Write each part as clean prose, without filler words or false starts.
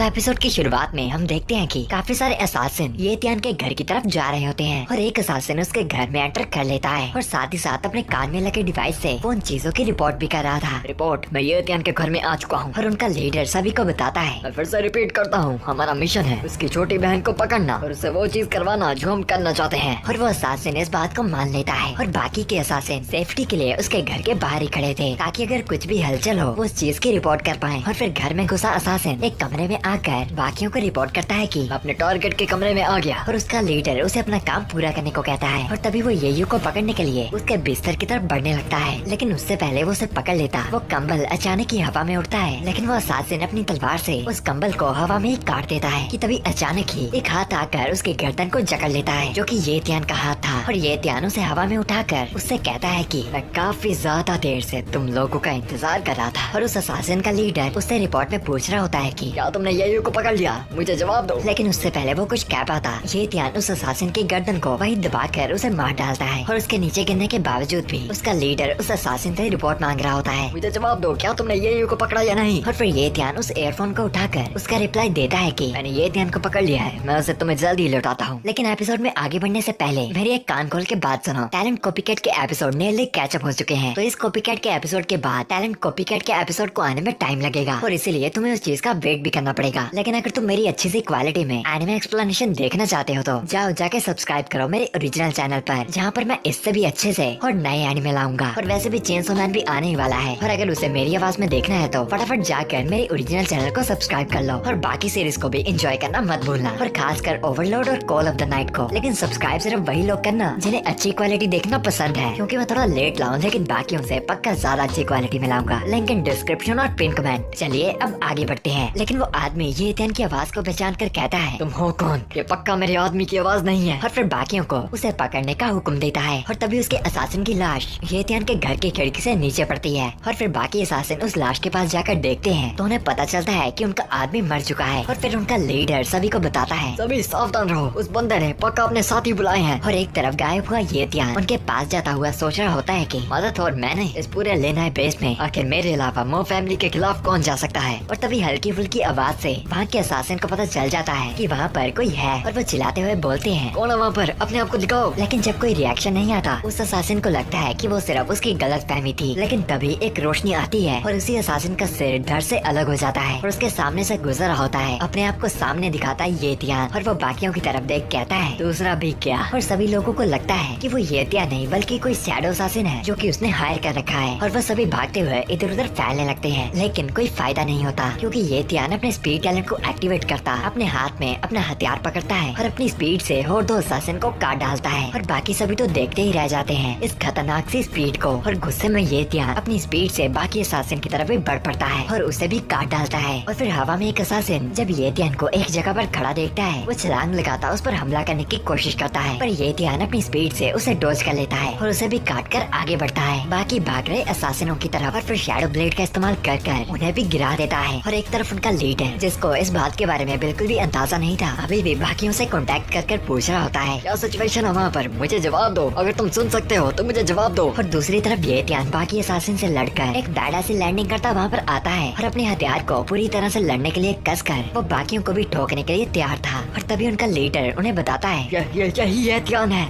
तो एपिसोड की शुरुआत में हम देखते हैं कि काफी सारे असासिन ये तियान के घर की तरफ जा रहे होते हैं और एक असासिन उसके घर में एंटर कर लेता है और साथ ही साथ अपने कान में लगे डिवाइस से वो उन चीजों की रिपोर्ट भी कर रहा था। रिपोर्ट, मैं ये तियान के घर में आ चुका हूँ और उनका लीडर सभी को बताता है। मैं फिर से रिपीट करता हूँ, हमारा मिशन है उसकी छोटी बहन को पकड़ना और उससे वो चीज करवाना जो हम करना चाहते हैं। और वो असासिन इस बात को मान लेता है और बाकी के असासिन सेफ्टी के लिए उसके घर के बाहर ही खड़े थे ताकि अगर कुछ भी हलचल हो वो उस चीज की रिपोर्ट कर पाए। और फिर घर में घुसा असासिन एक कमरे में आकर बाकियों को रिपोर्ट करता है कि अपने टारगेट के कमरे में आ गया और उसका लीडर उसे अपना काम पूरा करने को कहता है। और तभी वो येयू को पकड़ने के लिए उसके बिस्तर की तरफ बढ़ने लगता है, लेकिन उससे पहले वो उसे पकड़ लेता। वो कंबल अचानक ही हवा में उड़ता है, लेकिन वो असासिन अपनी तलवार से उस कंबल को हवा में ही काट देता है कि तभी अचानक ही एक हाथ आकर उसके गर्दन को जकड़ लेता है जो कि ये त्यान का हाथ था। और ये त्यान उसे हवा में उठाकर उससे कहता है कि मैं काफी ज्यादा देर से तुम लोगों का इंतजार कर रहा था। और उस असासिन का लीडर उससे रिपोर्ट में पूछ रहा होता है कि क्या तुमने येयू को पकड़ लिया, मुझे जवाब दो। लेकिन उससे पहले वो कुछ कह पाता, ये त्यान उस असासिन की गर्दन को वही दबाकर उसे मार डालता है। और उसके नीचे गिरने के बावजूद भी उसका लीडर उस असासिन से रिपोर्ट मांग रहा होता है, मुझे जवाब दो, क्या तुमने येयू को पकड़ा या नहीं। और फिर ये त्यान उस एयरफोन को उठाकर उसका रिप्लाई देता है कि मैंने ये त्यान को पकड़ लिया है, मैं उसे तुम्हें जल्दी लौटाता हूँ। लेकिन एपिसोड में आगे बढ़ने से पहले मेरी एक कान खोल के बात सुनो। टैलेंट कॉपीकैट के एपिसोड नियरली कैचअप हो चुके हैं, तो इस कॉपीकैट के एपिसोड के बाद टैलेंट कॉपीकैट के एपिसोड को आने में टाइम लगेगा और इसीलिए तुम्हें उस चीज का वेट भी करना पड़ेगा। लेकिन अगर तुम मेरी अच्छी सी क्वालिटी में एनिमे एक्सप्लेनेशन देखना चाहते हो तो जाओ जाके सब्सक्राइब करो मेरे ओरिजिनल चैनल पर, जहाँ पर मैं इससे भी अच्छे से और नए एनिमे लाऊंगा। और वैसे भी चेनसो मैन भी आने ही वाला है, और अगर उसे मेरी आवाज में देखना है तो फटाफट जाकर मेरे ओरिजिनल चैनल को सब्सक्राइब कर लो और बाकी सीरीज को भी एंजॉय करना मत भूलना, और खासकर ओवरलोड और कॉल ऑफ द नाइट को। लेकिन सब्सक्राइब सिर्फ वही लोग करना जिन्हें अच्छी क्वालिटी देखना पसंद है, क्योंकि मैं थोड़ा लेट लाऊं लेकिन बाकियों से पक्का ज्यादा अच्छी क्वालिटी में लाऊंगा। लिंक इन डिस्क्रिप्शन और पिन कमेंट। चलिए अब आगे बढ़ते हैं। लेकिन वो आदमी ये त्यान की आवाज को पहचान कर कहता है, तुम हो कौन? ये पक्का मेरे आदमी की आवाज नहीं है। और फिर बाकियों को उसे पकड़ने का हुक्म देता है। और तभी उसके असासिन की लाश ये त्यान के घर की खिड़की से नीचे पड़ती है। और फिर बाकी असासिन उस लाश के पास जाकर देखते हैं तो उन्हें पता चलता है कि उनका आदमी मर चुका है। और फिर उनका लीडर सभी को बताता है, सभी सावधान रहो, उस बंदे ने पक्का अपने साथी बुलाए हैं। और एक तरफ गायब हुआ ये त्यान उनके पास जाता हुआ सोच रहा होता है कि मदद और मैंने इस पूरे लेना बेस में आखिर मेरे अलावा मो फैमिली के खिलाफ कौन जा सकता है। और तभी हल्की फुल्की आवाज से वहाँ के असासिन को पता चल जाता है कि वहाँ पर कोई है, और वो चिल्लाते हुए बोलते हैं, कौन है वहाँ पर, अपने आप को दिखाओ। लेकिन जब कोई रिएक्शन नहीं आता उस असासिन को लगता है कि वो सिर्फ उसकी गलत फहमी थी। लेकिन तभी एक रोशनी आती है और उसी असासिन का सिर धड़ से अलग हो जाता है और उसके सामने से गुजर रहा होता है। अपने आप को सामने दिखाता है ये त्यान, और वो बाकियों की तरफ देख कहता है, दूसरा भी क्या। और सभी लोगों को लगता है कि वो ये त्यान नहीं बल्कि कोई शैडो असासिन है जो कि उसने हायर कर रखा है। और वो सभी भागते हुए इधर उधर फैलने लगते हैं, लेकिन कोई फायदा नहीं होता क्योंकि ये त्यान अपने स्पीड टैलेंट को एक्टिवेट करता, अपने हाथ में अपना हथियार पकड़ता है और अपनी स्पीड से और दो असासिन को काट डालता है। और बाकी सभी तो देखते ही रह जाते हैं इस खतरनाक सी स्पीड को। और गुस्से में ये त्यान अपनी स्पीड से बाकी असासिन की तरफ भी बढ़ पड़ता है और उसे भी काट डालता है। और फिर हवा में एक असासिन जब ये त्यान को एक जगह पर खड़ा देखता है वो छलांग लगाता उस पर हमला करने की कोशिश करता है, पर ये त्यान अपनी स्पीड से उसे डोज कर लेता है और उसे भी काट कर आगे बढ़ता है बाकी भाग रहे असासिनों की तरफ। और फिर शैडो ब्लेड का इस्तेमाल कर उन्हें भी गिरा देता है। और एक तरफ उनका लीडर जिसको इस बात के बारे में बिल्कुल भी अंदाजा नहीं था अभी भी बाकियों से कांटेक्ट कर पूछ रहा होता है, क्या सिचुएशन है वहाँ पर, मुझे जवाब दो, अगर तुम सुन सकते हो तो मुझे जवाब दो। और दूसरी तरफ ये त्यान बाकी असासिन से लड़कर एक बैडा सी लैंडिंग करता वहाँ पर आता है और अपने हथियार को पूरी तरह से लड़ने के लिए कसकर वो बाकियों को भी ठोकने के लिए तैयार था। और तभी उनका लीडर उन्हें बताता है, यही ये त्यान है,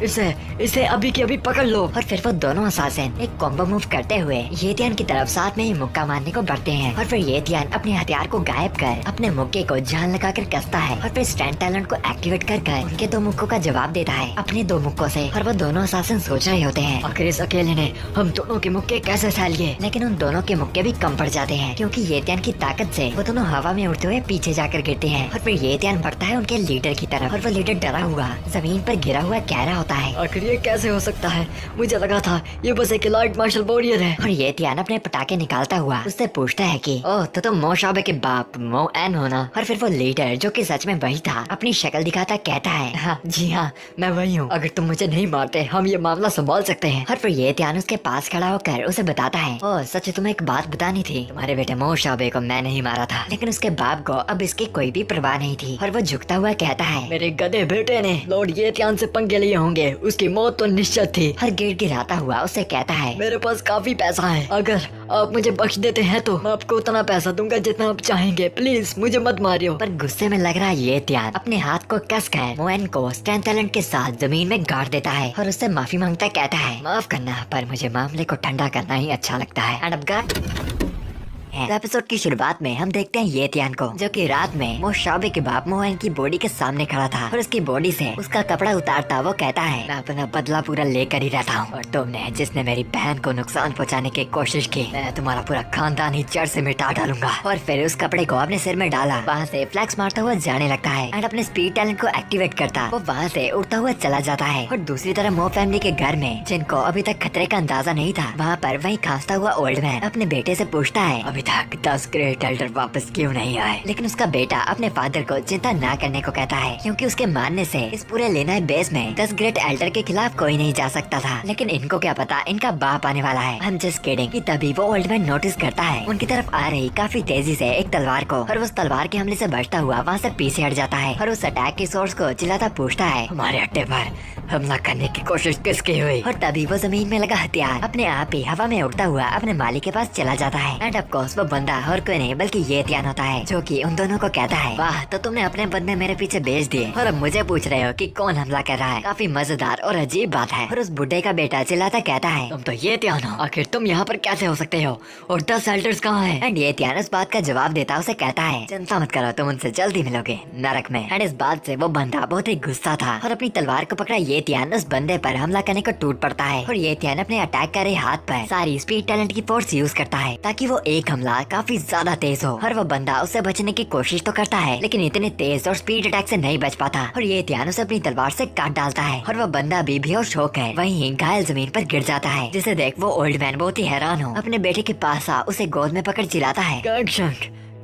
इसे अभी के अभी पकड़ लो। और फिर वो दोनों असासिन एक कॉम्बो मूव करते हुए ये त्यान की तरफ साथ में ही मुक्का मारने को बढ़ते हैं। और फिर ये त्यान अपने हथियार को गायब कर अपने मुक्के को जान लगाकर कसता है और फिर स्टैंड टैलेंट को एक्टिवेट कर उनके दो मुक्कों का जवाब देता है अपने दो मुक्कों से। और वो दोनों असासिन सोच रहे होते हैं, आखिर इस अकेले ने हम दोनों के मुक्के कैसे सह लिए। लेकिन उन दोनों के मुक्के भी कम पड़ जाते हैं क्योंकि ये त्यान की ताकत से वो दोनों हवा में उड़ते हुए पीछे जाकर गिरते हैं। और फिर ये त्यान बढ़ता है उनके लीडर की तरफ और वो लीडर डरा हुआ जमीन पर गिरा हुआ कह रहा होता है, आखिर ये कैसे हो सकता है, मुझे लगा था ये बस एक लाइट मार्शल वॉरियर है। और ये त्यान अपने पटाखे निकालता हुआ उससे पूछता है कि ओह तो तुम मो शाबे के बाप मो एन हो ना। और फिर वो लीडर जो कि सच में वही था अपनी शक्ल दिखाता कहता है, हाँ जी हाँ मैं वही हूँ, अगर तुम मुझे नहीं मारते हम ये मामला संभाल सकते हैं। और फिर ये त्यान उसके पास खड़ा होकर उसे बताता है, ओह सच तुम्हें एक बात बतानी थी, तुम्हारे बेटे मो शाबे को मैं नहीं मारा था। लेकिन उसके बाप को अब इसकी कोई भी परवाह नहीं थी और वो झुकता हुआ कहता है, मेरे गधे बेटे ने लॉर्ड ये त्यान से पंगे लिए होंगे, उसकी मौत तो निश्चित थी। हर गिड़गिड़ाता हुआ उससे कहता है, मेरे पास काफी पैसा है, आप मुझे बख्श देते हैं तो मैं आपको उतना पैसा दूंगा जितना आप चाहेंगे, प्लीज मुझे मत मारियो। पर गुस्से में लग रहा है ये त्यान अपने हाथ को कस कर मोएन को स्टैन टैलेंट के साथ जमीन में गाड़ देता है और उससे माफी मांगता कहता है माफ करना पर मुझे मामले को ठंडा करना ही अच्छा लगता है। एंड अब तो एपिसोड की शुरुआत में हम देखते हैं ये त्यान को जो कि रात में वो शाबे के बाप मोहन की बॉडी के सामने खड़ा था और उसकी बॉडी से उसका कपड़ा उतारता वो कहता है मैं अपना बदला पूरा लेकर ही रहता हूँ और तुमने जिसने मेरी बहन को नुकसान पहुँचाने की कोशिश की मैं तुम्हारा पूरा खानदान ही जड़ से मिटा डालूंगा। और फिर उस कपड़े को अपने सिर में डाला, वहाँ से फ्लैक्स मारता हुआ जाने लगता है एंड अपने स्पीड टैलेंट को एक्टिवेट करता वो वहाँ से उड़ता हुआ चला जाता है। और दूसरी तरफ मो फैमिली के घर में जिनको अभी तक खतरे का अंदाजा नहीं था, वहाँ पर वही खांसता हुआ ओल्ड मैन अपने बेटे से पूछता है अभी तक 10 ग्रेट एल्डर वापस क्यों नहीं आए। लेकिन उसका बेटा अपने फादर को चिंता ना करने को कहता है क्योंकि उसके मानने से इस पूरे लेना बेस में 10 ग्रेट एल्डर के खिलाफ कोई नहीं जा सकता था। लेकिन इनको क्या पता इनका बाप आने वाला है। हम जस्ट किडिंग कि तभी वो ओल्ड मैन नोटिस करता है उनकी तरफ आ रही काफी तेजी से एक तलवार को और उस तलवार के हमले से बचता हुआ वहाँ से पीछे हट जाता है और उस अटैक के सोर्स को चिल्लाता पूछता है हमारे अड्डे पर हमला करने की कोशिश किसकी हुई। और तभी वो जमीन में लगा हथियार अपने आप ही हवा में उड़ता हुआ अपने मालिक के पास चला जाता है। एंड ऑफ कोर्स वो बंदा और कोई नहीं बल्कि ये त्यान होता है जो कि उन दोनों को कहता है वाह तो तुमने अपने बंदे मेरे पीछे भेज दिए और अब मुझे पूछ रहे हो कि कौन हमला कर रहा है। काफी मजेदार और अजीब बात है। और उस बुढ़े का बेटा चिल्लाता कहता है तुम तो ये त्यान हो, आखिर तुम यहाँ पर कैसे हो सकते हो और 10 एल्डर्स कहाँ हैं? एंड ये त्यान उस बात का जवाब देता उसे कहता है चिंता मत करो तुम उनसे जल्दी मिलोगे नरक में। एंड इस बात से वो बंदा बहुत ही गुस्सा था और अपनी तलवार को पकड़ा ये त्यान उस बंदे पर हमला करने को टूट पड़ता है। और ये त्यान अपने अटैक कर रहे हाथ पर सारी स्पीड टैलेंट की फोर्स यूज करता है ताकि वो एक हमला काफी ज्यादा तेज हो। और वो बंदा उससे बचने की कोशिश तो करता है लेकिन इतने तेज और स्पीड अटैक से नहीं बच पाता और ये त्यान उसे अपनी तलवार से काट डालता है और वो बंदा भी बेहोश होकर वहीं घायल जमीन पर गिर जाता है। जिसे देख वो ओल्ड मैन बहुत ही हैरान हो अपने बेटे के पास आ उसे गोद में पकड़ चिल्लाता है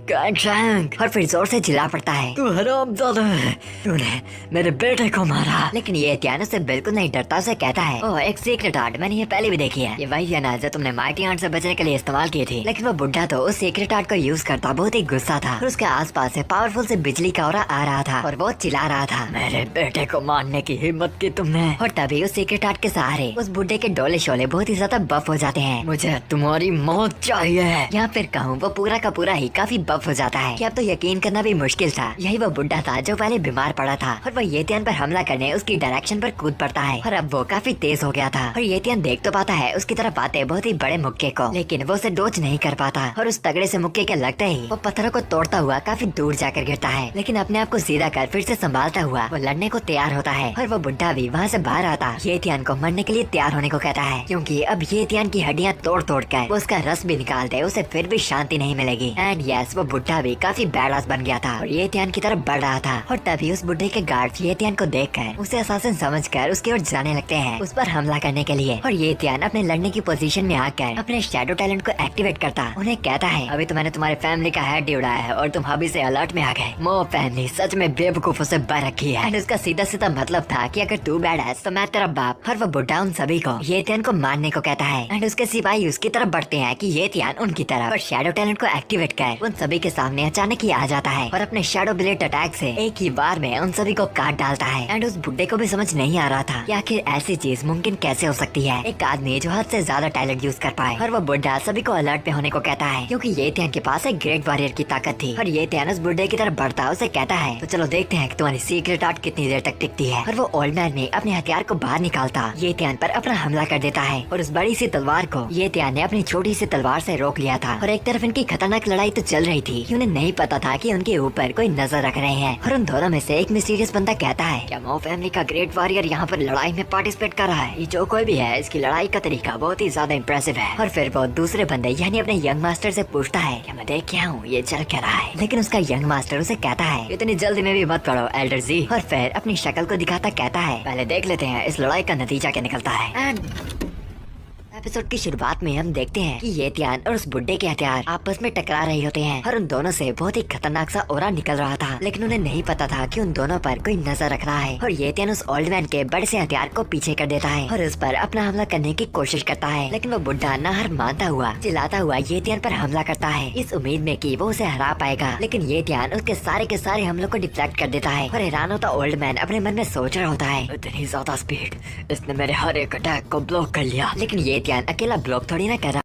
और फिर जोर से चिल्ला पड़ता है तू हरामजादा है, तूने मेरे बेटे को मारा। लेकिन ये त्यान उससे बिल्कुल नहीं डरता, उसे कहता है ओह एक सीक्रेट आर्ट मैंने ये पहले भी देखी है, ये वही है ना जो तुमने माइटी आर्ट से बचने के लिए इस्तेमाल की थी। लेकिन वो बुढ़ा तो उस सीक्रेट आर्ट को यूज करता बहुत ही गुस्सा था और उसके आसपास से पावरफुल से बिजली का ऑरा आ रहा था और वो चिल्ला रहा था मेरे बेटे को मारने की हिम्मत की तुमने। और तभी उस सीक्रेट आर्ट के सहारे उस बुढ़े के डोले शोले बहुत ही ज्यादा बफ हो जाते हैं। मुझे तुम्हारी मौत चाहिए या फिर कहूँ वो पूरा का पूरा ही काफी बफ हो जाता है। अब तो यकीन करना भी मुश्किल था यही वो बुढ़ा था जो पहले बीमार पड़ा था और वो येतियान पर हमला करने उसकी डायरेक्शन पर कूद पड़ता है और अब वो काफी तेज हो गया था और येतियान देख तो पाता है उसकी तरफ आते बहुत ही बड़े मुक्के को, लेकिन वो उसे डोच नहीं कर पाता और उस तगड़े से मुक्के के लगते ही वो पत्थरों को तोड़ता हुआ काफी दूर जाकर गिरता है। लेकिन अपने आप को सीधा कर फिर से संभालता हुआ वो लड़ने को तैयार होता है और वो बुढ़ा भी वहाँ से बाहर आता येतियान को मरने के लिए तैयार होने को कहता है क्योंकि अब येतियान की हड्डियाँ तोड़ तोड़ कर वो उसका रस भी निकाल दे उसे फिर भी शांति नहीं मिलेगी। एंड यस वो बुढ़ा भी काफी बैडास बन गया था और येतियान की तरफ बढ़ रहा था और तभी उस बुढ़े के गार्ड येतियान को देखकर उसे असासिन समझकर उसकी ओर जाने लगते हैं उस पर हमला करने के लिए। और येतियान अपने लड़ने की पोजीशन में आकर अपने शैडो टैलेंट को एक्टिवेट करता उन्हें कहता है अभी तो मैंने तुम्हारे फैमिली का हेड उड़ाया है और तुम अभी से अलर्ट में आ गए। मो फैमिली सच में बेवकूफों से बर रखी है। एंड उसका सीधा सीधा मतलब था कि अगर तू बैड है तो मैं तेरा बाप। और वो बुढ़ा उन सभी को येतियान को मारने को कहता है एंड उसके सिपाही उसकी तरफ बढ़ते हैं कि येतियान उनकी तरफ और शैडो टैलेंट को एक्टिवेट कर उन सभी के सामने अचानक ही आ जाता है और अपने शैडो ब्लेड अटैक से एक ही बार में उन सभी को काट डालता है। एंड उस बुड्ढे को भी समझ नहीं आ रहा था कि आखिर ऐसी चीज मुमकिन कैसे हो सकती है, एक आदमी जो हद से ज्यादा टैलेंट यूज कर पाए। और वो बुढ़ा सभी को अलर्ट पे होने को कहता है क्योंकि येतियान के पास एक ग्रेट वॉरियर की ताकत थी। और येतियान उस बुढ़े की तरफ बढ़ता उसे कहता है तो चलो देखते हैं कि तुम्हारी सीक्रेट आर्ट कितनी देर तक टिकती है। और वो ओल्ड मैन में अपने हथियार को बाहर निकालता येतियान पर अपना हमला कर देता है और उस बड़ी सी तलवार को येतियान ने अपनी छोटी सी तलवार से रोक लिया था। और एक तरफ इनकी खतरनाक लड़ाई तो चल रही थी, उन्हें नहीं पता था कि उनके ऊपर कोई नजर रख रहे हैं। और उन दोनों में से एक मिस्टीरियस बंदा कहता है क्या मो फैमिली का ग्रेट वॉरियर यहाँ पर लड़ाई में पार्टिसिपेट कर रहा है? ये जो कोई भी है इसकी लड़ाई का तरीका बहुत ही ज्यादा इम्प्रेसिव है। और फिर वो दूसरे बंदे यानी अपने यंग मास्टर से पूछता है क्या मैं देख क्या हूँ ये चल क्या रहा है? लेकिन उसका यंग मास्टर उसे कहता है इतनी जल्दी में भी मत पड़ो एल्डर जी। और फिर अपनी शक्ल को दिखाता कहता है पहले देख लेते हैं इस लड़ाई का नतीजा क्या निकलता है। एपिसोड की शुरुआत में हम देखते हैं कि येतियान और उस बुड्ढे के हथियार आपस में टकरा रहे होते हैं और उन दोनों से बहुत ही खतरनाक सा ओरा निकल रहा था। लेकिन उन्हें नहीं पता था कि उन दोनों पर कोई नजर रख रहा है। और येतियान उस ओल्ड मैन के बड़े से हथियार को पीछे कर देता है और उस पर अपना हमला करने की कोशिश करता है। लेकिन वो बुढ़ा न हार मानता हुआ चिल्लाता हुआ येतियान पर हमला करता है इस उम्मीद में कि वो उसे हरा पाएगा। लेकिन येतियान उसके के सारे हमलों को डिफ्लेक्ट कर देता है और हैरान होता ओल्ड मैन अपने मन में सोच रहा होता है इतनी ज्यादा स्पीड, इसने मेरे हर एक अटैक को ब्लॉक कर लिया। लेकिन येतियान अकेला ब्लॉक थोड़ी ना कर रहा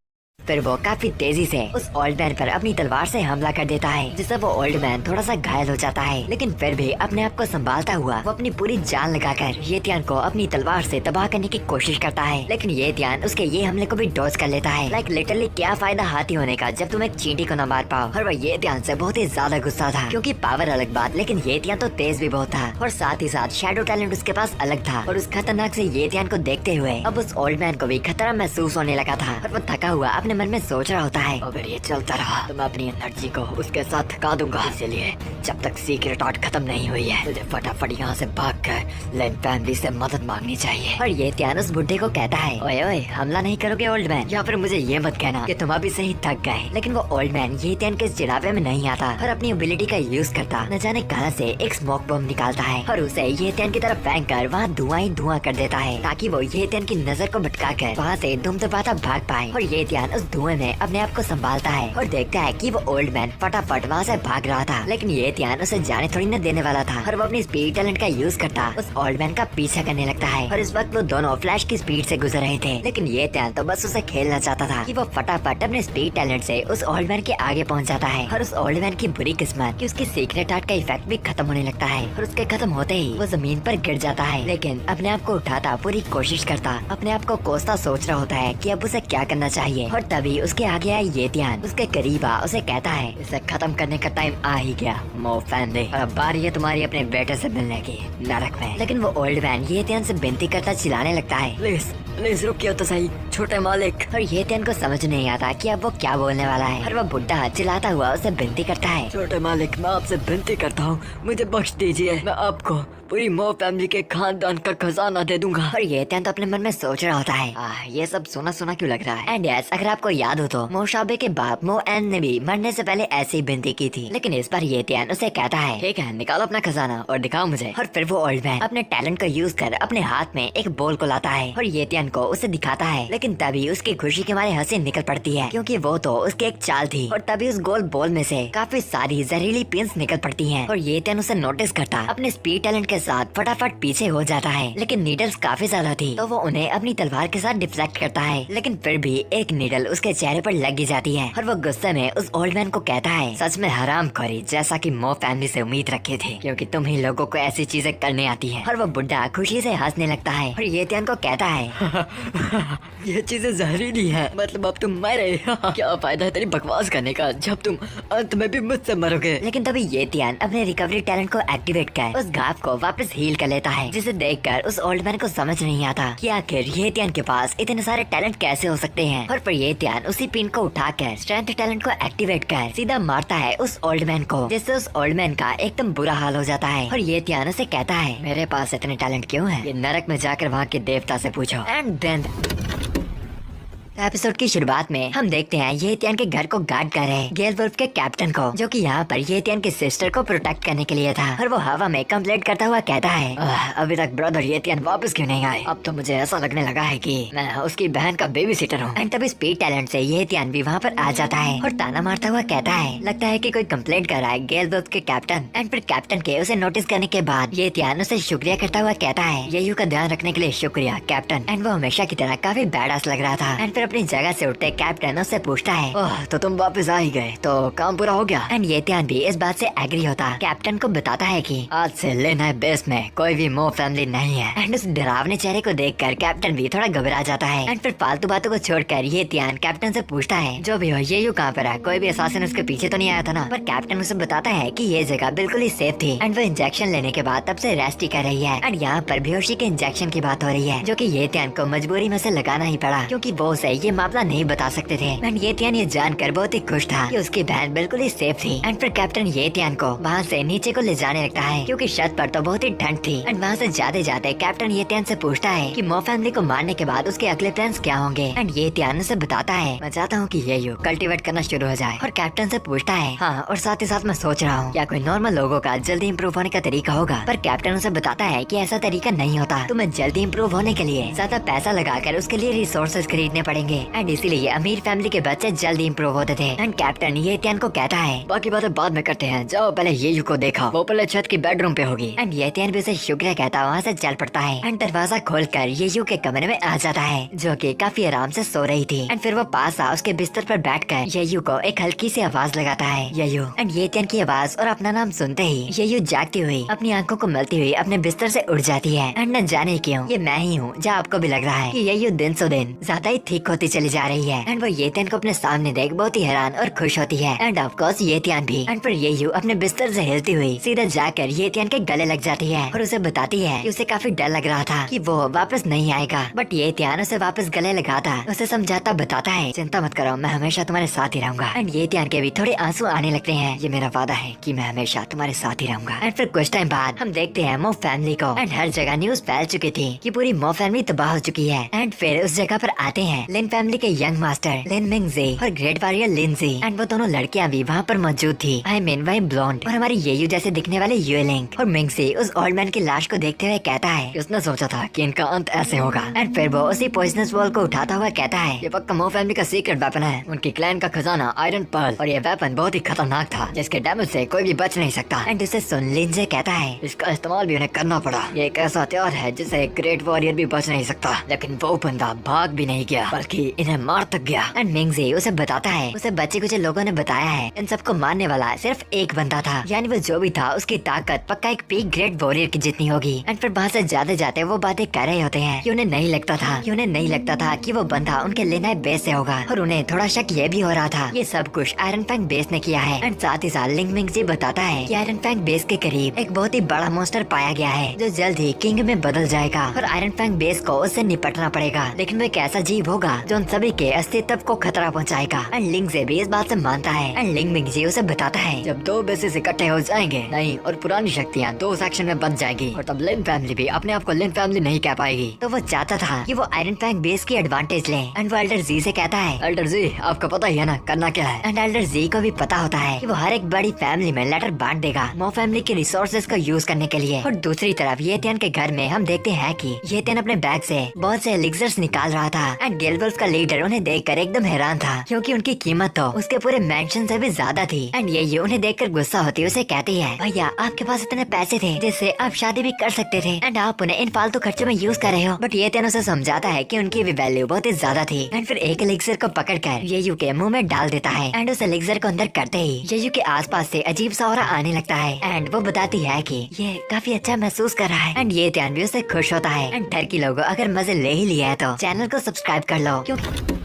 फिर वो काफी तेजी से उस ओल्ड मैन पर अपनी तलवार से हमला कर देता है, जिससे वो ओल्ड मैन थोड़ा सा घायल हो जाता है। लेकिन फिर भी अपने आप को संभालता हुआ वो अपनी पूरी जान लगाकर ये त्यान को अपनी तलवार से तबाह करने की कोशिश करता है। लेकिन ये त्यान उसके ये हमले को भी डॉज कर लेता है। लाइक लिटरली क्या फायदा हाथी होने का जब तुम एक चींटी को न मार पाओ। और वह ये त्यान से बहुत ही ज्यादा गुस्सा था, क्योंकि पावर अलग बात, लेकिन ये त्यान तो तेज भी बहुत था और साथ ही साथ शैडो टैलेंट उसके पास अलग था। और उस खतरनाक से ये त्यान को देखते हुए अब उस ओल्ड मैन को भी खतरा महसूस होने लगा था और वो थका हुआ अपने मन में सोच रहा होता है, अगर ये चलता रहा तो मैं अपनी एनर्जी को उसके साथ थका दूंगा। इसलिए जब तक सीक्रेट आर्ट खत्म नहीं हुई है मुझे फटाफट यहाँ से भागकर लेन फैमिली से मदद मांगनी चाहिए। और ये त्यान उस बुड्ढे को कहता है, ओए ओए हमला नहीं करोगे ओल्ड मैन, या फिर मुझे ये मत कहना कि तुम अभी से ही थक गए। लेकिन वो ओल्ड मैन ये त्यान के चिढ़ावे में नहीं आता और अपनी एबिलिटी का यूज करता न जाने कहां से एक स्मोक बम निकालता है और उसे ये त्यान की तरफ फेंक कर वहाँ धुआं ही धुआं कर देता है, ताकि वो ये त्यान की नजर को भटकाकर वहाँ से दुम दबाता भाग पाए। और ये त्यान उस धुएं में अपने आप को संभालता है और देखता है कि वो ओल्ड मैन फटाफट वहाँ से भाग रहा था। लेकिन ये त्यान उसे जाने थोड़ी न देने वाला था और वो अपनी स्पीड टैलेंट का यूज करता उस ओल्ड मैन का पीछा करने लगता है। और इस वक्त वो दोनों फ्लैश की स्पीड से गुजर रहे थे, लेकिन ये त्यान तो बस उसे खेलना चाहता था कि वो फटाफट अपने स्पीड टैलेंट से उस ओल्ड मैन के आगे पहुंच जाता है। और उस ओल्ड मैन की बुरी किस्मत कि उसकी सीक्रेट आर्ट का इफेक्ट भी खत्म होने लगता है और उसके खत्म होते ही वो जमीन पर गिर जाता है। लेकिन अपने आप को उठाता पूरी कोशिश करता, अपने आप को कोसता सोच रहा होता है कि अब उसे क्या करना चाहिए। और तभी उसके आगे आया ये त्यान उसके करीब आ उसे कहता है, इसे खत्म करने का टाइम आ ही गया मो फैमिली, और अब बारी है तुम्हारी अपने बेटे से मिलने की नरक में। लेकिन वो ओल्ड मैन ये त्यान से विनती करता चिल्लाने लगता है, प्लीज प्लीज रुकिए तो सही छोटे मालिक। और ये त्यान को समझ नहीं आता कि अब वो क्या बोलने वाला है। और वो बुड्ढा चिल्लाता हुआ उसे विनती करता है, छोटे मालिक मैं आपसे विनती करता हूँ, मुझे बख्श दीजिए, मैं आपको पूरी मो फैमिली के खानदान का खजाना दे दूंगा। और ये त्यान तो अपने मन में सोच रहा होता है, ये सब सुना सुना क्यों लग रहा है। एंड यस, अगर आपको याद हो तो मोशाबे के बाप मो एन ने भी मरने से पहले ऐसी ही विनती की थी, लेकिन इस बार ये त्यान उसे कहता है, ठीक है निकालो अपना खजाना और दिखाओ मुझे। और फिर वो ओल्ड मैन अपने टैलेंट को यूज कर अपने हाथ में एक बॉल को लाता है और ये त्यान को उसे दिखाता है। लेकिन तभी उसकी खुशी के मारे हंसी निकल पड़ती है, क्योंकि वो तो उसकी एक चाल थी। और तभी उस गोल बॉल में से काफी सारी जहरीली पिंस निकल पड़ती हैं और ये त्यान उसे नोटिस करता अपने स्पीड टैलेंट के साथ फटाफट पीछे हो जाता है। लेकिन नीडल्स काफी ज्यादा थी तो वो उन्हें अपनी तलवार के साथ डिफ्लेक्ट करता है, लेकिन फिर भी एक नीडल उसके चेहरे पर लगी जाती है। और वो गुस्से में उस ओल्ड मैन को कहता है, सच में हराम खोरी, जैसा कि मो फैमिली से उम्मीद रखे थे, क्योंकि तुम ही लोगों को ऐसी चीजें करने आती है। और वो बुड्ढा खुशी से हंसने लगता है और ये त्यान को कहता है, ये चीजें जहरीली है, मतलब अब तुम मरे। क्या फायदा है तेरी बकवास करने का जब तुम अंत में भी मुझसे मरोगे। लेकिन तभी ये त्यान अपने रिकवरी टैलेंट को एक्टिवेट कर उस घाव को वापस हील कर लेता है, जिसे देखकर उस ओल्ड मैन को समझ नहीं आता कि आखिर ये त्यान के पास इतने सारे टैलेंट कैसे हो सकते हैं। और फिर ये त्यान उसी पिन को उठाकर स्ट्रेंथ टैलेंट को एक्टिवेट कर सीधा मारता है उस ओल्ड मैन को, जिससे उस ओल्ड मैन का एकदम बुरा हाल हो जाता है। और ये त्यान उसे कहता है, मेरे पास इतने टैलेंट क्यों है, ये नरक में जाकर वहाँ के देवता से पूछो। एंड देन एपिसोड की शुरुआत में हम देखते हैं ये त्यान के घर को गार्ड कर रहे हैं गेल वुल्फ के कैप्टन को, जो कि यहाँ पर ये त्यान की सिस्टर को प्रोटेक्ट करने के लिए था। और वो हवा में कंप्लेंट करता हुआ कहता है, अभी तक ब्रदर ये त्यान वापस क्यों नहीं आए, अब तो मुझे ऐसा लगने लगा है कि मैं उसकी बहन का बेबी सिटर हूँ। एंड तभी स्पीड टैलेंट से ये त्यान भी वहाँ पर आ जाता है और ताना मारता हुआ कहता है, लगता है कि कोई कंप्लेंट कर रहा है गेल वुल्फ के कैप्टन। एंड फिर कैप्टन के उसे नोटिस करने के बाद ये त्यान उसे शुक्रिया करता हुआ कहता है, येयू का ध्यान रखने के लिए शुक्रिया कैप्टन। एंड वो हमेशा की तरह काफी बैडास लग रहा था। एंड फिर अपनी जगह से उठते कैप्टन उससे पूछता है, ओह तो तुम वापस आ ही गए, तो काम पूरा हो गया। एंड ये त्यान भी इस बात से एग्री होता कैप्टन को बताता है कि आज से लेना है बेस में कोई भी मो फैमिली नहीं है। एंड उस डरावने चेहरे को देखकर कैप्टन भी थोड़ा घबरा जाता है। एंड फिर फालतू बातों को छोड़कर ये त्यान कैप्टन से पूछता है, जो भी हो ये यू कहाँ पर है, कोई भी असासिन उसके पीछे तो नहीं आया था ना। पर कैप्टन उसे बताता है कि ये जगह बिल्कुल ही सेफ थी एंड वो इंजेक्शन लेने के बाद तब से रेस्ट ही कर रही है। एंड यहाँ पर बेहोशी के इंजेक्शन की बात हो रही है, जो कि ये त्यान को मजबूरी में से लगाना ही पड़ा, क्योंकि वो उसे ये मामला नहीं बता सकते थे। एंड ये त्यान ये जानकर बहुत ही खुश था कि उसकी बहन बिल्कुल ही सेफ थी। एंड फिर कैप्टन ये त्यान को वहाँ से नीचे को ले जाने लगता है, क्योंकि छत पर तो बहुत ही ठंड थी। एंड वहाँ से जाते जाते कैप्टन ये त्यान से पूछता है कि मो फैमिली को मारने के बाद उसके अगले प्लान्स क्या होंगे। एंड ये त्यान उसे बताता है, मैं चाहता हूँ कि ये यू कल्टीवेट करना शुरू हो जाए। और कैप्टन से पूछता है, हाँ और साथ ही साथ मैं सोच रहा हूँ क्या कोई नॉर्मल लोगों का जल्दी इम्प्रूव होने का तरीका होगा। पर कैप्टन उसे बताता है कि ऐसा तरीका नहीं होता, तुम्हें जल्दी इम्प्रूव होने के लिए ज्यादा पैसा लगाकर उसके लिए रिसोर्सेज खरीदने पड़ेंगे। करेंगे एंड इसीलिए अमीर फैमिली के बच्चे जल्दी इम्प्रूव होते थे। एंड कैप्टन ये तियान को कहता है बाकी बातें बाद में करते हैं, जाओ पहले येयू को देखा, वो पहले छत की बेडरूम पे होगी। एंड ये तियान भी उसे शुक्रिया कहता वहाँ से चल पड़ता है एंड दरवाजा खोलकर येयू के कमरे में आ जाता है जो कि काफी आराम से सो रही थी। एंड फिर वो पास आ उसके बिस्तर पर बैठकर येयू को एक हल्की सी आवाज लगाता है, येयू। एंड ये तियान की आवाज और अपना नाम सुनते ही येयू जागती हुई अपनी आंखों को मलती हुई अपने बिस्तर से उड़ जाती है। एंड न जाने क्यों ये मैं ही हूँ जो आपको भी लग रहा है कि येयू दिन सो दिन ज्यादा ही ठीक होती चली जा रही है। एंड वो ये तियान को अपने सामने देख बहुत ही हैरान और खुश होती है एंड ऑफ कोर्स ये तियान भी। एंड फिर येयू अपने बिस्तर से हिलती हुई सीधा जाकर ये तियान के गले लग जाती है और उसे बताती है कि उसे काफी डर लग रहा था कि वो वापस नहीं आएगा, बट ये तियान उसे वापस गले लगाता उसे समझाता बताता है चिंता मत करो, मैं हमेशा तुम्हारे साथ ही रहूंगा। एंड ये तियान के भी थोड़े आंसू आने लगते हैं, ये मेरा वादा है कि मैं हमेशा तुम्हारे साथ ही रहूंगा। एंड फिर कुछ टाइम बाद हम देखते हैं मो फैमिली को एंड हर जगह न्यूज फैल चुकी थी कि पूरी मो फैमिली तबाह हो चुकी है। एंड फिर उस जगह पर आते हैं लिन फैमिली के यंग मास्टर लिन मिंगजे और ग्रेट वॉरियर लिंजी। एंड वो दोनों लड़कियां भी वहाँ पर मौजूद थी, आई मीन वही ब्लॉन्ड और हमारी येयू जैसे दिखने वाले यूलिंग। और मिंगजे उस ओल्ड मैन की लाश को देखते हुए कहता है उसने सोचा था कि इनका अंत ऐसे होगा। एंड फिर वो उसी पॉइजनस बॉल को उठाता हुआ कहता है ये पक्का मो फैमिली का सीक्रेट वेपन है, उनकी क्लैन का खजाना आयरन पर्ल, और ये वेपन बहुत ही खतरनाक था जिसके डैमेज से कोई भी बच नहीं सकता। एंड उसे सुन लिंजे कहता है इसका इस्तेमाल भी उन्हें करना पड़ा, ये एक ऐसा हथियार है जिससे ग्रेट वॉरियर भी बच नहीं सकता, लेकिन वो बंदा भाग भी नहीं गया बल्कि इन्हें मार तक गया। एंड मिंगजे उसे बताता है उसे बच्चे कुछ लोगों ने बताया है इन सबको मारने वाला सिर्फ एक बंदा था, यानी वो जो भी था उसकी ताकत पक्का एक पीक ग्रेट वॉरियर की जितनी होगी। एंड फिर वहाँ से जाते जाते वो बातें कर रहे होते हैं कि उन्हें नहीं लगता था कि वो बंदा उनके लेनाई बेस से होगा, और उन्हें थोड़ा शक ये भी हो रहा था ये सब कुछ आयरन फैंग बेस ने किया है। एंड साथ ही साथ लिंग मिंगजी बताता है कि आयरन फैंग बेस के करीब एक बहुत ही बड़ा मॉन्स्टर पाया गया है जो जल्द ही किंग में बदल जाएगा और आयरन फैंग बेस को उससे निपटना पड़ेगा, लेकिन वो एक ऐसा जीव होगा जो उन सभी के अस्तित्व को खतरा पहुंचाएगा। एंड लिंग से भी इस बात से मानता है। एंड लिंग मिंगजी उसे बताता है जब दो बेसेस इकट्ठे हो जाएंगे नहीं और पुरानी शक्तियाँ दो सेक्शन में बन जाएगी और तब लिन फैमिली भी अपने आप को लिन फैमिली नहीं कह पाएगी। तो वो चाहता था कि वो आयरन फैंग बेस की एडवांटेज ले। एंड वो एल्डर जी से कहता है एल्डर जी आपको पता ही है ना करना क्या है। एंड एल्डर जी को भी पता होता है कि वो हर एक बड़ी फैमिली में लेटर बांट देगा मो फैमिली के रिसोर्सेज को यूज करने के लिए। और दूसरी तरफ ये तियान के घर में हम देखते हैं कि ये तियान अपने बैग से बहुत से एलिक्सर्स निकाल रहा था। एंड गिल्डवुल्फ का लीडर उन्हें देखकर एकदम हैरान था क्योंकि उनकी कीमत तो उसके पूरे मेंशन से भी ज्यादा थी। एंड ये उन्हें देखकर गुस्सा होती उसे कहती है भैया आपके पास इतने पैसे थे जिससे आप शादी भी कर सकते थे एंड आप उन्हें इन फालतू खर्चों में यूज कर रहे हो। बट ये तियान उसे समझाता है कि उनकी भी वैल्यू बहुत ही ज्यादा थी। एंड फिर एक एलिक्सर को पकड़कर येयू के मुंह में डाल देता है एंड उस एलिक्सर को अंदर करते ही येयू के आसपास से अजीब सा ऑरा आने लगता है। एंड वो बताती है कि ये काफी अच्छा महसूस कर रहा है। एंड ये तियान भी उससे खुश होता है। एंड टर्की लोगों अगर मजे ले ही लिया है तो चैनल को सब्सक्राइब कर लो क्योंकि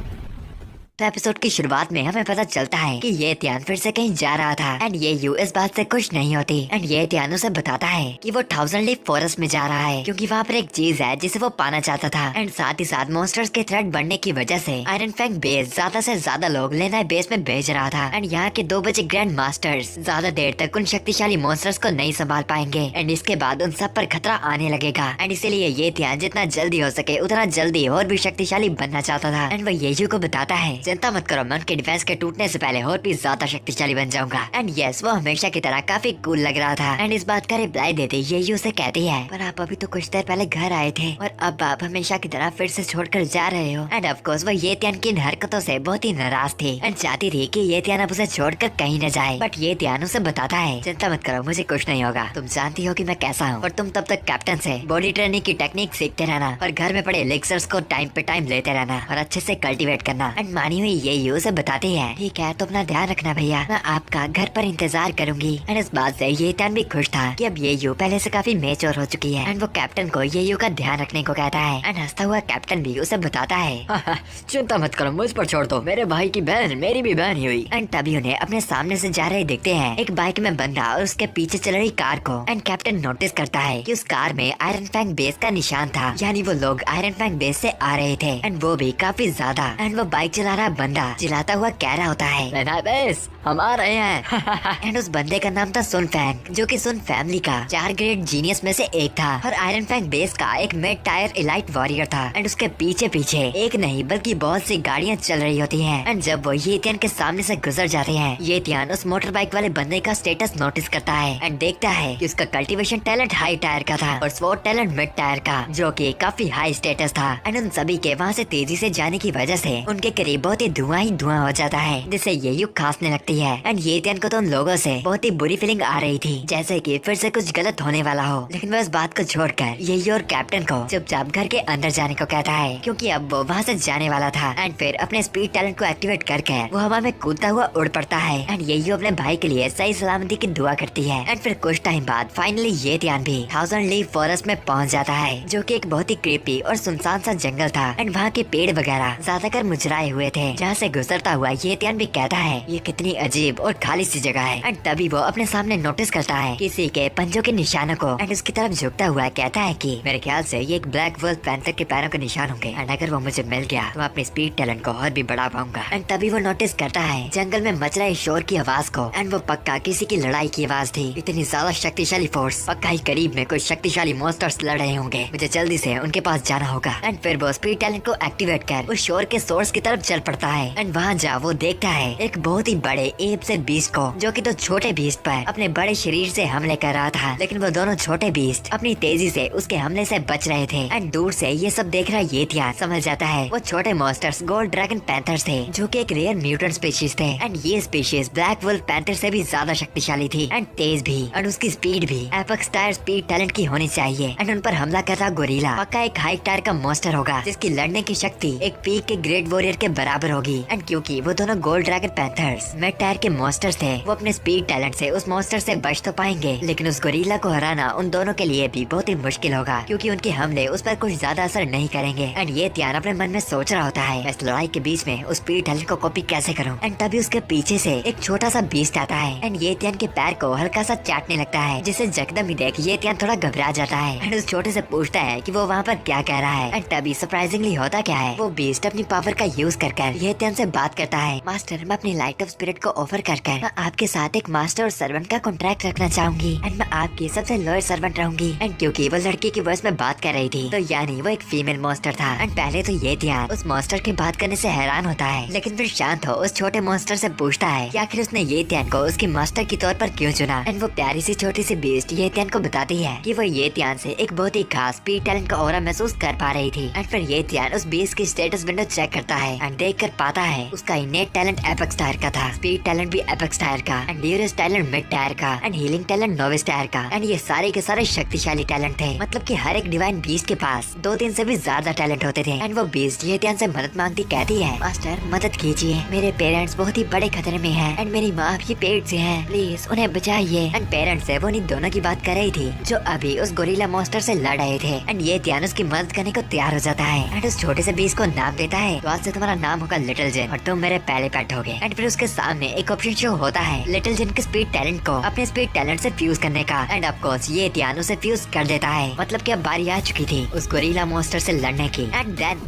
तो एपिसोड की शुरुआत में हमें पता चलता है कि ये तियान फिर से कहीं जा रहा था एंड ये यू इस बात से खुश नहीं होती। एंड ये तियान उसे बताता है कि वो 1000 लीफ फॉरेस्ट में जा रहा है क्योंकि वहाँ पर एक चीज है जिसे वो पाना चाहता था। एंड साथ ही साथ मॉन्स्टर्स के थ्रेट बढ़ने की वजह से आयरन फैंग बेस ज्यादा से ज्यादा लोग लेनाई बेस में भेज रहा था। एंड यहाँ के 2 बचे ग्रैंड मास्टर्स ज्यादा देर तक उन शक्तिशाली मॉन्स्टर्स को नहीं संभाल पाएंगे एंड इसके बाद उन सब पर खतरा आने लगेगा। एंड इसीलिए ये तियान जितना जल्दी हो सके उतना जल्दी और भी शक्तिशाली बनना चाहता था। एंड वो येयू को बताता है चिंता मत करो, मैं उनके डिफेंस के टूटने से पहले और भी ज्यादा शक्तिशाली बन जाऊंगा। एंड यस वो हमेशा की तरह काफी कूल लग रहा था। एंड इस बात का रिप्लाई देते येयू उसे कहती है पर आप अभी तो कुछ देर पहले घर आए थे और अब आप हमेशा की तरह फिर से छोड़कर जा रहे हो। एंड ऑफ कोर्स वो ये तियान की इन हरकतों से बहुत ही नाराज थी एंड चाहती थी कि ये तियान अब उसे छोड़कर कहीं न जाए। बट ये तियान उसे बताता है चिंता मत करो, मुझे कुछ नहीं होगा, तुम जानती हो कि मैं कैसा हूँ और तुम तब तक कैप्टन से बॉडी ट्रेनिंग की टेक्निक सीखते रहना और घर में पड़े एलिक्सर्स को टाइम पे टाइम लेते रहना और अच्छे से कल्टीवेट करना। एंड मानी हुई ये उसे बताती है ठीक है तो अपना ध्यान रखना भैया, मैं आपका घर पर इंतजार करूंगी। एंड इस बात से ये तियान भी खुश था कि अब ये पहले से काफी मेच्योर हो चुकी है। एंड वो कैप्टन को ये का ध्यान रखने को कहता है। एंड हंसता हुआ कैप्टन भी उसे बताता है चिंता मत करो, मुझ पर छोड़ दो, मेरे भाई की बहन मेरी भी बहन ही हुई। एंड तभी उन्हें अपने सामने से जा रहे दिखते हैं एक बाइक में बंदा और उसके पीछे चल रही कार को। एंड कैप्टन नोटिस करता है कि उस कार में आयरन फैंग बेस का निशान था, यानी वो लोग आयरन फैंग बेस से आ रहे थे एंड वो भी काफी ज्यादा। एंड वो बाइक चला रहा हुआ बंदा चिल्लाता हुआ कह रहा होता है, लेनाइस, हम आ रहे हैं। एंड उस बंदे का नाम था सुन फैंग, जो कि सुन फैमिली का 4 ग्रेट जीनियस में से एक था और आयरन फैंग बेस का एक मिड टायर इलाइट वॉरियर था। एंड उसके पीछे पीछे एक नहीं बल्कि बहुत सी गाड़ियाँ चल रही होती हैं। एंड जब वो ये तियान के सामने से गुजर जाते हैं, ये तियान उस मोटर बाइक वाले बंदे का स्टेटस नोटिस करता है एंड देखता है कि उसका कल्टीवेशन टैलेंट हाई टायर का था और स्पोर्ट टैलेंट मिड टायर का, जो कि काफी हाई स्टेटस था। एंड उन सभी के वहाँ से तेजी से जाने की वजह से उनके करीब बहुत ही धुआं हो जाता है, जिससे ये युग खांसने लगती है। एंड ये तियान को तो उन लोगों से बहुत ही बुरी फीलिंग आ रही थी, जैसे कि फिर से कुछ गलत होने वाला हो। लेकिन वह इस बात को छोड़कर ये और कैप्टन को चुपचाप घर के अंदर जाने को कहता है, क्योंकि अब वो वहाँ से जाने वाला था। एंड फिर अपने स्पीड टैलेंट को एक्टिवेट करके वो हवा में कूदता हुआ उड़ पड़ता है। एंड ये अपने भाई के लिए सही सलामती की दुआ करती है। एंड फिर कुछ टाइम बाद फाइनली ये तियान भी 1000 लीफ फॉरेस्ट में पहुँच जाता है, जो कि एक बहुत ही क्रीपी और सुनसान सा जंगल था। एंड वहाँ के पेड़ वगैरह ज्यादातर मुरझाए हुए थे, जहाँ से गुजरता हुआ ये तियान भी कहता है, ये कितनी अजीब और खाली सी जगह है। एंड तभी वो अपने सामने नोटिस करता है किसी के पंजों के निशानों को एंड उसकी तरफ झुकता हुआ कहता है कि मेरे ख्याल से ये एक ब्लैक वुल्फ पैंथर के पैरों के निशान होंगे। एंड अगर वो मुझे मिल गया तो मैं अपने स्पीड टैलेंट को और भी बढ़ा पाऊंगा। एंड तभी वो नोटिस करता है जंगल में मच रहे शोर की आवाज को। एंड वो पक्का किसी की लड़ाई की आवाज थी। इतनी ज्यादा शक्तिशाली फोर्स, पक्का ही करीब में कुछ शक्तिशाली मॉन्स्टर्स लड़ रहे होंगे, मुझे जल्दी से उनके पास जाना होगा। एंड फिर वो स्पीड टैलेंट को एक्टिवेट कर उस शोर के सोर्स की तरफ चल पड़ता है। एंड वहाँ जा वो देखता है एक बहुत ही बड़े एप से बीस्ट को, जो कि तो छोटे बीस्ट पर अपने बड़े शरीर से हमले कर रहा था। लेकिन वो दोनों छोटे बीस्ट अपनी तेजी से उसके हमले से बच रहे थे। एंड दूर से ये सब देख रहा ये तियान समझ जाता है वो छोटे मॉन्स्टर्स गोल्ड ड्रैगन पैंथर्स थे, जो कि एक रेयर म्यूटेंट स्पीशीज थे। एंड ये स्पीशीज ब्लैक वुल्फ पैंथर से भी ज्यादा शक्तिशाली थी एंड तेज भी। एंड उसकी स्पीड भी एपेक्स टायर स्पीड टैलेंट की होनी चाहिए। एंड उन पर हमला कर रहा गोरिल्ला पक्का एक हाई टायर का मॉन्स्टर होगा, जिसकी लड़ने की शक्ति एक पीक के ग्रेट वॉरियर के बराबर होगी। एंड क्योंकि वो दोनों gold dragon panthers mid tyre के मॉन्स्टर्स थे, वो अपने स्पीड टैलेंट से उस मॉन्स्टर से बच तो पाएंगे, लेकिन उस गोरिल्ला को हराना उन दोनों के लिए भी बहुत ही मुश्किल होगा, क्योंकि उनके हमले उस पर कुछ ज्यादा असर नहीं करेंगे। एंड ये तियान अपने मन में सोच रहा होता है, इस लड़ाई के बीच में उस स्पीड टैलेंट को कॉपी कैसे करूं। एंड तभी उसके पीछे से एक छोटा सा बीस्ट आता है एंड ये तियान के पैर को हल्का सा चाटने लगता है, जिसे जकदम ही देख ये तियान थोड़ा घबरा जाता है। एंड उस छोटे से पूछता है कि वो वहाँ पर क्या कह रहा है। एंड तभी सरप्राइजिंगली होता क्या है, वो बीस्ट अपनी पावर का यूज कर ये तियान से बात करता है, मास्टर मैं अपनी लाइट ऑफ स्पिरिट को ऑफर कर मैं आपके साथ एक मास्टर और सर्वेंट का कॉन्ट्रैक्ट रखना चाहूंगी। एंड मैं आपकी सबसे लॉयल सर्वेंट रहूंगी। एंड क्योंकि वो लड़की की वॉइस में बात कर रही थी, तो यानी वो एक फीमेल मॉन्स्टर था। एंड पहले तो ये तियान उस मॉन्स्टर की बात करने से हैरान होता है, लेकिन फिर शांत हो उस छोटे मॉन्स्टर से पूछता है कि आखिर उसने ये तियान को उसके मास्टर के तौर पर क्यों चुना। एंड वो प्यारी सी छोटी सी बीस्ट ये तियान को बताती है कि वो ये तियान से एक बहुत ही खास स्पीड टैलेंट का ऑरा महसूस कर पा रही थी। एंड फिर ये तियान उस बीस्ट की स्टेटस विंडो चेक करता है एंड देख कर पाता है उसका इनेट टैलेंट एपेक्स टायर का था, स्पीड टैलेंट भी एपेक्स टायर का, and duress talent mid tier का, and healing talent novice tier का। एंड ये सारे के सारे शक्तिशाली टैलेंट थे, मतलब कि हर एक डिवाइन बीस्ट के पास 2-3 से भी ज्यादा टैलेंट होते थे। एंड वो बीस्ट ये तियान से मदद मांगती कहती है, मास्टर मदद कीजिए, मेरे पेरेंट्स बहुत ही बड़े खतरे में हैं एंड मेरी माँ भी पेट से है, प्लीज उन्हें बचाइए। एंड पेरेंट्स से वो इन दोनों की बात कर रही थी, जो अभी उस गोरिल्ला मॉन्स्टर से लड़ रहे थे। एंड ये तियान उसकी मदद करने को तैयार हो जाता है एंड उस छोटे से बीस्ट को नाम देता है, तो आज से तुम्हारा नाम होगा लिटिल जिन और तुम मेरे पहले पेट होगे। एंड फिर उसके सामने एक ऑप्शन शो होता है लिटिल जिन के स्पीड टैलेंट को अपने स्पीड टैलेंट से फ्यूज करने का। एंड ऑफ कोर्स ये तियान उसे फ्यूज कर देता है, मतलब कि अब बारी आ चुकी थी उस गोरिल्ला मॉन्स्टर से लड़ने की। एंड देन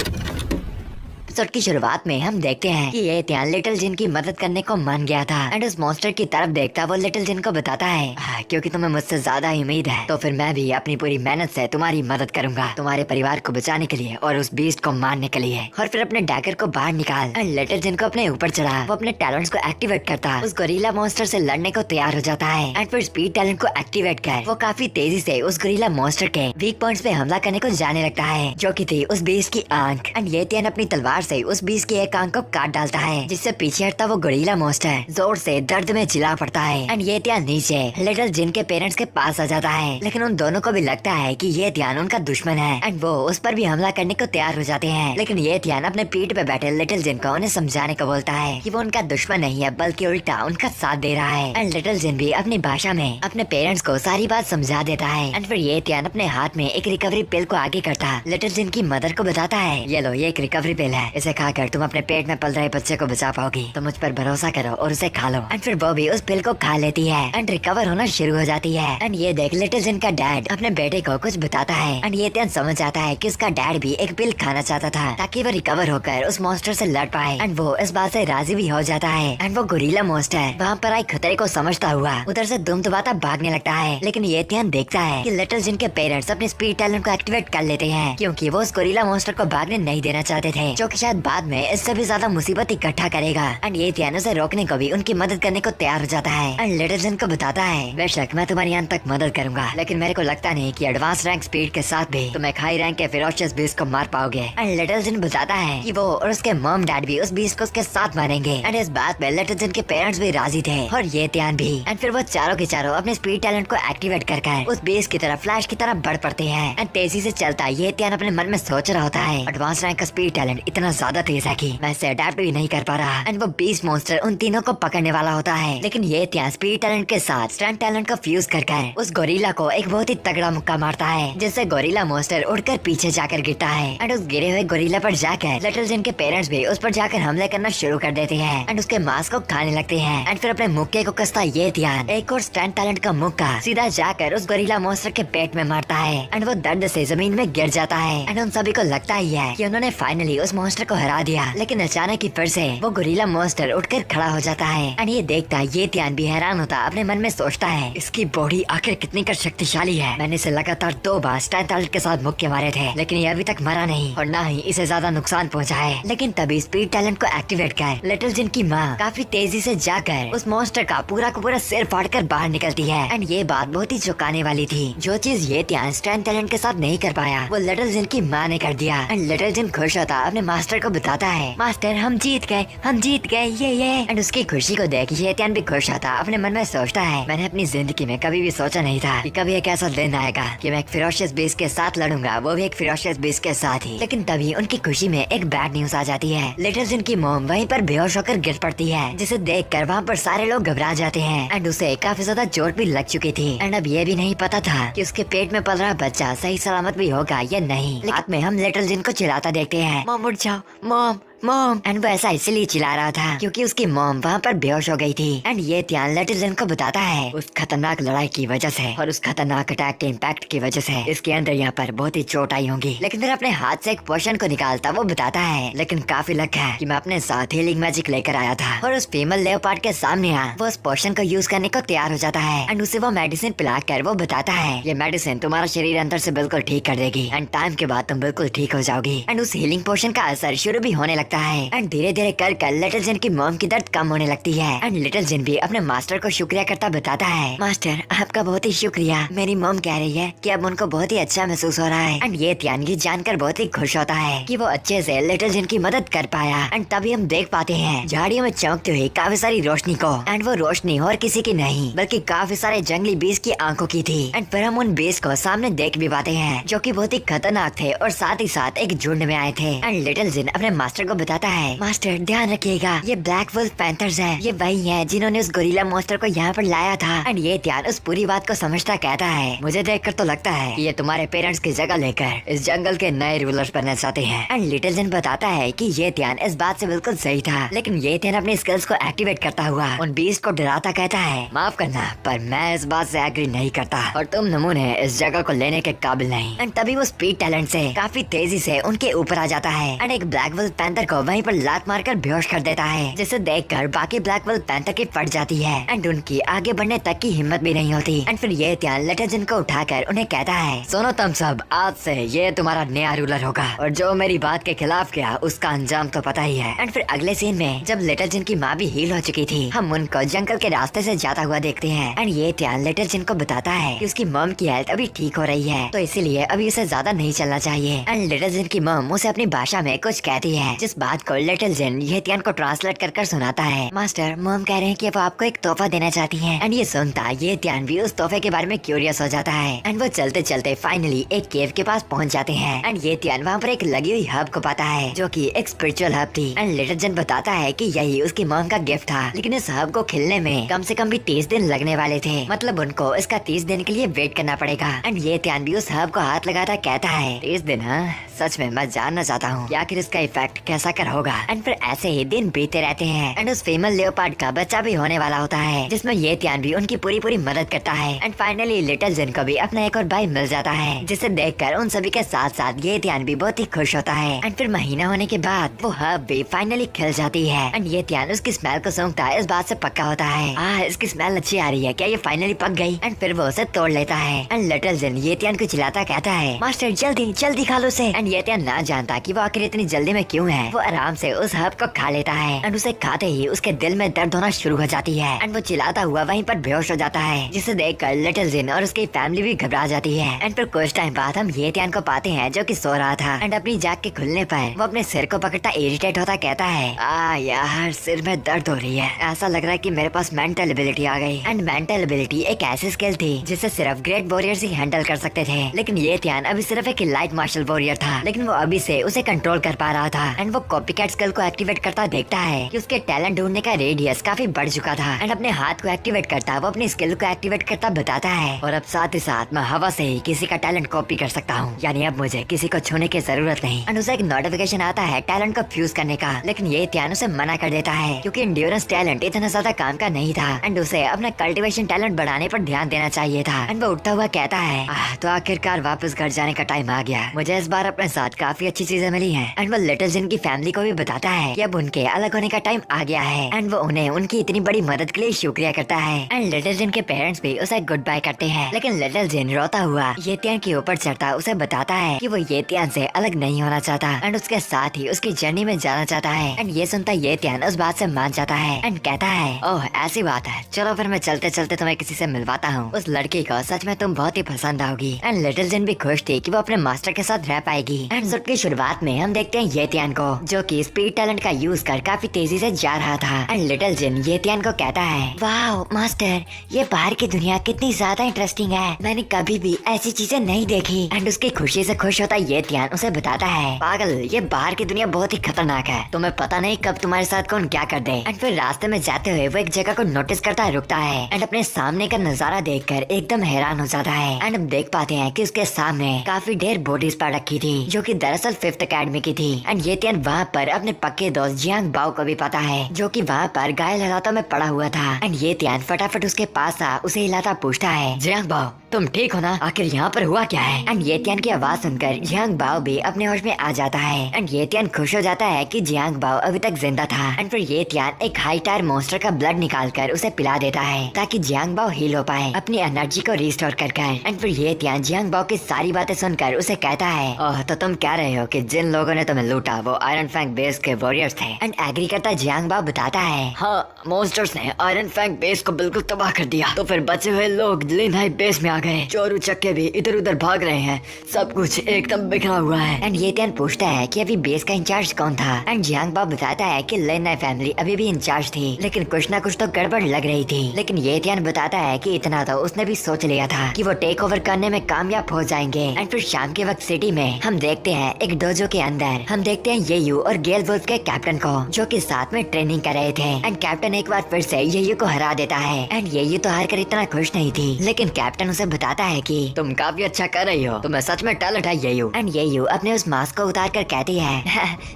एपिसोड की शुरुआत में हम देखते हैं कि ये तियान लिटिल जिन की मदद करने को मान गया था। एंड उस मॉन्स्टर की तरफ देखता वो लिटिल जिन को बताता है, क्योंकि तुम्हें मुझसे ज्यादा ही उम्मीद है, तो फिर मैं भी अपनी पूरी मेहनत से तुम्हारी मदद करूंगा, तुम्हारे परिवार को बचाने के लिए और उस बीस्ट को मारने के लिए। और फिर अपने डैगर को बाहर निकाल एंड लिटिल जिन को अपने ऊपर चढ़ा वो अपने टैलेंट्स को एक्टिवेट करता उस गोरिल्ला मॉन्स्टर से लड़ने को तैयार हो जाता है। एंड फिर स्पीड टैलेंट को एक्टिवेट कर वो काफी तेजी से उस गोरिल्ला मॉन्स्टर के वीक पॉइंट्स पे हमला करने को जाने लगता है, जो की थी उस बीस्ट की आंख। एंड ये तियान अपनी तलवार से उस बीस्ट की एक आंख को काट डालता है, जिससे पीछे हटता वो गोरिल्ला मॉन्स्टर जोर से दर्द में चिल्ला पड़ता है। एंड ये तियान नीचे लिटिल जिन के पेरेंट्स के पास आ जाता है, लेकिन उन दोनों को भी लगता है कि ये तियान उनका दुश्मन है एंड वो उस पर भी हमला करने को तैयार हो जाते हैं। लेकिन ये तियान अपने पीठ पे बैठे लिटिल जिन को उन्हें समझाने को बोलता है कि वो उनका दुश्मन नहीं है, बल्कि उल्टा उनका साथ दे रहा है। एंड लिटिल जिन भी अपनी भाषा में अपने पेरेंट्स को सारी बात समझा देता है। एंड फिर ये तियान अपने हाथ में एक रिकवरी पिल को आगे करता लिटिल जिन की मदर को बताता है, ये लो ये एक रिकवरी पिल है, इसे खाकर तुम अपने पेट में पल रहे बच्चे को बचा पाओगी, तो मुझ पर भरोसा करो और उसे खा लो। एंड फिर वो भी उस पिल को खा लेती है एंड रिकवर होना शुरू हो जाती है। एंड ये देख लिटिल जिन का डैड अपने बेटे को कुछ बताता है एंड ये त्यान समझ जाता है कि उसका डैड भी एक पिल खाना चाहता था ताकि वो रिकवर होकर उस मॉन्स्टर से लड़ पाए। एंड वो इस बात से राजी भी हो जाता है। एंड वो गोरिल्ला मॉन्स्टर वहाँ पर आए खतरे को समझता हुआ उधर से दुम दबाता भागने लगता है। लेकिन ये त्यान देखता है कि लिटिल जिन के पेरेंट्स अपने स्पीड टैलेंट को एक्टिवेट कर लेते हैं क्योंकि वो उस गोरिल्ला मॉन्स्टर को भागने नहीं देना चाहते थे, जो कि शायद बाद में इससे भी ज्यादा मुसीबत इकट्ठा करेगा। एंड ये त्यान उसे रोकने को भी उनकी मदद करने को तैयार हो जाता है। एंड लिटिल जिन को बताता है बेशक मैं तुम्हारी अंत तक मदद करूंगा, लेकिन मेरे को लगता नहीं कि एडवांस रैंक स्पीड के साथ भी तुम एक हाई रैंक के फेरोशियस बीस्ट को मार पाओगे। एंड लिटिल जिन बताता है कि वो और उसके मॉम डैड भी उस बीस्ट को उसके साथ मारेंगे। एंड इस बात में लिटिल जिन के पेरेंट्स भी राजी थे और ये त्यान भी। एंड फिर वो चारों के चारों अपने स्पीड टैलेंट को एक्टिवेट कर उस बीस्ट की तरह फ्लैश की तरह बढ़ पड़ते हैं। एंड तेजी से चलता ये त्यान अपने मन में सोच रहा होता है एडवांस रैंक का स्पीड टैलेंट इतना ज्यादा तेज है कि मैं इसे अडेप्ट भी नहीं कर पा रहा। एंड वो बीस्ट मॉन्स्टर उन तीनों को पकड़ने वाला होता है, लेकिन ये त्यान स्पीड टैलेंट के साथ स्टंट टैलेंट को फ्यूज कर उस गोरिल्ला को एक बहुत ही तगड़ा मुक्का मारता है, जिससे गोरिल्ला मॉन्स्टर उड़कर पीछे जाकर गिरता है। एंड उस गिरे हुए गोरिल्ला पर जाकर लिटिल जिन के पेरेंट्स भी उस पर जाकर हमले करना शुरू कर देते हैं एंड उसके मांस को खाने लगते हैं। एंड फिर अपने मुक्के को कसता ये त्यान एक और स्टंट टैलेंट का मुक्का सीधा जाकर उस गोरिल्ला मॉन्स्टर के पेट में मारता है एंड वो दर्द से जमीन में गिर जाता है। एंड उन सभी को लगता ही है कि उन्होंने फाइनली उस मॉन्स्टर को हरा दिया, लेकिन अचानक ही फिर से वो गोरिल्ला मॉन्स्टर उठकर खड़ा हो जाता है। एंड ये देखता ये त्यान भी हैरान होता अपने मन में सोचता है इसकी बॉडी आखिर कितनी कर शक्तिशाली है। मैंने इसे लगातार 2 बार स्टंट टैलेंट के साथ मुक्के मारे थे, लेकिन ये अभी तक मरा नहीं और ना ही इसे ज्यादा नुकसान पहुंचा है। लेकिन तभी स्पीड टैलेंट को एक्टिवेट कर लिटिल जिन की माँ काफी तेजी से जाकर उस मॉन्स्टर का पूरा सिर फाड़कर बाहर निकलती है। एंड ये बात बहुत ही चौंकाने वाली थी। जो चीज ये त्यान स्टंट टैलेंट के साथ नहीं कर पाया वो लिटिल जिन की माँ ने कर दिया। एंड लिटिल जिन खुश होता अपने मास्टर को बताता है मास्टर हम जीत गए ये। एंड उसकी खुशी को देख ये त्यान भी खुश होता अपने मन में सोचता है मैंने अपनी जिंदगी में कभी भी सोचा नहीं था कि कभी एक ऐसा दिन आएगा कि मैं एक फेरोशियस बीस्ट के साथ लड़ूंगा, वो भी एक फेरोशियस बीस्ट के साथ ही। लेकिन तभी उनकी खुशी में एक बैड न्यूज आ जाती है। लिटिल जिन की मॉम वहीं पर बेहोश होकर गिर पड़ती है, जिसे देखकर वहाँ पर सारे लोग घबरा जाते हैं। एंड उसे काफी ज्यादा चोट भी लग चुकी थी। एंड अब ये भी नहीं पता था कि उसके पेट में पल रहा बच्चा सही सलामत भी होगा या नहीं। रात में हम लिटिल जिन को चिल्लाता देखते हैं मॉम उठ जाओ मॉम। एंड वो ऐसा इसलिए चिल्ला रहा था क्योंकि उसकी मॉम वहाँ पर बेहोश हो गई थी। एंड ये त्यान लिटिल जिन को बताता है उस खतरनाक लड़ाई की वजह से और उस खतरनाक अटैक के इम्पैक्ट की वजह से इसके अंदर यहाँ पर बहुत ही चोट आई होगी। लेकिन फिर अपने हाथ से एक पोशन को निकालता वो बताता है लेकिन काफी लक है कि मैं अपने साथ हीलिंग मैजिक लेकर आया था। और उस फीमेल लेओपार्ड के सामने वो उस पोशन को यूज करने को तैयार हो जाता है। एंड उसे वो मेडिसिन पिलाकर वो बताता है ये मेडिसिन तुम्हारा शरीर अंदर से बिल्कुल ठीक कर देगी एंड टाइम के बाद तुम बिल्कुल ठीक हो जाओगी। एंड उस हीलिंग पोशन का असर शुरू भी होने लगता है एंड धीरे धीरे कर लिटिल जिन की मॉम की दर्द कम होने लगती है। एंड लिटिल जिन भी अपने मास्टर को शुक्रिया करता बताता है मास्टर आपका बहुत ही शुक्रिया। मेरी मॉम कह रही है कि अब उनको बहुत ही अच्छा महसूस हो रहा है। एंड ये त्यान ये जानकर बहुत ही खुश होता है कि वो अच्छे से लिटिल जिन की मदद कर पाया। एंड तभी हम देख पाते हैं झाड़ियों में चमकती हुई काफी सारी रोशनी को। एंड वो रोशनी और किसी की नहीं बल्कि काफी सारे जंगली बीस्ट की आंखों की थी। एंड फिर हम उन बीस्ट को सामने देख भी पाते हैं जो कि बहुत ही खतरनाक थे और साथ ही साथ एक झुंड में आए थे। एंड लिटिल जिन अपने मास्टर को बताता है मास्टर ध्यान रखिएगा ये ब्लैक वुल्फ पैंथर्स हैं, ये वही हैं जिन्होंने उस गोरिल्ला मॉन्स्टर को यहाँ पर लाया था। एंड ये त्यान उस पूरी बात को समझता कहता है मुझे देखकर तो लगता है कि ये तुम्हारे पेरेंट्स की जगह लेकर इस जंगल के नए रूलर्स बनना चाहते हैं। एंड लिटिल जिन बताता है कि ये त्यान इस बात से बिल्कुल सही था, लेकिन ये त्यान अपनी स्किल्स को एक्टिवेट करता हुआ उन बीस्ट को डराता कहता है माफ करना पर मैं इस बात से एग्री नहीं करता और तुम नमूने इस जगह को लेने के काबिल नहीं। एंड तभी वो स्पीड टैलेंट से काफी तेजी से उनके ऊपर आ जाता है एंड एक ब्लैक वुल्फ पैंथर को वहीं पर लात मारकर बेहोश कर देता है, जिसे देखकर बाकी ब्लैक वुल्फ पैंथर की फट जाती है एंड उनकी आगे बढ़ने तक की हिम्मत भी नहीं होती। एंड फिर ये त्यान लिटिल जिन को उठाकर उन्हें कहता है सुनो तुम सब, आज से ये तुम्हारा नया रूलर होगा और जो मेरी बात के खिलाफ किया उसका अंजाम तो पता ही है। एंड फिर अगले सीन में जब लिटिल जिन की माँ भी हील हो चुकी थी हम उनको जंगल के रास्ते से जाता हुआ देखते हैं। एंड ये त्यान लिटिल जिन को बताता है कि उसकी मॉम की हेल्थ अभी ठीक हो रही है तो इसीलिए अभी उसे ज्यादा नहीं चलना चाहिए। एंड लिटिल जिन की मॉम उसे अपनी भाषा में कुछ कहती है जिस बात को लिटिल जिन ये त्यान को ट्रांसलेट कर सुनाता है मास्टर मॉम कह रहे हैं कि वो आपको एक तोहफा देना चाहती हैं। एंड ये सुनता ये त्यान भी उस तोहफे के बारे में क्यूरियस हो जाता है। एंड वो चलते चलते फाइनली एक केव के पास पहुंच जाते हैं। एंड ये त्यान वहाँ पर एक लगी हुई हब को पाता है जो कि एक स्पिरिचुअल हब थी। एंड लिटिल जिन बताता है कि यही उसकी मॉम का गिफ्ट था, लेकिन इस हब को खिलने में कम से कम भी 30 दिन लगने वाले थे, मतलब उनको इसका 30 दिन के लिए वेट करना पड़ेगा। एंड ये त्यान भी उस हब को हाथ लगाता कहता है 30 दिन हाँ सच में मैं जानना चाहता हूँ कि आखिर इसका इफेक्ट कैसा कर होगा। एंड फिर ऐसे ही दिन बीते रहते हैं एंड उस फीमेल लेओपार्ड का बच्चा भी होने वाला होता है, जिसमें ये त्यान भी उनकी पूरी मदद करता है। एंड फाइनली लिटिल जिन को भी अपना एक और भाई मिल जाता है, जिसे देखकर उन सभी के साथ साथ ये त्यान भी बहुत ही खुश होता है। एंड फिर महीना होने के बाद वो हब भी फाइनली खिल जाती है एंड ये त्यान उसकी स्मेल को सूंघता है, इस बात से पक्का होता है इसकी स्मेल अच्छी आ रही है, क्या ये फाइनली पक गई। एंड फिर वो उसे तोड़ लेता है एंड लिटिल जिन ये त्यान को चिल्लाता कहता है, मास्टर जल्दी जल्दी खा लो उसे। एंड ये त्यान ना जानता कि वो आखिर इतनी जल्दी में क्यों है। वो आराम से उस हब को खा लेता है एंड उसे खाते ही उसके दिल में दर्द होना शुरू हो जाती है एंड वो चिल्लाता हुआ वहीं पर बेहोश हो जाता है, जिसे देखकर लिटिल जिन और उसकी फैमिली भी घबरा जाती है। एंड फिर कुछ टाइम बाद हम ये त्यान को पाते हैं जो कि सो रहा था एंड अपनी जाग के खुलने पर वो अपने सिर को पकड़ता इरिटेट होता कहता है, यार सिर में दर्द हो रही है, ऐसा लग रहा है कि मेरे पास मेंटल एबिलिटी आ गई। एंड मेंटल एबिलिटी एक ऐसी स्किल थी जिसे सिर्फ ग्रेट वॉरियर्स ही हैंडल कर सकते थे, लेकिन ये त्यान अभी सिर्फ एक लाइट मार्शल वॉरियर था, लेकिन वो अभी से उसे कंट्रोल कर पा रहा था। एंड वो कॉपीकैट स्किल को एक्टिवेट करता देखता है कि उसके टैलेंट ढूंढने का रेडियस काफी बढ़ चुका था एंड अपने हाथ को एक्टिवेट करता वो अपनी स्किल को एक्टिवेट करता बताता है, और अब साथ ही साथ मैं हवा से ही किसी का टैलेंट कॉपी कर सकता हूँ, यानी अब मुझे किसी को छूने की जरूरत नहीं। एंड उसे एक नोटिफिकेशन आता है टैलेंट को फ्यूज करने का, लेकिन ये त्यान उसे मना कर देता है क्योंकि एंड्योरेंस टैलेंट इतना ज्यादा काम का नहीं था एंड उसे अपना कल्टीवेशन टैलेंट बढ़ाने पर ध्यान देना चाहिए था। एंड वो उठता हुआ कहता है, तो आखिरकार वापस घर जाने का टाइम आ गया, मुझे इस बार अपने साथ काफी अच्छी चीजें मिली हैं। एंड वो लिटिल जिन की फैमिली को भी बताता है कि अब उनके अलग होने का टाइम आ गया है एंड वो उन्हें उनकी इतनी बड़ी मदद के लिए शुक्रिया करता है। एंड लिटिल जिन के पेरेंट्स भी उसे गुड बाय करते हैं, लेकिन लिटिल जिन रोता हुआ ये त्यान के ऊपर चढ़ता उसे बताता है कि वो ये त्यान से अलग नहीं होना चाहता एंड उसके साथ ही उसकी जर्नी में जाना चाहता है। एंड ये सुनता ये त्यान उस बात से मान जाता है एंड कहता है, ओह ऐसी बात है, चलो फिर मैं चलते चलते तुम्हें किसी से मिलवाता हूँ, उस लड़की को सच में तुम बहुत ही पसंद आओगी। एंड लिटिल जिन भी खुश थी कि वो अपने मास्टर के साथ रह पाएगी। एंड सूट की शुरुआत में हम देखते हैं ये त्यान को जो कि स्पीड टैलेंट का यूज कर काफी तेजी से जा रहा था। एंड लिटिल जिन ये त्यान को कहता है, वाह मास्टर ये बाहर की दुनिया कितनी ज्यादा इंटरेस्टिंग है, मैंने कभी भी ऐसी चीजें नहीं देखी। एंड उसकी खुशी से खुश होता ये त्यान उसे बताता है, पागल ये बाहर की दुनिया बहुत ही खतरनाक है, तुम्हें पता नहीं कब तुम्हारे साथ कौन क्या कर दे। एंड फिर रास्ते में जाते हुए वो एक जगह को नोटिस करता है, रुकता है एंड अपने सामने का नजारा देखकर एकदम हैरान हो जाता है। एंड हम देख पाते हैं कि उसके सामने काफी ढेर बॉडीज पड़ रखी थी जो कि दरअसल 5th अकेडमी की थी। एंड ये त्यान वहाँ पर अपने पक्के दोस्त जियांग बाओ को भी पता है जो कि वहाँ पर घायल हालातों में पड़ा हुआ था। एंड ये त्यान फटाफट उसके पास आ उसे हिलाता पूछता है, जियांग बाओ तुम ठीक हो ना, आखिर यहाँ पर हुआ क्या है। एंड ये त्यान की आवाज सुनकर जियांग बाओ भी अपने होश में आ जाता है एंड ये त्यान खुश हो जाता है कि जियांग बाओ अभी तक जिंदा था। एंड फिर ये त्यान एक हाई टायर मॉन्स्टर का ब्लड निकाल कर उसे पिला देता है ताकि जियांग बाओ हील हो पाए अपनी एनर्जी को रिस्टोर कर। एंड फिर ये त्यान जियांग बाओ की सारी बातें सुनकर उसे कहता है, ओह तो तुम कह रहे हो कि जिन लोगों ने तुम्हें लूटा वो आयरन फैंग बेस के वॉरियर्स थे। एंड एग्री करता जियांग बाओ बताता है, हाँ मॉन्स्टर्स ने आयरन फैंग बेस को बिल्कुल तबाह कर दिया, तो फिर बचे हुए लोग लिनहाई बेस में आ गए, चोरू चक्के भी इधर उधर भाग रहे हैं, सब कुछ एकदम बिखरा हुआ है। एंड ये त्यान पूछता है कि अभी बेस का इंचार्ज कौन था। एंड जियांग बाओ बताता है कि लिनहाई फैमिली अभी भी इंचार्ज थी, लेकिन कुछ ना कुछ तो गड़बड़ लग रही थी। लेकिन ये त्यान बताता है कि इतना तो उसने भी सोच लिया था कि वो टेक ओवर करने में कामयाब हो जाएंगे। एंड फिर शाम के वक्त सिटी में हम देखते हैं एक डोजो के अंदर हम देखते हैं येयू और गेल वुल्फ के कैप्टन को जो कि साथ में ट्रेनिंग कर रहे थे। एंड कैप्टन एक बार फिर से येयू को हरा देता है। एंड येयू तो हार कर इतना खुश नहीं थी, लेकिन कैप्टन उसे बताता है कि तुम काफी अच्छा कर रही हो, तुम्हें सच में टैलेंट है येयू। एंड येयू अपने उस मास्क को उतार कर कहती है,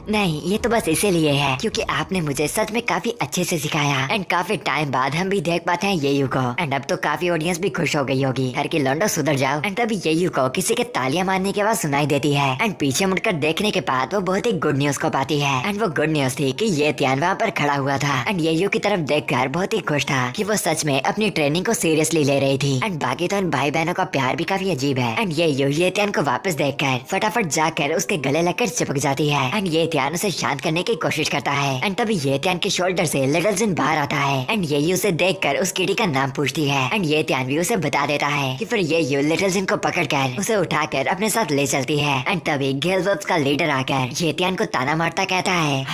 नहीं ये तो बस इसीलिए है क्योंकि आपने मुझे सच में काफी अच्छे से सिखाया। एंड काफी टाइम बाद हम भी देख पाते हैं येयू को। एंड अब तो काफी ऑडियंस भी खुश हो गई होगी, हर की लौंडो सुधर जाओ। एंड तभी येयू को किसी के तालियां मारने की आवाज सुनाई देती है। एंड पीछे मुड़कर देखने के बाद वो बहुत ही गुड न्यूज को पाती है। एंड वो गुड न्यूज थी कि ये त्यान वहाँ पर खड़ा हुआ था एंड येयू की तरफ देखकर बहुत ही खुश था कि वो सच में अपनी ट्रेनिंग को सीरियसली ले रही थी। एंड बाकी तो इन भाई बहनों का प्यार भी काफी अजीब है। एंड येयू ये त्यान को वापस देखकर फटाफट जाकर उसके गले लगकर चिपक जाती है। एंड ये त्यान उसे शांत करने की कोशिश करता है। एंड तभी ये त्यान के शोल्डर से लिटिल जिन बाहर आता है। एंड येयू उसे देखकर उस किडी का नाम पूछती है। एंड ये त्यान भी उसे बता देता है कि फिर येयू लिटिल जिन को पकड़कर उसे उठाकर अपने साथ ले चलती है। एंड तभी गेल वुल्फ का लीडर आकर ये त्यान को ताना मारता कहता है,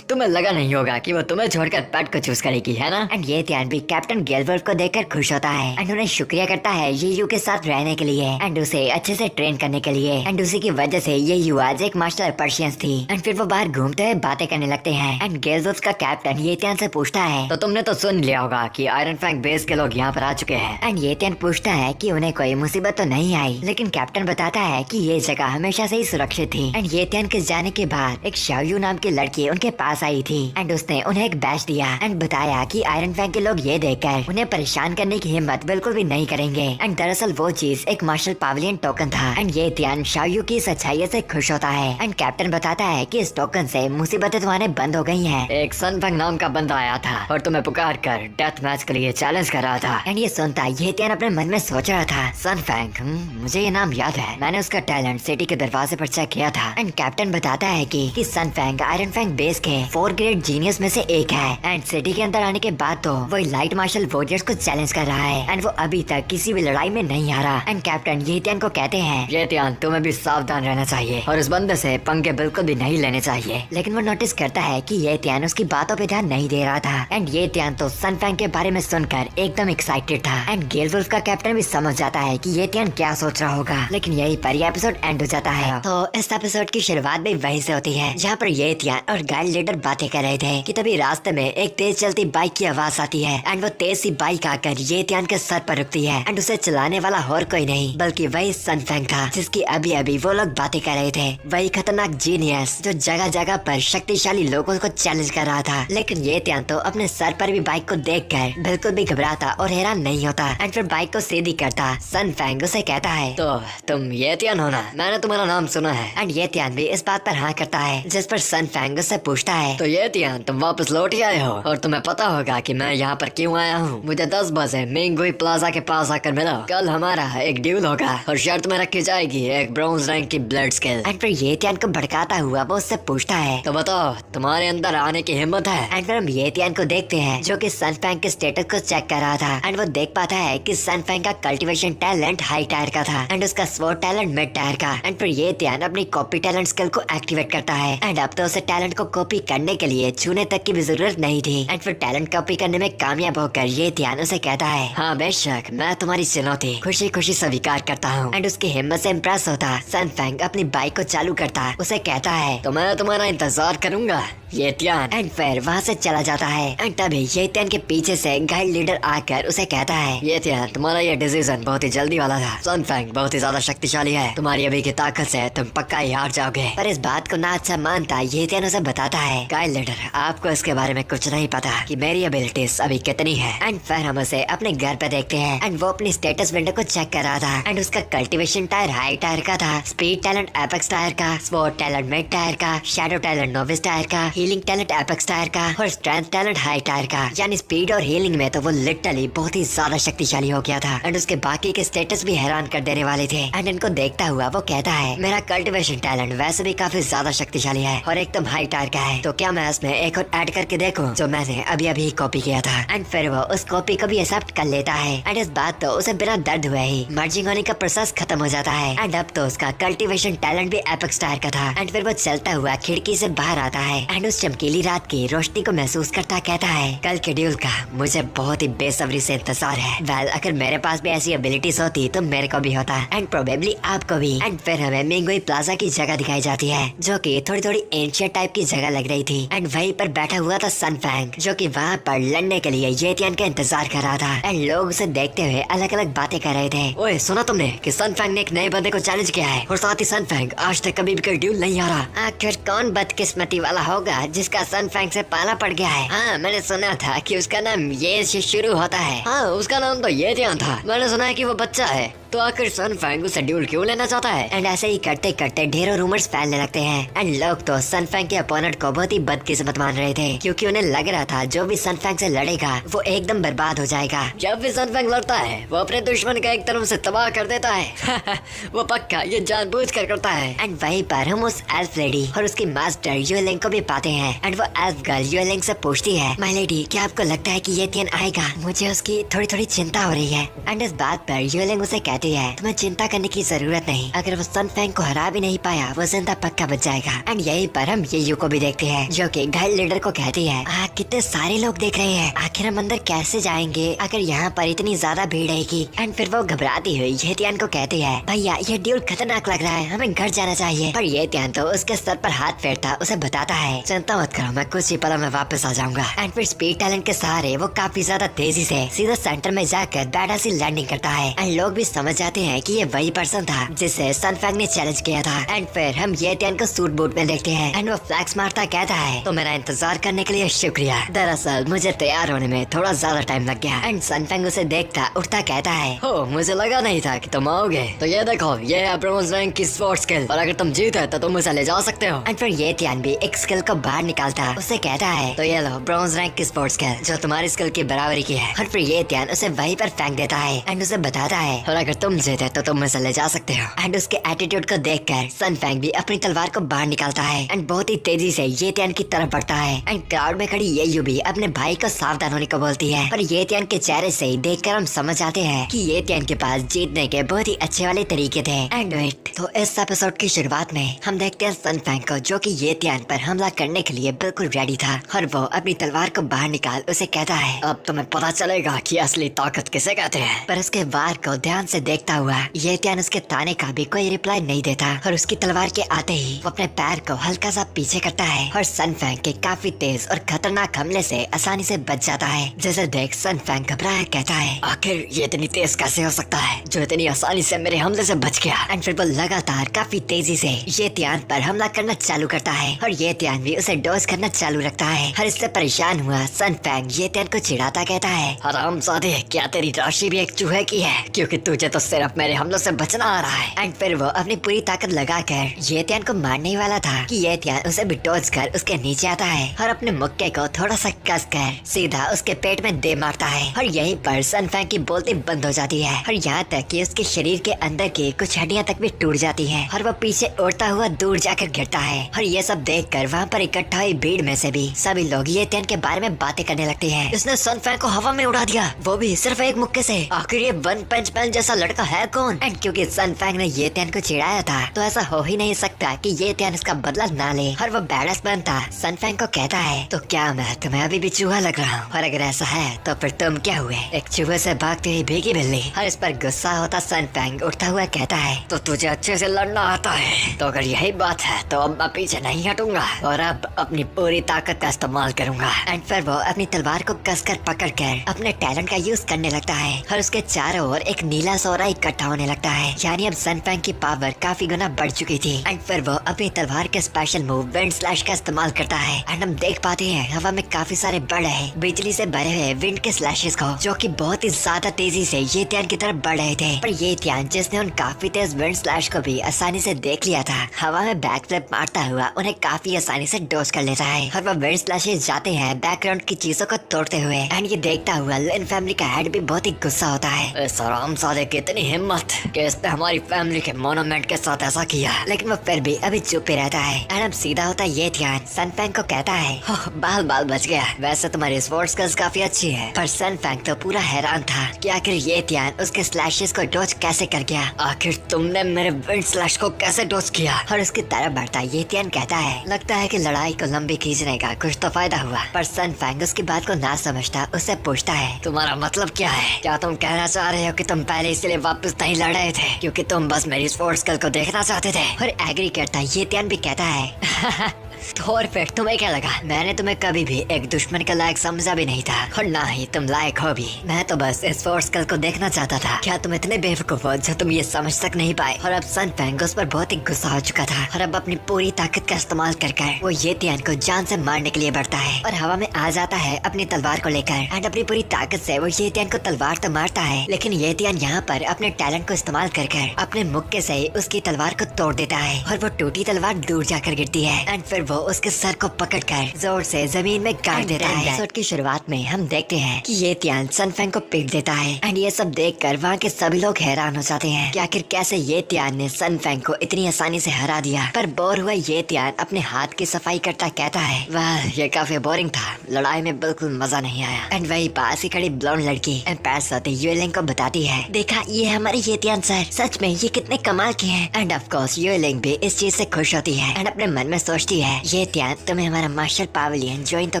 तुम्हें लगा नहीं होगा कि वो तुम्हें छोड़कर पेट को चूज करेगी, है ना। एंड ये त्यान भी कैप्टन गेल वुल्फ को देखकर खुश होता है एंड उन्हें शुक्रिया करता है है ये यू के साथ रहने के लिए एंड उसे अच्छे से ट्रेन करने के लिए एंड उसी की वजह से ये यू आज एक मार्शल पर्शियंस थी। एंड फिर वो बाहर घूमते हुए बातें करने लगते हैं एंड गेल्स का कैप्टन ये त्यान से पूछता है तो तुमने तो सुन लिया होगा कि आयरन फैंक बेस के लोग यहाँ पर आ चुके हैं। एंड ये त्यान पूछता है कि उन्हें कोई मुसीबत तो नहीं आई, लेकिन कैप्टन बताता है कि ये जगह हमेशा से ही सुरक्षित थी। एंड ये त्यान के जाने के बाद एक शाओयू नाम की लड़की उनके पास आई थी एंड उसने उन्हें एक बैच दिया एंड बताया कि आयरन फैंक के लोग ये देखकर उन्हें परेशान करने की हिम्मत बिल्कुल भी नहीं करेंगे। एंड दरअसल वो चीज एक मार्शल पावलियन टोकन था एंड ये त्यान शाओयू की सच्चाई से खुश होता है। एंड कैप्टन बताता है कि इस टोकन से मुसीबतें तुम्हारे बंद हो गई हैं। एक सन फैंग नाम का बंदा आया था और तुम्हें पुकार कर डेथ मैच के लिए चैलेंज कर रहा था। एंड ये सुनता ये त्यान अपने मन में सोच रहा था सन फैंग, मुझे ये नाम याद है, मैंने उसका टैलेंट सिटी के दरवाजे पर चेक किया था। एंड कैप्टन बताता है कि सन फैंग आयरन फैंग बेस के 4 ग्रेट जीनियस में से एक है एंड सिटी के अंदर आने के बाद तो वो लाइट मार्शल वॉरियर्स को चैलेंज कर रहा है एंड वो अभी तक किसी भी लड़ाई में नहीं हारा। एंड कैप्टन ये त्यान को कहते हैं ये त्यान तुम्हें भी सावधान रहना चाहिए और इस बंदे से पंगे बिल्कुल भी नहीं लेने चाहिए। लेकिन वो नोटिस करता है कि ये त्यान उसकी बातों पे ध्यान नहीं दे रहा था एंड ये त्यान तो सन फैंग के बारे में सुनकर एकदम एक्साइटेड था एंड गेलवुल्फ का कैप्टन भी समझ जाता है कि ये त्यान क्या सोच रहा होगा। लेकिन यही पर ये एपिसोड एंड हो जाता है। तो इस एपिसोड की शुरुआत भी वहीं से होती है जहाँ पर ये त्यान और गाइड लीडर बातें कर रहे थे कि तभी रास्ते में एक तेज चलती बाइक की आवाज आती है एंड वो तेज सी बाइक आकर ये त्यान के सर पर रुकती है एंड उसे चलाने वाला और कोई नहीं बल्कि वही सन फैंग था जिसकी अभी अभी वो लोग बातें कर रहे थे। वही खतरनाक जीनियस जो जगह जगह पर शक्तिशाली लोगों को चैलेंज कर रहा था। लेकिन ये त्यान तो अपने सर पर भी बाइक को देखकर बिल्कुल भी घबराता और हैरान नहीं होता एंड फिर बाइक को सीधी करता सन फैंग उसे कहता है तो तुम ये त्यान हो ना, मैंने तुम्हारा नाम सुना है। एंड ये त्यान भी इस बात पर हाँ करता है जिस पर सन फैंग उससे पूछता है तो ये त्यान तुम वापस लौट ही आए हो और तुम्हें पता होगा कि मैं यहाँ पर क्यों आया हूँ। मुझे 10 बजे मिंगुई प्लाजा के पास आकर मिलो, कल हमारा एक ड्यूल होगा और शर्त में रखी जाएगी एक ब्रॉन्ज रैंक की ब्लड स्किल। एंड फिर ये त्यान को भड़काता हुआ वो उससे पूछता है तो बताओ तुम्हारे अंदर आने की हिम्मत है। एंड फिर हम ये त्यान को देखते हैं जो कि सन फैंग के स्टेटस को चेक कर रहा था एंड वो देख पाता है कि सन फैंग का कल्टीवेशन टैलेंट हाई टायर का था एंड उसका स्वॉर्ड टैलेंट मिड टायर का। एंड फिर ये त्यान अपनी कॉपी टैलेंट स्किल को एक्टिवेट करता है एंड अब तो उसे टैलेंट को कॉपी करने के लिए छूने तक की भी जरूरत नहीं थी। एंड फिर टैलेंट कॉपी करने में कामयाब होकर ये त्यान उसे कहता है हाँ बेशक, मैं तुम्हारी चुनौती खुशी खुशी स्वीकार करता हूँ। एंड उसकी हिम्मत से इम्प्रेस होता सन फैंग अपनी बाइक को चालू करता उसे कहता है तो मैं तुम्हारा इंतजार करूंगा ये त्यान। एंड फिर वहाँ से चला जाता है एंड तभी ये त्यान के पीछे से गाइड लीडर आकर उसे कहता है ये त्यान तुम्हारा ये डिसीजन बहुत ही जल्दी वाला था। सन फैंग बहुत ही ज्यादा शक्तिशाली है, तुम्हारी अभी की ताकत से तुम पक्का ही हार जाओगे। पर इस बात को ना अच्छा मानता ये त्यान उसे बताता है गाइड लीडर आपको इसके बारे में कुछ नहीं पता कि मेरी एबिलिटीज अभी कितनी है। एंड फिर हम उसे अपने घर पे देखते हैं एंड वो अपनी स्टेटस विंडो को चेक कर रहा था एंड उसका कल्टीवेशन टायर हाई टायर का था, स्पीड टैलेंट एपेक्स टायर का, स्वॉर्ड टैलेंट मिड टायर का, शैडो टैलेंट नोविस टायर का, हीलिंग टैलेंट एपेक्स टायर का और स्ट्रेंथ टैलेंट हाई टायर का। यानी स्पीड और हीलिंग में तो वो लिटरली बहुत ही ज्यादा शक्तिशाली हो गया था एंड उसके बाकी के स्टेटस भी हैरान कर देने वाले थे। एंड इनको देखता हुआ वो कहता है मेरा कल्टीवेशन टैलेंट वैसे भी काफी ज्यादा शक्तिशाली है और एकदम हाई टायर का है, तो क्या मैं इसमें एक और ऐड करके देखूं जो मैंने अभी अभी कॉपी किया था। एंड फिर वो उस कॉपी को भी एक्सेप्ट कर लेता है एंड इस बात तो उसे बिना दर्द हुए ही मर्जिंग होने का प्रोसेस खत्म हो जाता है। एंड अब तो उसका कल्टीवेशन टैलेंट भी एपेक्स टायर का था। एंड फिर वो चलता हुआ खिड़की से बाहर आता है एंड उस चमकीली रात की रोशनी को महसूस करता कहता है कल के ड्यूल का मुझे बहुत ही बेसब्री से इंतजार है। वेल अगर मेरे पास भी ऐसी एबिलिटीज होती तो मेरे को भी होता एंड प्रोबेबली आपको भी। एंड फिर हमें मिंगुई प्लाजा की जगह दिखाई जाती है जो कि थोड़ी थोड़ी एंशियंट टाइप की जगह लग रही थी एंड वहीं पर बैठा हुआ था सन फैंग जो कि वहाँ पर लड़ने के लिए ये त्यान का इंतजार कर रहा था एंड लोग उसे देखते हुए अलग अलग बातें कर रहे थे। ओए सुना तुमने कि सन फैंग ने एक नए बंदे को चैलेंज किया है और साथ ही सन फैंग आज तक कभी भी कोई ड्यूल नहीं हारा। आखिर कौन बदकिस्मती वाला होगा जिसका सन फैंग से पाला पड़ गया है। हाँ मैंने सुना था कि उसका नाम ये से शुरू होता है। हाँ उसका नाम तो ये त्यान था। मैंने सुना है कि वो बच्चा है, तो आखिर सन फैंग उससे ड्यूल क्यों लेना चाहता है। एंड ऐसे ही करते करते ढेरों रूमर्स फैलने लगते हैं एंड लोग तो सन फैंग के अपोनेंट को बहुत ही बदकिस्मत मान रहे थे क्योंकि उन्हें लग रहा था जो भी सन फैंग से लड़ेगा वो एकदम बर्बाद हो जाएगा। जब भी सन फैंग लड़ता है वो अपने दुश्मन का एक तरफ से तबाह कर देता है वो पक्का ये जानबूझकर करता है। एंड वहीं पर हम उस एल्फ लेडी और उसकी मास्टर युएलिंग को भी पाते हैं एंड वो एल्फ गर्ल युएलिंग से पूछती है माय लेडी क्या आपको लगता है कि ये त्यान आएगा, मुझे उसकी थोड़ी थोड़ी चिंता हो रही है। एंड इस बात पर युएलिंग उसे कहती है तुम्हें चिंता करने की जरूरत नहीं, अगर वो सन फैंग को हरा भी नहीं पाया वो जिंदा पक्का बच जाएगा। एंड यहीं पर हम ये यू को भी देखते हैं जो कि गाइड लीडर को कहती है कितने सारे लोग देख रहे हैं, आखिर हम अंदर कैसे जाएंगे अगर यहाँ पर इतनी ज्यादा भीड़ है की। एंड फिर वो घबराती हुई ये त्यान को कहती है, भैया ये ड्यूल खतरनाक लग रहा है, हमें घर जाना चाहिए। पर ये त्यान तो उसके सर पर हाथ फेरता उसे बताता है, चिंता मत करो, मैं कुछ ही पलों में वापस आ जाऊंगा। एंड फिर स्पीड टैलेंट के सहारे वो काफी ज्यादा तेजी से सीधा सेंटर में जाकर बैडासी लैंडिंग करता है। एंड लोग भी समझ जाते हैं कि ये वही पर्सन था जिसे सन फैंग ने चैलेंज किया था। एंड फिर हम ये त्यान को सूट बूट में देखते हैं। एंड वो फ्लैक्स मारता कहता है, तो मेरा इंतजार करने के लिए शुक्रिया, दरअसल मुझे तैयार होने में थोड़ा ज्यादा टाइम लग गया। एंड सन फैंग उसे देखता उठता कहता है, हो मुझे लगा नहीं था कि तुम आओगे। तो ये देखो, ये है ब्रॉन्ज रैंक की स्पोर्ट्स स्किल, और अगर तुम जीते तो तुम उसे ले जा सकते हो। एंड फिर ये त्यान भी एक स्किल को बाहर निकालता उसे कहता है, तो ये लो ब्रॉन्ज रैंक की स्पोर्ट्स स्किल, जो तुम्हारी स्किल की बराबरी की है। और फिर ये त्यान उसे वहीं पर फेंक देता है। एंड उसे बताता है, और अगर तुम जीते तो तुम उसे ले जा सकते हो। एंड उसके एटीट्यूड को देखकर सन फैंग भी अपनी तलवार को बाहर निकालता है। एंड बहुत ही तेजी से ये त्यान की तरफ बढ़ता है। एंड क्राउड में खड़ी ये यू भी अपने भाई को सावधान होने को बोलती है। पर ये त्यान के चेहरे से ही देखकर हम समझ आते हैं कि ये त्यान के पास जीतने के बहुत ही अच्छे वाले तरीके थे। एंड वेट, तो इस एपिसोड की शुरुआत में हम देखते हैं सन फैंग को, जो कि ये त्यान पर हमला करने के लिए बिल्कुल रेडी था। और वो अपनी तलवार को बाहर निकाल उसे कहता है, अब तुम्हें पता चलेगा कि असली ताकत किसे कहते हैं। पर उसके वार को ध्यान से देखता हुआ ये त्यान उसके ताने का भी कोई रिप्लाई नहीं देता। और उसकी तलवार के आते ही वो अपने पैर को हल्का सा पीछे करता है और सन फैंग के काफी तेज और खतरनाक हमले से आसानी से बच जाता है। जैसे देख सन फैंग घबराया कहता है, आखिर ये इतनी तेज कैसे हो सकता है जो इतनी आसानी से मेरे हमले से बच गया। एंड फिर वो लगातार काफी तेजी से ये त्यान पर हमला करना चालू करता है और ये त्यान भी उसे डोज करना चालू रखता है। और इससे परेशान हुआ सन फैंग ये त्यान को चिढ़ाता कहता है, हरामजादे, क्या तेरी राशि भी एक चूहे की है, क्योंकि तुझे तो सिर्फ मेरे हमलों से बचना आ रहा है। एंड फिर वो अपनी पूरी ताकत लगाकर ये त्यान को मारने ही वाला था कि ये त्यान उसे भी डोज कर उसके नीचे आता है और अपने मुक्के को थोड़ा सा कस कर सीधा उसके पेट में दे मारता है। और यहीं पर सन फैंग की बोलती बंद हो जाती है और यहाँ तक कि उसके शरीर के अंदर की कुछ हड्डियाँ तक भी टूट जाती हैं और वो पीछे उड़ता हुआ दूर जाकर गिरता है। और ये सब देखकर वहाँ पर इकट्ठा हुई भीड़ में से भी सभी लोग ये त्यान के बारे में बातें करने लगते हैं। इसने सन फैंग को हवा में उड़ा दिया, वो भी सिर्फ एक मुक्के से। आखिर ये वन पंच मैन जैसा लड़का है कौन? एंड क्योंकि सन फैंग ने ये त्यान को चिढ़ाया था तो ऐसा हो ही नहीं सकता कि ये त्यान इसका बदला ना ले। और वो बैडस बनता सन फैंग को कहता है, तो क्या मैं तुम्हें अभी भी चूहा लग रहा हूँ? और अगर ऐसा है तो फिर तुम क्या हुए, एक चूहे से भागती हुई भीगी बिल्ली? और इस पर गुस्सा होता सन फैंग उठता हुआ कहता है, तो तुझे अच्छे से लड़ना आता है, तो अगर यही बात है तो अब मैं पीछे नहीं हटूंगा और अब अपनी पूरी ताकत का इस्तेमाल करूंगा। एंड फिर वो अपनी तलवार को कसकर पकड़कर अपने टैलेंट का यूज करने लगता है और उसके चारों ओर एक नीला सोरा इकट्ठा होने लगता है। यानी अब सन फैंग की पावर काफी गुना बढ़ चुकी थी। एंड फिर वो अपनी तलवार के स्पेशल मूव विंड स्लैश का इस्तेमाल करता है। एंड हम देख पाते हैं हवा में काफी सारे बड़े बिजली से भरे हुए विंड के स्लैशेस को, जो कि बहुत ही ज्यादा तेजी से ये त्यान की तरफ बढ़ रहे थे। पर ये त्यान जिसने उन काफी तेज विंड स्लैश को भी आसानी से देख लिया था, हवा में बैक फ्लिप मारता हुआ उन्हें काफी आसानी से डोज कर लेता है। और वो विंड स्लैशेस जाते हैं बैकग्राउंड की चीजों को तोड़ते हुए। एंड ये देखता हुआ लिन फैमिली का हेड भी बहुत ही गुस्सा होता है। इस हरामजादे की इतनी हिम्मत कि इसने हमारी फैमिली के मोनूमेंट के साथ ऐसा किया। लेकिन वो फिर भी अभी चुप ही रहता है। एंड अब सीधा होता ये ध्यान सन फैंग को कहता है, बाल बाल बच गया। वैसे तुम्हारी स्पोर्ट्स स्किल्स काफी अच्छी है। पर सन फैंग तो पूरा हैरान था कि आखिर ये ध्यान उसके स्लैशेस को डोज कैसे कर गया। आखिर तुमने मेरे विंड स्लैश को कैसे डोज किया? और उसकी तरफ बढ़ता ये त्यान कहता है, लगता है कि लड़ाई को लंबी खींचने का कुछ तो फायदा हुआ। पर सन फैंग उसकी बात को ना समझता उससे पूछता है, तुम्हारा मतलब क्या है? क्या तुम कहना चाह रहे हो कि तुम पहले इसलिए वापस नहीं लड़ रहे थे क्योंकि तुम बस मेरी स्पोर्ट्स स्किल को देखना चाहते थे? और एग्री करता ये त्यान भी कहता है, तो और फिर तुम्हें क्या लगा? मैंने तुम्हें कभी भी एक दुश्मन के लायक समझा भी नहीं था और ना ही तुम लायक हो भी। मैं तो बस इस फोर्स स्किल को देखना चाहता था। क्या तुम इतने बेवकूफ हो जो तुम ये समझ तक नहीं पाए? और अब सन फैंग उस पर बहुत ही गुस्सा हो चुका था और अब अपनी पूरी ताकत का इस्तेमाल कर वो ये त्यान को जान से मारने के लिए बढ़ता है और हवा में आ जाता है अपनी तलवार को लेकर। एंड अपनी पूरी ताकत से वो ये त्यान को तलवार तो मारता है, लेकिन ये त्यान यहाँ पर अपने टैलेंट को इस्तेमाल कर अपने मुक्के से उसकी तलवार को तोड़ देता है और वो टूटी तलवार दूर जाकर गिरती है। एंड फिर वो उसके सर को पकड़कर जोर से जमीन में गाड़ देता है। एपिसोड की शुरुआत में हम देखते हैं कि ये त्यान सन फैंग को पीट देता है। एंड ये सब देखकर वहाँ के सभी लोग हैरान हो जाते हैं कि आखिर कैसे ये त्यान ने सन फैंग को इतनी आसानी से हरा दिया। पर बोर हुआ ये त्यान अपने हाथ की सफाई करता कहता है, वाह ये काफी बोरिंग था, लड़ाई में बिल्कुल मजा नहीं आया। एंड वही पास ही खड़ी ब्लॉन्ड लड़की एम्पायर यूलिंग को बताती है, देखा ये हमारे ये त्यान सर, सच में ये कितने कमाल के हैं। एंड ऑफ कोर्स यूलिंग भी इस चीज से खुश होती है एंड अपने मन में सोचती है ये त्यान, तुम्हें हमारा मार्शल पावेलियन ज्वाइन तो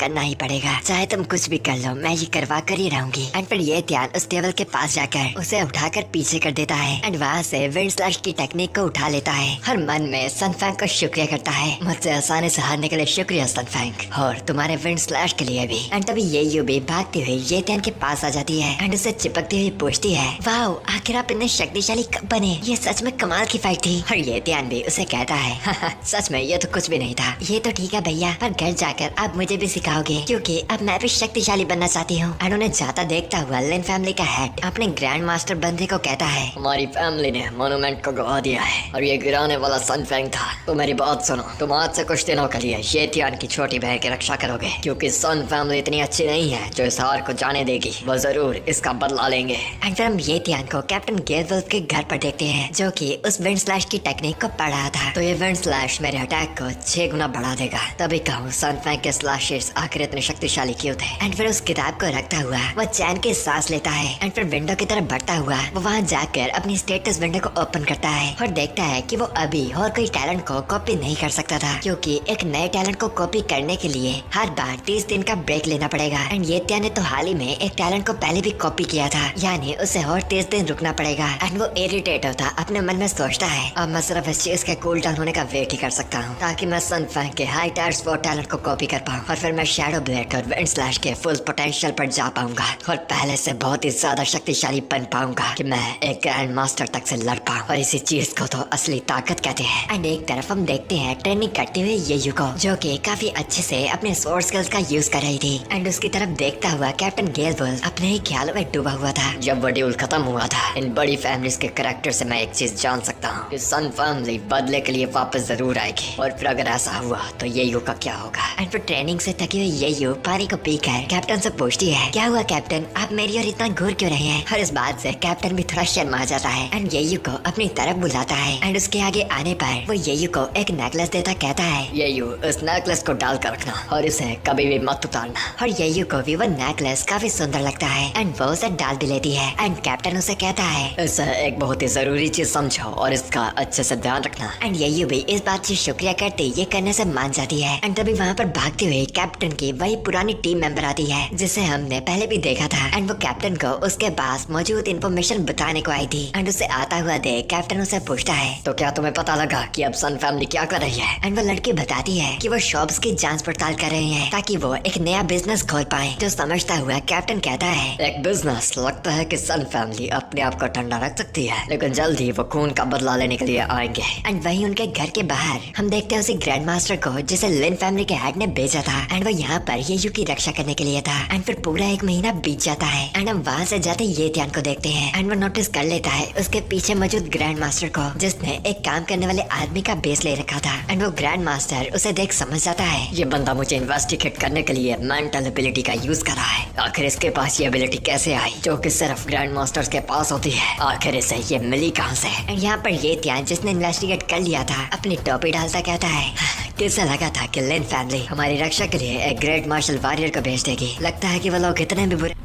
करना ही पड़ेगा, चाहे तुम कुछ भी कर लो, मैं ये करवा कर ही रहूंगी। एंड फिर ये त्यान उस टेबल के पास जाकर उसे उठाकर पीछे कर देता है एंड वहाँ से विंड स्लैश की टेक्निक को उठा लेता है। हर मन में सन फैंग को शुक्रिया करता है, मुझसे आसानी से हारने के लिए शुक्रिया सन फैंग, और तुम्हारे विंड स्लैश के लिए भी। एंड तभी ये यू भी भागती हुई ये त्यान के पास आ जाती है एंड उसे चिपकती हुई पूछती है, वाओ, आखिर आप इतने शक्तिशाली कब बने? ये सच में कमाल की फाइट थी। और ये त्यान भी उसे कहता है, सच में ये तो कुछ भी नहीं था। ये तो ठीक है भैया, पर घर जाकर आप मुझे भी सिखाओगे, क्योंकि अब मैं भी शक्तिशाली बनना चाहती हूँ। एंड उन्हें जाता देखता हुआ लिन फैमिली का हेड अपने ग्रैंड मास्टर बंदे को कहता है, हमारी फैमिली ने मोनूमेंट को गवा दिया है और ये गिराने वाला सन फैंग था। तो मेरी बात सुनो, तुम आज से कुछ दिनों के लिए ये त्यान की छोटी बहन की रक्षा करोगे, क्योंकि सन फैमिली इतनी अच्छी नहीं है जो इस हार को जाने देगी। वो जरूर इसका बदला लेंगे। एंड फिर हम ये त्यान को कैप्टन गेलवुल्फ के घर पर देखते हैं, जो कि उस विंड स्लैश की टेक्निक को पढ़ रहा था। तो ये विंड स्लैश मेरे अटैक को 6 गुना बढ़ा देगा। तभी कहूँ सन फैंग के स्लैशेस आखिर इतने शक्तिशाली क्यों थे। एंड फिर उस किताब को रखता हुआ वो चैन के सांस लेता है एंड फिर विंडो की तरफ बढ़ता हुआ वो वहाँ जाकर अपनी स्टेटस विंडो को ओपन करता है और देखता है कि वो अभी और कोई टैलेंट को कॉपी नहीं कर सकता था, क्योंकि एक नए टैलेंट को कॉपी करने के लिए हर बार 30 दिन का ब्रेक लेना पड़ेगा। एंड ये त्यान ने तो हाल ही में एक टैलेंट को पहले भी कॉपी किया था, यानी उसे और 30 दिन रुकना पड़ेगा। एंड वो इरिटेट होता अपने मन में सोचता है, अब मैं सिर्फ इस चीज के कूल डाउन होने का वेट ही कर सकता हूँ, ताकि मैं सन फैंग के हाई टायर स्पोर्ट टैलेंट को कॉपी कर पाऊँ और फिर मैं शैडो ब्लेड और विंड स्लैश के फुल पोटेंशियल पर जा पाऊंगा और पहले से बहुत ही ज्यादा शक्तिशाली बन पाऊंगा कि मैं एक ग्रैंड मास्टर तक से लड़ पाऊँ। और इसी चीज को तो असली ताकत कहते हैं। एंड एक तरफ हम देखते हैं ट्रेनिंग करते हुए ये यू को, जो कि काफी अच्छे से अपने स्वॉर्ड स्किल्स का यूज कर रही थी। एंड उसकी तरफ देखता हुआ कैप्टन गेलवुल्फ अपने ही ख्यालों में डूबा हुआ था। जब वो ड्यूल खत्म हुआ था, इन बड़ी फैमिलीज के कैरेक्टर से मैं एक चीज जान सकता हूँ कि सन फैमिली बदले के लिए वापस जरूर आएगी, और फिर अगर ऐसा हुआ तो ये यू का क्या होगा। एंड फिर ट्रेनिंग से थकी हुई ये यू पानी को पीकर कैप्टन से पूछती है, क्या हुआ कैप्टन, आप मेरी ओर इतना घूर क्यों रहे हैं? और इस बात से कैप्टन भी थोड़ा शर्मा जाता है एंड ये यू को अपनी तरफ बुलाता है। एंड उसके आगे आने पर वो ये यू को एक नेकलेस देता कहता है, ये यू इस नेकलेस को डाल कर रखना और इसे कभी भी मत उतारना। और ये यू को भी वो नेकलेस काफी सुंदर लगता है एंड वो उसे डाल भी लेती है। एंड कैप्टन उसे कहता है, इसे एक बहुत ही जरूरी चीज समझो और इसका अच्छे से ध्यान रखना। एंड ये यू भी इस बात से शुक्रिया करते ये करने से मान जाती है। एंड तभी वहाँ पर भागते हुए कैप्टन की वही पुरानी टीम मेंबर आती है, जिसे हमने पहले भी देखा था। एंड वो कैप्टन को उसके पास मौजूद इंफॉर्मेशन बताने को आई थी। एंड उसे आता हुआ देख कैप्टन उसे पूछता है, तो क्या तुम्हें पता लगा कि अब सन फैमिली क्या कर रही है? एंड वो लड़की बताती है कि वो शॉप्स की जांच पड़ताल कर रहे हैं ताकि वो एक नया बिजनेस खोल पाए। जो समझता हुआ कैप्टन कहता है, एक बिजनेस? लगता है कि सन फैमिली अपने आप को ठंडा रख सकती है, लेकिन जल्द ही वो खून का बदला लेने के लिए आएंगे। एंड वही उनके घर के बाहर हम देखते हैं उसी ग्रैंड मास्टर को जिसे लिन फैमिली के हेड ने भेजा था। एंड वो यहाँ पर ये यू की रक्षा करने के लिए था। एंड फिर पूरा 1 महीना बीत जाता है एंड हम वहाँ से जाते ये त्यान को देखते हैं। एंड वो नोटिस कर लेता है उसके पीछे मौजूद ग्रैंड मास्टर को, जिसने एक काम करने वाले आदमी का बेस ले रखा था। एंड वो ग्रैंड मास्टर उसे देख समझ जाता है, ये बंदा मुझे इन्वेस्टिगेट करने के लिए मेंटल एबिलिटी का यूज कर रहा है। आखिर इसके पास ये एबिलिटी कैसे आई जो कि सिर्फ ग्रैंड मास्टर्स के पास होती है? आखिर इसे ये मिली कहाँ से? एंड यहाँ पर ये त्यान जिसने इन्वेस्टिगेट कर लिया था अपनी टोपी डालता कहता है, किसे लगा था कि लिन फैमिली हमारी रक्षा के लिए एक ग्रेट मार्शल वॉरियर को भेज देगी। लगता है कि वो लोग इतने भी बुरे।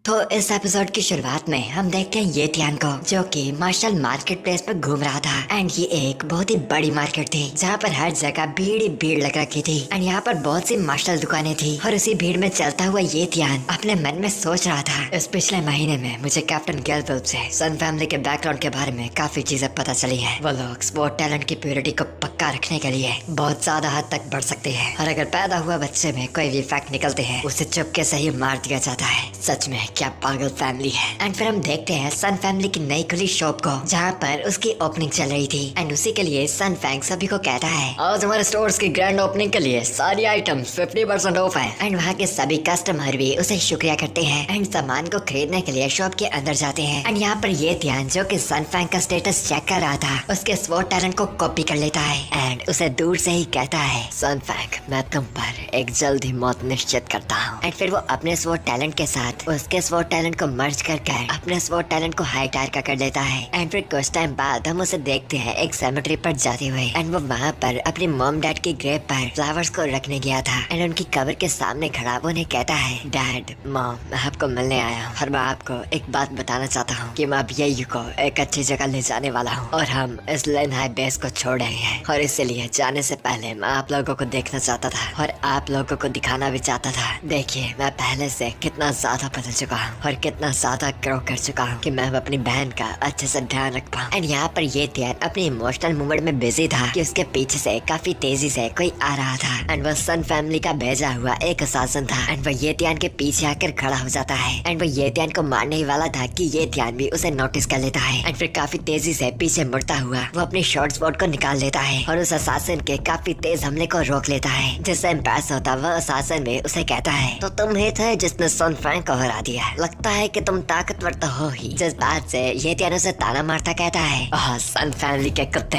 तो इस एपिसोड की शुरुआत में हम देखते हैं ये त्यान को, जो कि मार्शल मार्केट प्लेस पर घूम रहा था। एंड ये एक बहुत ही बड़ी मार्केट थी जहाँ पर हर जगह भीड़ ही भीड़ लग रखी थी। एंड यहाँ पर बहुत सी मार्शल दुकानें थी और उसी भीड़ में चलता हुआ ये त्यान अपने मन में सोच रहा था, इस पिछले महीने में मुझे कैप्टन गेलवुल्फ से सन फैमिली के बैकग्राउंड के बारे में काफी चीजें पता चली है। वो लोग स्पोर्ट टैलेंट की प्योरिटी को पक्का रखने के लिए बहुत ज्यादा हद तक बढ़ सकते हैं, और अगर पैदा हुआ बच्चे में कोई भी इफेक्ट निकलते हैं उसे चुपके से ही मार दिया जाता है। सच में क्या पागल फैमिली है। एंड फिर हम देखते हैं सन फैमिली की नई खुली शॉप को, जहाँ पर उसकी ओपनिंग चल रही थी। एंड उसी के लिए सन फैंग सभी को कहता है, आज हमारे स्टोर्स की ग्रैंड ओपनिंग के लिए सारी आइटम्स 50% ऑफ है। एंड वहाँ के सभी कस्टमर भी उसे शुक्रिया करते हैं एंड सामान को खरीदने के लिए शॉप के अंदर जाते हैं। एंड यहाँ पर ये ध्यान जो कि सन फैंग का स्टेटस चेक कर रहा था उसके स्वॉर्ड टैलेंट को कॉपी कर लेता है एंड उसे दूर से ही कहता है, सन फैंग मैं तुम पर एक जल्द ही मौत निश्चित करता हूँ। एंड फिर वो अपने स्वॉर्ड टैलेंट के साथ उसके स्वॉट टैलेंट को मर्ज कर अपने स्वॉट टैलेंट को हाई टायर का कर लेता है। एंड फिर कुछ टाइम बाद हम उसे देखते हैं एक सेमेट्री पर जाते हुए। एंड वो वहाँ पर अपनी मॉम डैड की ग्रेव पर फ्लावर्स को रखने गया था। एंड उनकी कब्र के सामने खड़ा वो उन्हें कहता है, डैड मॉम मैं आपको मिलने आया हूँ और मैं आपको एक बात बताना चाहता हूँ कि मैं अब यू को एक अच्छी जगह ले जाने वाला हूँ और हम इस लेन हाई बेस को छोड़ रहे हैं। और इसलिए जाने से पहले मैं आप लोगों को देखना चाहता था और आप लोगों को दिखाना भी चाहता था। देखिए मैं पहले से कितना ज्यादा बदल चुका हूँ और कितना ज्यादा ग्रो कर चुका हूँ कि मैं अपनी बहन का अच्छे से ध्यान रख पाऊँ। एंड यहाँ पर ये ध्यान अपनी इमोशनल मूवमेंट में बिजी था कि उसके पीछे से काफी तेजी से कोई आ रहा था। एंड वो सन फैमिली का भेजा हुआ एक असासन था। एंड वो ये ध्यान के पीछे आकर खड़ा हो जाता है। एंड वो ये ध्यान को मारने ही वाला था कि ये ध्यान भी उसे नोटिस कर लेता है। एंड फिर काफी तेजी से पीछे मुड़ता हुआ वो अपनी शॉर्ट स्वॉर्ड को निकाल लेता है और उस असासन के काफी तेज हमले को रोक लेता है। जिससे इम्प्रेस होता वह असासन भी उसे कहता है, तो तुम ही थे जिसने सन फ्रैंक को हरा दिया, लगता है कि तुम ताकतवर तो हो ही। जिस बात से ये ध्यान उसे ताना मारता कहता है, ओह सन फैमिली के कुत्ते,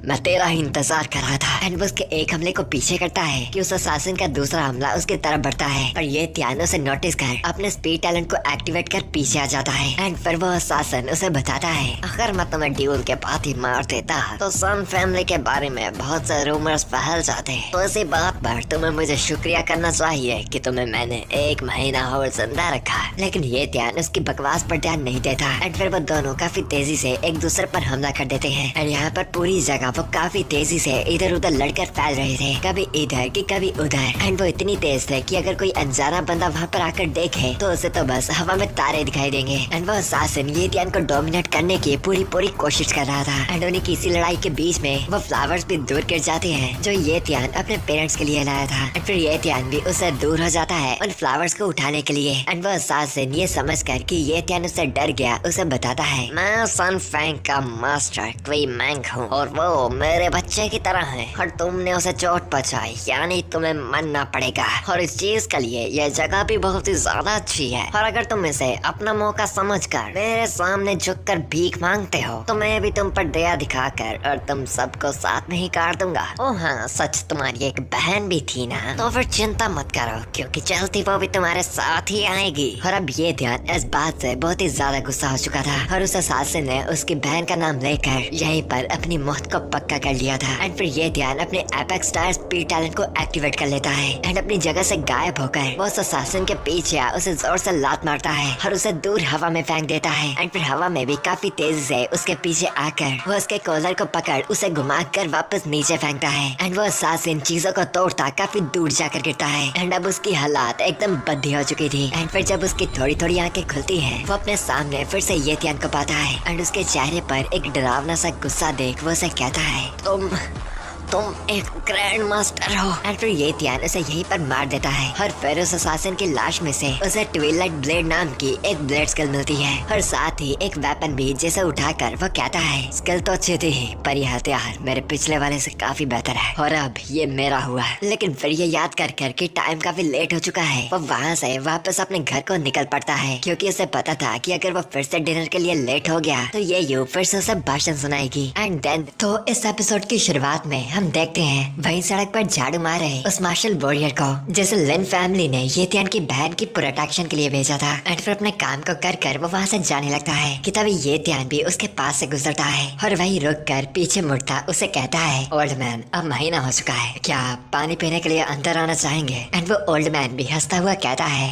मैं तेरा ही इंतजार कर रहा था। एंड वो उसके एक हमले को पीछे करता है कि उस असासिन का दूसरा हमला उसकी तरफ बढ़ता है और ये ध्यान उसे नोटिस कर अपने स्पीड टैलेंट को एक्टिवेट कर पीछे आ जाता है। एंड फिर वो असासिन उसे बताता है, अगर मैं तुम्हें ड्यूल के बाद ही मार देता तो सन फैमिली के बारे में बहुत से रूमर्स फैल जाते, तो इसी बात पर तुम्हें मुझे शुक्रिया करना चाहिए कि तुम्हें मैंने 1 महीना और जिंदा रखा। लेकिन ये ध्यान उसकी बकवास पर ध्यान नहीं देता। एंड फिर वो दोनों काफी तेजी से एक दूसरे पर हमला कर देते हैं। एंड यहाँ पर पूरी जगह वो काफी तेजी से इधर उधर लड़कर फैल रहे थे, कभी इधर की कभी उधर। एंड वो इतनी तेज थे कि अगर कोई अनजाना बंदा वहाँ पर आकर देखे तो उसे तो बस हवा में तारे दिखाई देंगे। एंड वो असासिन ये ध्यान को डोमिनेट करने की पूरी कोशिश कर रहा था। एंड उन्हीं किसी लड़ाई के बीच में वो फ्लावर्स भी दूर गिर जाते हैं जो ये ध्यान अपने पेरेंट्स के लिए लाया था। एंड फिर ये ध्यान भी उससे दूर हो जाता है उन फ्लावर्स को उठाने के लिए। एंड वो असासिन ये समझ कर कि ये ध्यान उससे डर गया उसे बताता है, मैं सन फ्रैंक का मास्टर क्वी मैंग हूँ और वो मेरे बच्चे की तरह है और तुमने उसे चोट पहुँचाई यानी तुम्हें मरना पड़ेगा। और इस चीज के लिए यह जगह भी बहुत ही ज्यादा अच्छी है और अगर तुम इसे अपना मौका समझकर मेरे सामने झुककर भीख मांगते हो तो मैं भी तुम पर दया दिखाकर और तुम सबको साथ में ही काट दूंगा। ओह हाँ सच, तुम्हारी एक बहन भी थी ना, तो फिर चिंता मत करो क्योंकि चलती वो भी तुम्हारे साथ ही आएगी। और अब ये ध्यान इस बात से बहुत ही ज्यादा गुस्सा हो चुका था और उस असासिन ने उसकी बहन का नाम लेकर यहीं पर अपनी मौत को पक्का कर लिया था। एंड फिर ये ध्यान अपने एपेक्स स्टार स्पीड टैलेंट को एक्टिवेट कर लेता है एंड अपनी जगह से गायब होकर वो उस असासिन के पीछे उसे जोर से लात मारता है और उसे दूर हवा में फेंक देता है। एंड फिर हवा में भी काफी तेजी से उसके पीछे आकर वो उसके कॉलर को पकड़ उसे घुमा कर वापस नीचे फेंकता है। एंड वो असासिन चीजों को तोड़ता काफी दूर जाकर गिरता है। एंड अब उसकी हालात एकदम बद्दी हो चुकी थी। एंड फिर जब उसकी थोड़ी थोड़ी आंखें खुलती हैं, वो अपने सामने फिर से ये ध्यान को पाता है। एंड उसके चेहरे पर एक डरावना सा गुस्सा देख वो उसे कहता है, तुम एक ग्रैंड मास्टर हो। एंड फिर ये ध्यान उसे यहीं पर मार देता है और फिर उस असासिन की लाश में से उसे ट्विलाइट ब्लेड नाम की एक ब्लेड स्किल मिलती है और साथ ही एक वेपन भी जिसे उठाकर वो कहता है, स्किल तो अच्छी थी पर यह हथियार मेरे पिछले वाले से काफी बेहतर है और अब ये मेरा हुआ। लेकिन फिर ये याद कर कर कि टाइम काफी लेट हो चुका है, वो वहाँ से वापस अपने घर को निकल पड़ता है क्योंकि उसे पता था कि अगर वो फिर से डिनर के लिए लेट हो गया तो ये यू फिर से उसे भाषण सुनाएगी। एंड देन तो इस एपिसोड की शुरुआत में हम देखते हैं वहीं सड़क पर झाड़ू मार रहे उस मार्शल वॉरियर को जिसे लिन फैमिली ने ये ध्यान की बहन की प्रोटेक्शन के लिए भेजा था। एंड फिर अपने काम को कर वो वहाँ से जाने लगता है कि तभी ये ध्यान भी उसके पास से गुजरता है और वही रुक कर पीछे मुड़ता उसे कहता है, ओल्ड मैन अब महीना हो चुका है, क्या आप पानी पीने के लिए अंदर आना चाहेंगे? एंड वो ओल्ड मैन भी हंसता हुआ कहता है,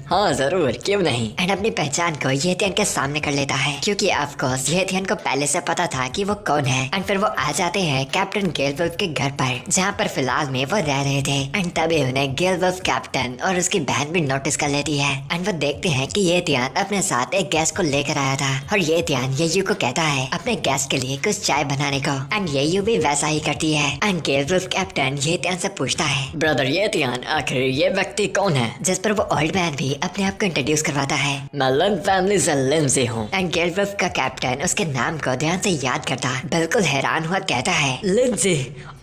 हाँ जरूर, क्यों नहीं। एंड अपनी पहचान को ये ध्यान के सामने कर लेता है क्योंकि ऑफ कोर्स ये ध्यान को पहले से पता था कि वो कौन है। एंड फिर वो आ जाते हैं कैप्टन गेलवुल्फ के घर पर जहाँ पर फिलहाल में वो रह रहे थे। एंड तभी उन्हें गेलवुल्फ कैप्टन और उसकी बहन भी नोटिस कर लेती है। एंड वो देखते हैं कि ये ध्यान अपने साथ एक गैस को लेकर आया था और ये ध्यान येयू को कहता है अपने गैस के लिए कुछ चाय बनाने को। एंड येयू भी वैसा ही करती है। एंड गेलवुल्फ कैप्टन ये ध्यान से पूछता है, ब्रदर ये ध्यान आखिर ये व्यक्ति कौन है? जिस पर वो ओल्ड मैन भी अपने आप को इंट्रोड्यूस करवाता है, मैं लिन फैमिली से लिंजी हूँ। एंड गेलवुल्फ का कैप्टन उसके नाम को ध्यान से याद करता बिल्कुल हैरान हुआ कहता है, लिंजी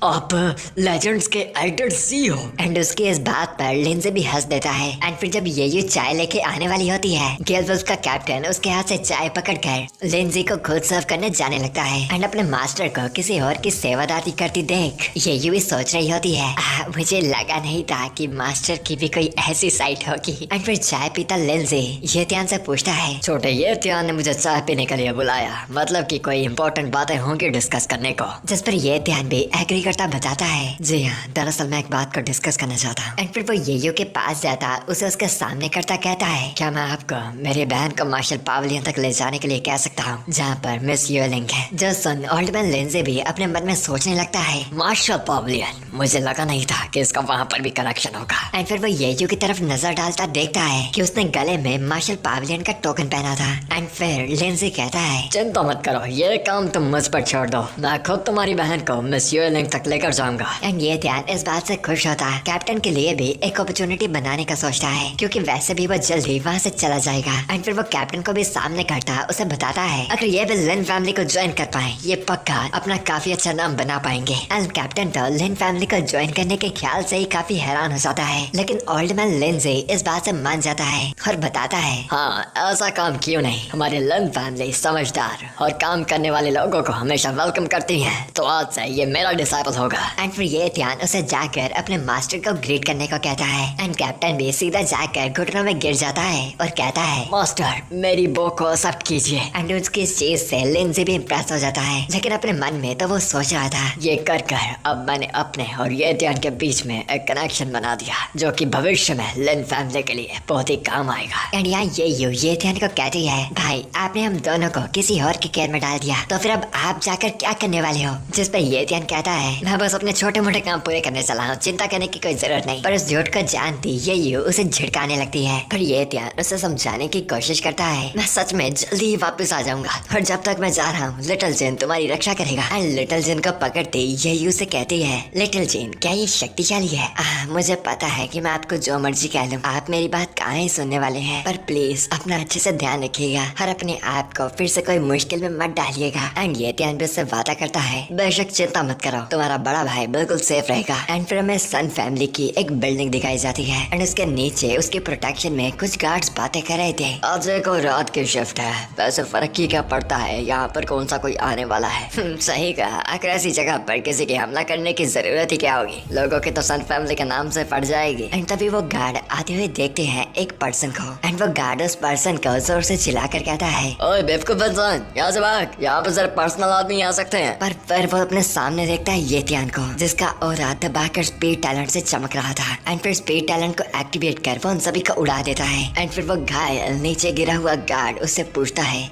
आप लेजेंड्स के एल्डर सी हो। एंड उसकी इस बात पर लिंजे भी हंस देता है। एंड फिर जब ये चाय लेके आने वाली होती है, गेलवुल्फ का कैप्टन उसके हाथ से चाय पकड़कर लिंजे को खुद सर्व करने जाने लगता है। एंड अपने मास्टर को किसी और की सेवादारी करती देख ये भी सोच रही होती है, मुझे लगा नहीं था कि मास्टर की भी कोई ऐसी साइट होगी। एंड फिर चाय पीता लिंजे ये त्यान से पूछता है, छोटे ये त्यान ने मुझे चाय पीने के लिए बुलाया, मतलब कि कोई इम्पोर्टेंट बातें होंगी डिस्कस करने को। जिस पर ये ध्यान भी एग्री करता बताता है, जी हाँ, दरअसल मैं एक बात को डिस्कस करना चाहता हूँ। एंड फिर वो येयू के पास जाता उसे उसके सामने करता कहता है, क्या मैं आपको मेरी बहन को मार्शल पावलियन तक ले जाने के लिए कह सकता हूँ, जहाँ पर मिस यूलिंग है। जो सुन ओल्ड मैन लिंजे भी अपने मन में सोचने लगता है, मार्शल पावलियन, मुझे लगा नहीं था कि इसका वहाँ पर भी कनेक्शन होगा। एंड फिर वो येयू की तरफ नजर डालता देखता है कि उसने गले में मार्शल पावलियन का टोकन पहना था। एंड फिर लिंजे कहता है, चिंता मत करो, ये काम तुम मुझ पर छोड़ दो, मैं खुद तुम्हारी बहन को मिस यूलिंग तक लेकर जाऊंगा। एंड ये ध्यान इस बात से खुश होता है, कैप्टन के लिए भी एक अपॉर्चुनिटी बनाने का सोचता है, क्योंकि वैसे भी वो जल्दी वहाँ से चला जाएगा। एंड फिर वो कैप्टन को भी सामने करता उसे बताता है, अगर ये भी लिन फैमिली को ज्वाइन कर पाए, ये पक्का अपना काफी अच्छा नाम बना पाएंगे। एंड कैप्टन तो लिन फैमिली को ज्वाइन करने के ख्याल से ही काफी हैरान हो जाता है, लेकिन ओल्ड मैन लिंजे इस बात से मान जाता है और बताता है, हाँ, ऐसा काम क्यों नहीं, हमारी लिन फैमिली समझदार और काम करने वाले लोगों को हमेशा वेलकम करती है, तो आज से ये मेरा डिसाइपल होगा। एंड फिर ये ध्यान उसे जाकर अपने मास्टर को ग्रीट करने को कहता है। एंड कैप्टन भी सीधा जाकर घुटनों में गिर जाता है और कहता है, मास्टर मेरी बो को एक्सेप्ट कीजिए। एंड उसकी इस चीज से लिंजे भी इम्प्रेस हो जाता है, लेकिन अपने मन में तो वो सोच रहा था, ये कर अब मैंने अपने और ये ध्यान के बीच में एक कनेक्शन बना दिया, जो कि भविष्य में लिन फैमिली के लिए बहुत ही काम आएगा। एंड यहाँ ये ध्यान को कहती है, भाई आपने हम दोनों को किसी और की केयर में डाल दिया, तो फिर अब आप जाकर क्या करने वाले हो? जिस पर ये ध्यान कहता है, मैं बस अपने छोटे मोटे काम पूरे करने चला हूँ, चिंता करने की कोई जरूरत नहीं। पर उस झूठ को जानती ये उसे झिड़काने लगती है। पर ये ध्यान उसे समझाने की कोशिश करता है, मैं सच में जल्दी ही वापस आ जाऊंगा, और जब तक मैं जा रहा हूँ लिटिल जिन तुम्हारी रक्षा करेगा। एंड लिटिल जिन को पकड़ते ये उसे कहती है, लिटिल जिन क्या ये शक्तिशाली है? मुझे पता है कि मैं आपको जो मर्जी कह लूँ, आप मेरी बात कहाँ ही सुनने वाले हैं, पर प्लीज अपना अच्छे से ध्यान रखिएगा और अपने आप को फिर से कोई मुश्किल में मत डालिएगा। एंड ये ध्यान भी उससे वादा करता है, बेशक चिंता मत करो, तुम्हारा बड़ा भाई बिल्कुल सेफ रहेगा। एंड फिर हमें सन फैमिली की एक बिल्डिंग दिखाई जाती है, एंड उसके नीचे उसके प्रोटेक्शन में कुछ गार्ड्स बातें कर रहे थे। आज एक और रात की शिफ्ट है, वैसे फर्क ही क्या पड़ता है, यहाँ पर कौन सा कोई आने वाला है। सही कहा, अगर ऐसी जगह पर किसी के हमला करने की जरूरत ही क्या होगी, लोगों की तो सन फैमिली के नाम से पड़ जाएगी। एंड तभी वो गार्ड आते हुए देखते हैं एक पर्सन को, एंड वो गार्ड उस पर्सन को जोर से चिल्लाकर कहता है, ओए बेवकूफ इंसान, यहाँ से भाग, यहाँ पर सिर्फ पर्सनल आदमी आ सकते हैं। पर फिर वो अपने सामने देखता है ये ध्यान को, जिसका ऑरा दबाकर स्पीड टैलेंट से चमक रहा था। एंड फिर स्पीड टैलेंट को एक्टिवेट कर वो उन सभी को उड़ा देता है। एंड फिर वो घायल नीचे गिरा हुआ गार्ड उससे पूछता है,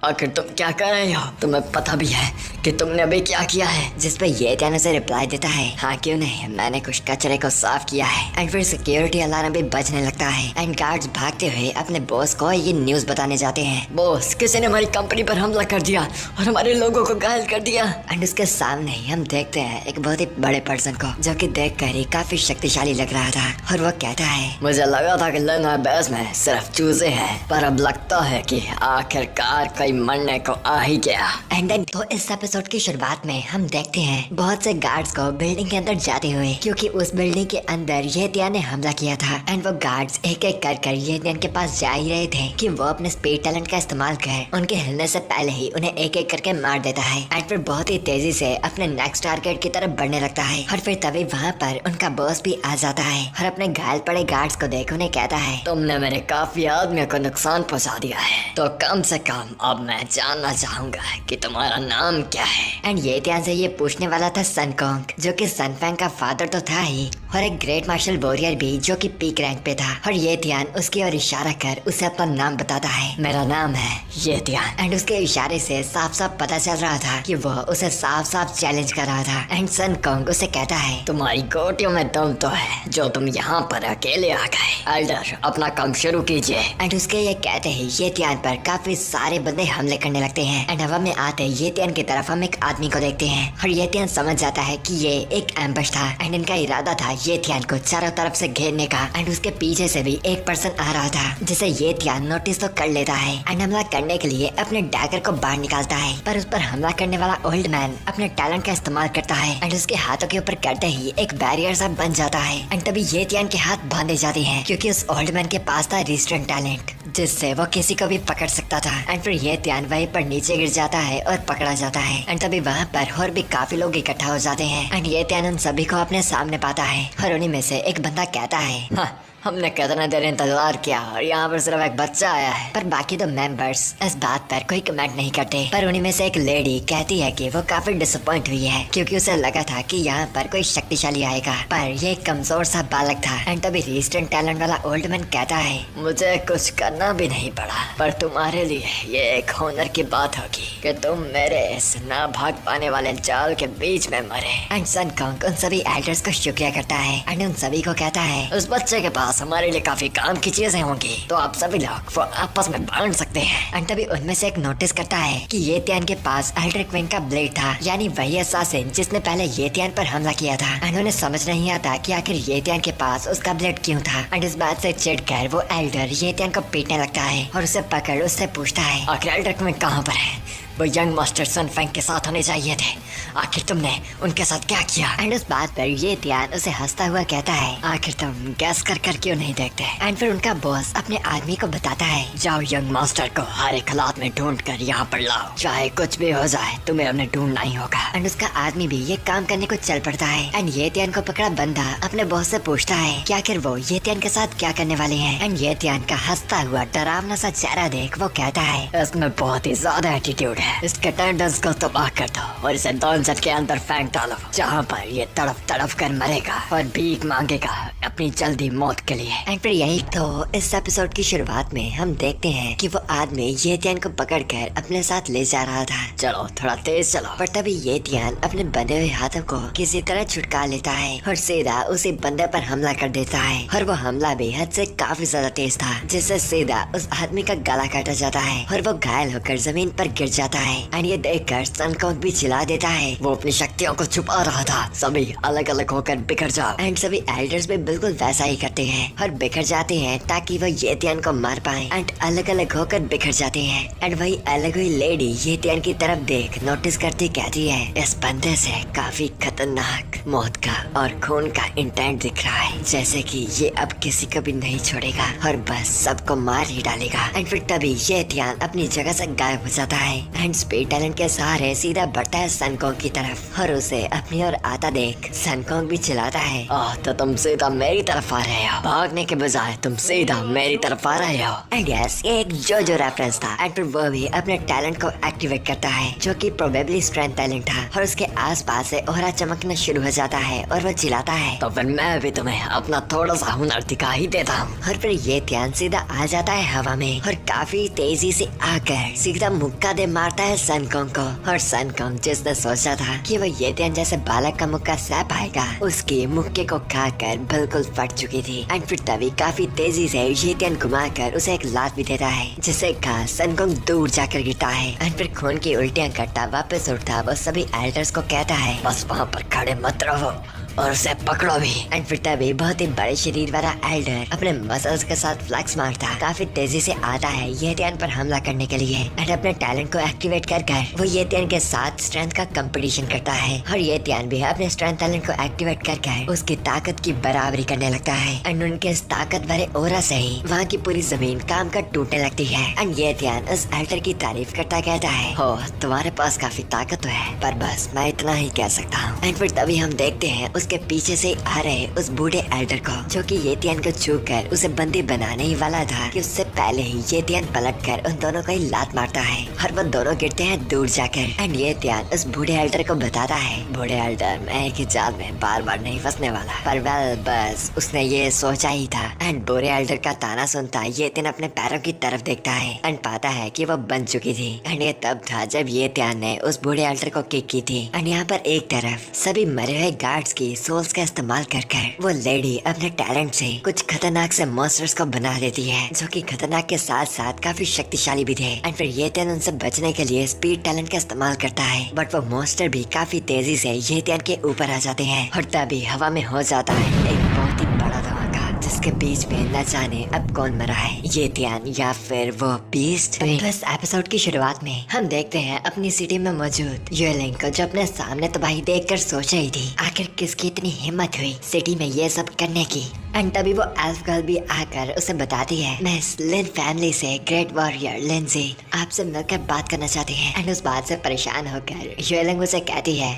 आखिर तुम क्या कर रहे हो, तुम्हें पता भी है कि तुमने अभी क्या किया है? जिस पे ये ध्यान उसे रिप्लाई देता है, हाँ क्यों नहीं, मैंने कुछ कचरे को साफ किया है। एंड फिर सिक्योरिटी अलार्म भी बजने लगता है, एंड गार्ड्स भागते हुए अपने बॉस को ये न्यूज बताने जाते हैं, बॉस किसी ने हमारी कंपनी पर हमला कर दिया और हमारे लोगों को घायल कर दिया। एंड उसके सामने ही हम देखते हैं एक बहुत ही बड़े पर्सन को, जो कि देखकर ही काफी शक्तिशाली लग रहा था, और वो कहता है, मुझे लगा था कि लेना बेस में सिर्फ चूजे हैं, पर अब लगता है कि आखिरकार कई मरने को आ ही गया। एंड देन तो इस एपिसोड की शुरुआत में हम देखते हैं बहुत से गार्ड्स को बिल्डिंग के अंदर जाते हुए, क्योंकि उस बिल्डिंग के अंदर ये ध्यान ने हमला किया था। एंड वो गार्ड्स एक एक कर ये ध्यान के पास जा ही रहे थे कि वो अपने स्पीड टैलेंट का इस्तेमाल कर उनके हिलने से पहले ही उन्हें एक एक करके मार देता है। एंड फिर बहुत ही तेजी से अपने नेक्स्ट टारगेट की तरफ बढ़ने लगता है, और फिर तभी वहाँ पर उनका बॉस भी आ जाता है और अपने घायल पड़े गार्ड्स को देख उन्हें कहता है, तुमने मेरे काफी आदमियों को नुकसान पहुँचा दिया है, तो कम से कम अब मैं जानना चाहूंगा कि तुम्हारा नाम क्या है। एंड ये ध्यान से ये पूछने वाला था सन कोंग, जो कि सन फैंग का फादर तो था ही, और एक ग्रेट मार्शल वॉरियर भी जो कि पीक रैंक पे था। और ये ध्यान उसकी ओर इशारा कर उसे अपना नाम बताता है, मेरा नाम है ये ध्यान। एंड उसके इशारे से साफ साफ पता चल रहा था कि वह उसे साफ साफ चैलेंज कर रहा था। एंड सन कोंग उसे कहता है, तुम्हारी गोटियों में दम तो है जो तुम यहाँ पर अकेले आ गए, एल्डर अपना काम शुरू कीजिए। एंड उसके ये कहते ही ये ध्यान पर काफी सारे बंदे हमले करने लगते हैं। एंड हवा में आते ये त्यान की तरफ हम एक आदमी को देखते हैं और ये त्यान समझ जाता है कि ये एक एम्बुश था एंड इनका इरादा था ये त्यान को चारों तरफ से घेरने का। एंड उसके पीछे से भी एक पर्सन आ रहा था जिसे ये त्यान नोटिस तो कर लेता है एंड हमला करने के लिए अपने डैगर को बाहर निकालता है। पर उस पर हमला करने वाला ओल्ड मैन अपने टैलेंट का इस्तेमाल करता है एंड उसके हाथों के ऊपर करते ही एक बैरियर सा बन जाता है। एंड तभी ये त्यान के हाथ बांधे जाते हैं क्योंकि उस ओल्ड मैन के पास था रिस्ट्रेंट टैलेंट जिससे वो किसी को भी पकड़ सकता था। एंड फिर ये त्यान वहीं पर नीचे गिर जाता है और पकड़ा जाता है। एंड तभी वहाँ पर और भी काफी लोग इकट्ठा हो जाते हैं एंड ये त्यान उन सभी को अपने सामने पाता है और उन्हीं में से एक बंदा कहता है, हाँ, हमने कितना देर इंतजार किया और यहाँ पर सिर्फ एक बच्चा आया है। पर बाकी तो मेंबर्स इस बात पर कोई कमेंट नहीं करते। पर उन्हीं में से एक लेडी कहती है कि वो काफी डिसअपॉइंट हुई है क्योंकि उसे लगा था कि यहाँ पर कोई शक्तिशाली आएगा पर ये एक कमजोर सा बालक था। एंड तभी रिस्ट्रेंट टैलेंट वाला ओल्ड मैन कहता है, मुझे कुछ करना भी नहीं पड़ा पर तुम्हारे लिए ये एक होनर की बात होगी कि तुम मेरे इस ना भाग पाने वाले जाल के बीच में मरे। एंड सन कॉन्ग उन सभी एल्डर्स को शुक्रिया करता है एंड उन सभी को कहता है, उस बच्चे के पास हमारे लिए काफी काम की चीजें होंगी तो आप सभी लोग वो आपस में बांट सकते हैं। एंड तभी उनमें से एक नोटिस करता है कि ये त्यान के पास एल्डर क्वीन का ब्लेड था, यानी वही असासिन जिसने पहले ये त्यान पर हमला किया था। एंड उन्हें समझ नहीं आता कि आखिर ये त्यान के पास उसका ब्लेड क्यों था। एंड इस बात से चिढ़कर वो एल्डर ये त्यान को पीटने लगता है और उसे पकड़ उससे पूछता है, आखिर एल्डर क्वीन कहाँ पर है? वो यंग मास्टर सन फैंग के साथ होने चाहिए थे, आखिर तुमने उनके साथ क्या किया? एंड उस बात पर ये त्यान उसे हंसता हुआ कहता है, आखिर तुम गैस कर क्यों नहीं देखते? एंड फिर उनका बॉस अपने आदमी को बताता है, जाओ यंग मास्टर को हर एक हालात में ढूंढ कर यहाँ पर लाओ, चाहे कुछ भी हो जाए तुम्हें उन्हें ढूंढना ही होगा। एंड उसका आदमी भी ये काम करने को चल पड़ता है। एंड ये त्यान को पकड़ा बंदा अपने बॉस से पूछता है कि आखिर वो ये त्यान के साथ क्या करने वाले हैं। एंड ये त्यान का हंसता हुआ डरावना सा चेहरा देख वो कहता है, इसमें बहुत ही ज्यादा एटीट्यूड है, इसके टेंडर्स को तबाह कर दो और इसे डॉन्जर के अंदर फेंक डालो जहाँ पर ये तड़प तड़प कर मरेगा और भीख मांगेगा अपनी जल्दी मौत के लिए। एंड फिर यही तो इस एपिसोड की शुरुआत में हम देखते हैं कि वो आदमी ये त्यान को पकड़कर अपने साथ ले जा रहा था। चलो थोड़ा तेज चलो। पर तभी ये त्यान अपने बंधे हुए हाथों को किसी तरह छुटका लेता है और सीधा उसी बंदे पर हमला कर देता है। और वो हमला भी हद से काफी ज्यादा तेज था जिससे सीधा उस आदमी का गला काटा जाता है और वो घायल होकर जमीन पर गिर जाता है। एंड ये देखकर सन कॉन्ग भी चिल्ला देता है, वो अपनी शक्तियों को छुपा रहा था, सभी अलग अलग होकर बिखर जाओ। एंड सभी एल्डर्स भी बिल्कुल वैसा ही करते हैं और बिखर जाते हैं ताकि वो ये त्यान को मार पाए। एंड अलग अलग होकर बिखर जाते हैं। एंड वही अलग हुई लेडी ये त्यान की तरफ देख नोटिस करती कहती है, इस बंदे से काफी खतरनाक मौत का और खून का इंटेंट दिख रहा है, जैसे कि ये अब किसी को भी नहीं छोड़ेगा और बस सबको मार ही डालेगा। एंड फिर तभी ये त्यान अपनी जगह से गायब हो जाता है एंड स्पीड टैलेंट के सहारे सीधा बढ़ता है सन कॉन्ग की तरफ और उसे अपनी ओर आता देख सन कॉन्ग भी चिल्लाता है, तो तुम सीधा मेरी तरफ आ रहे हो, भागने के बजाय तुम सीधा मेरी तरफ आ रहे हो। एंड यस, ये एक जोजो रेफरेंस था। एंड फिर वो भी अपने टैलेंट को एक्टिवेट करता है जो कि प्रोबेबली स्ट्रेंथ टैलेंट था और उसके आसपास से ओहरा चमकना शुरू हो जाता है और वो चिल्लाता है, तो फिर मैं भी तुम्हें अपना थोड़ा सा हुनर दिखा ही देता हूँ। और फिर ये त्यान सीधा आ जाता है हवा में और काफी तेजी से आकर सीधा मुक्का दे मारता है सन कॉन्ग को। और सन कॉन्ग जिसने सोचा था कि वो ये त्यान जैसे बालक का मुक्का सह पाएगा, उसके मुक्के को खाकर बिल्कुल फट चुकी थी। एंड फिर तभी काफी तेजी से ये त्यान घुमाकर उसे एक लात भी देता है जिसे खा सन कॉन्ग दूर जाकर गिरता है। एंड फिर खून की उल्टियां करता वापस उठता वो सभी एल्डर्स को कहता है, बस वहाँ पर खड़े मत रहो और उसे पकड़ो भी। एंड फिर तभी बहुत ही बड़े शरीर वाला एल्डर अपने मसल्स के साथ फ्लेक्स मारता काफी तेजी से आता है ये त्यान पर हमला करने के लिए। एंड अपने टैलेंट को एक्टिवेट कर वो ये त्यान के साथ स्ट्रेंथ का कंपटीशन करता है और ये त्यान भी अपने स्ट्रेंथ टैलेंट को एक्टिवेट कर उसकी ताकत की बराबरी करने लगता है। एंड उनके इस ताकत भरे ओरा से ही वहाँ की पूरी जमीन काम कर टूटने लगती है। एंड ये त्यान उस एल्डर की तारीफ करता कहता है, हो तुम्हारे पास काफी ताकत है पर बस मैं इतना ही कह सकता हूँ। एंड फिर तभी हम देखते हैं उसके पीछे से आ रहे उस बूढ़े एल्डर को जो कि ये त्यान को छू कर उसे बंदी बनाने ही वाला था कि उससे पहले ही ये त्यान पलट कर उन दोनों को ही लात मारता है और वो दोनों गिरते हैं दूर जाकर। एंड ये त्यान उस बूढ़े एल्डर को बताता है, बूढ़े एल्डर मैं एक ही जाल में बार बार नहीं फंसने वाला। पर वेल बस उसने ये सोचा ही था। एंड बूढ़े एल्डर का ताना सुनता ये त्यान अपने पैरों की तरफ देखता है एंड पाता है कि वो बन चुकी थी। एंड ये तब था जब ये त्यान ने उस बूढ़े एल्डर को किक की थी। एंड यहाँ पर एक तरफ सभी मरे हुए गार्ड्स की की सोल्स का इस्तेमाल कर वो लेडी अपने टैलेंट से कुछ खतरनाक से मॉन्स्टर्स को बना देती है, जो कि खतरनाक के साथ साथ काफी शक्तिशाली भी थे। एंड फिर ये त्यान उनसे बचने के लिए स्पीड टैलेंट का इस्तेमाल करता है, बट वो मॉन्स्टर भी काफी तेजी से ये त्यान के ऊपर आ जाते हैं और तभी हवा में हो जाता है एक बहुत ही बड़ा धमाका, जिसके बीच में न जाने अब कौन मरा है, ये त्यान या फिर वो बीस्ट। बस एपिसोड की शुरुआत में हम देखते हैं अपनी सिटी में मौजूद यूएलिंग को, जो अपने सामने तबाही देखकर सोच रही थी आखिर किसकी इतनी हिम्मत हुई सिटी में ये सब करने की। एंड तभी वो एल्फ गर्ल भी आकर उसे बताती है, मैं इस लिन फैमिली से ग्रेट वॉरियर लिंजी आपसे मिलकर बात करना चाहती है। एंड उस बात से परेशान होकर यूएलिंग उसे कहती है,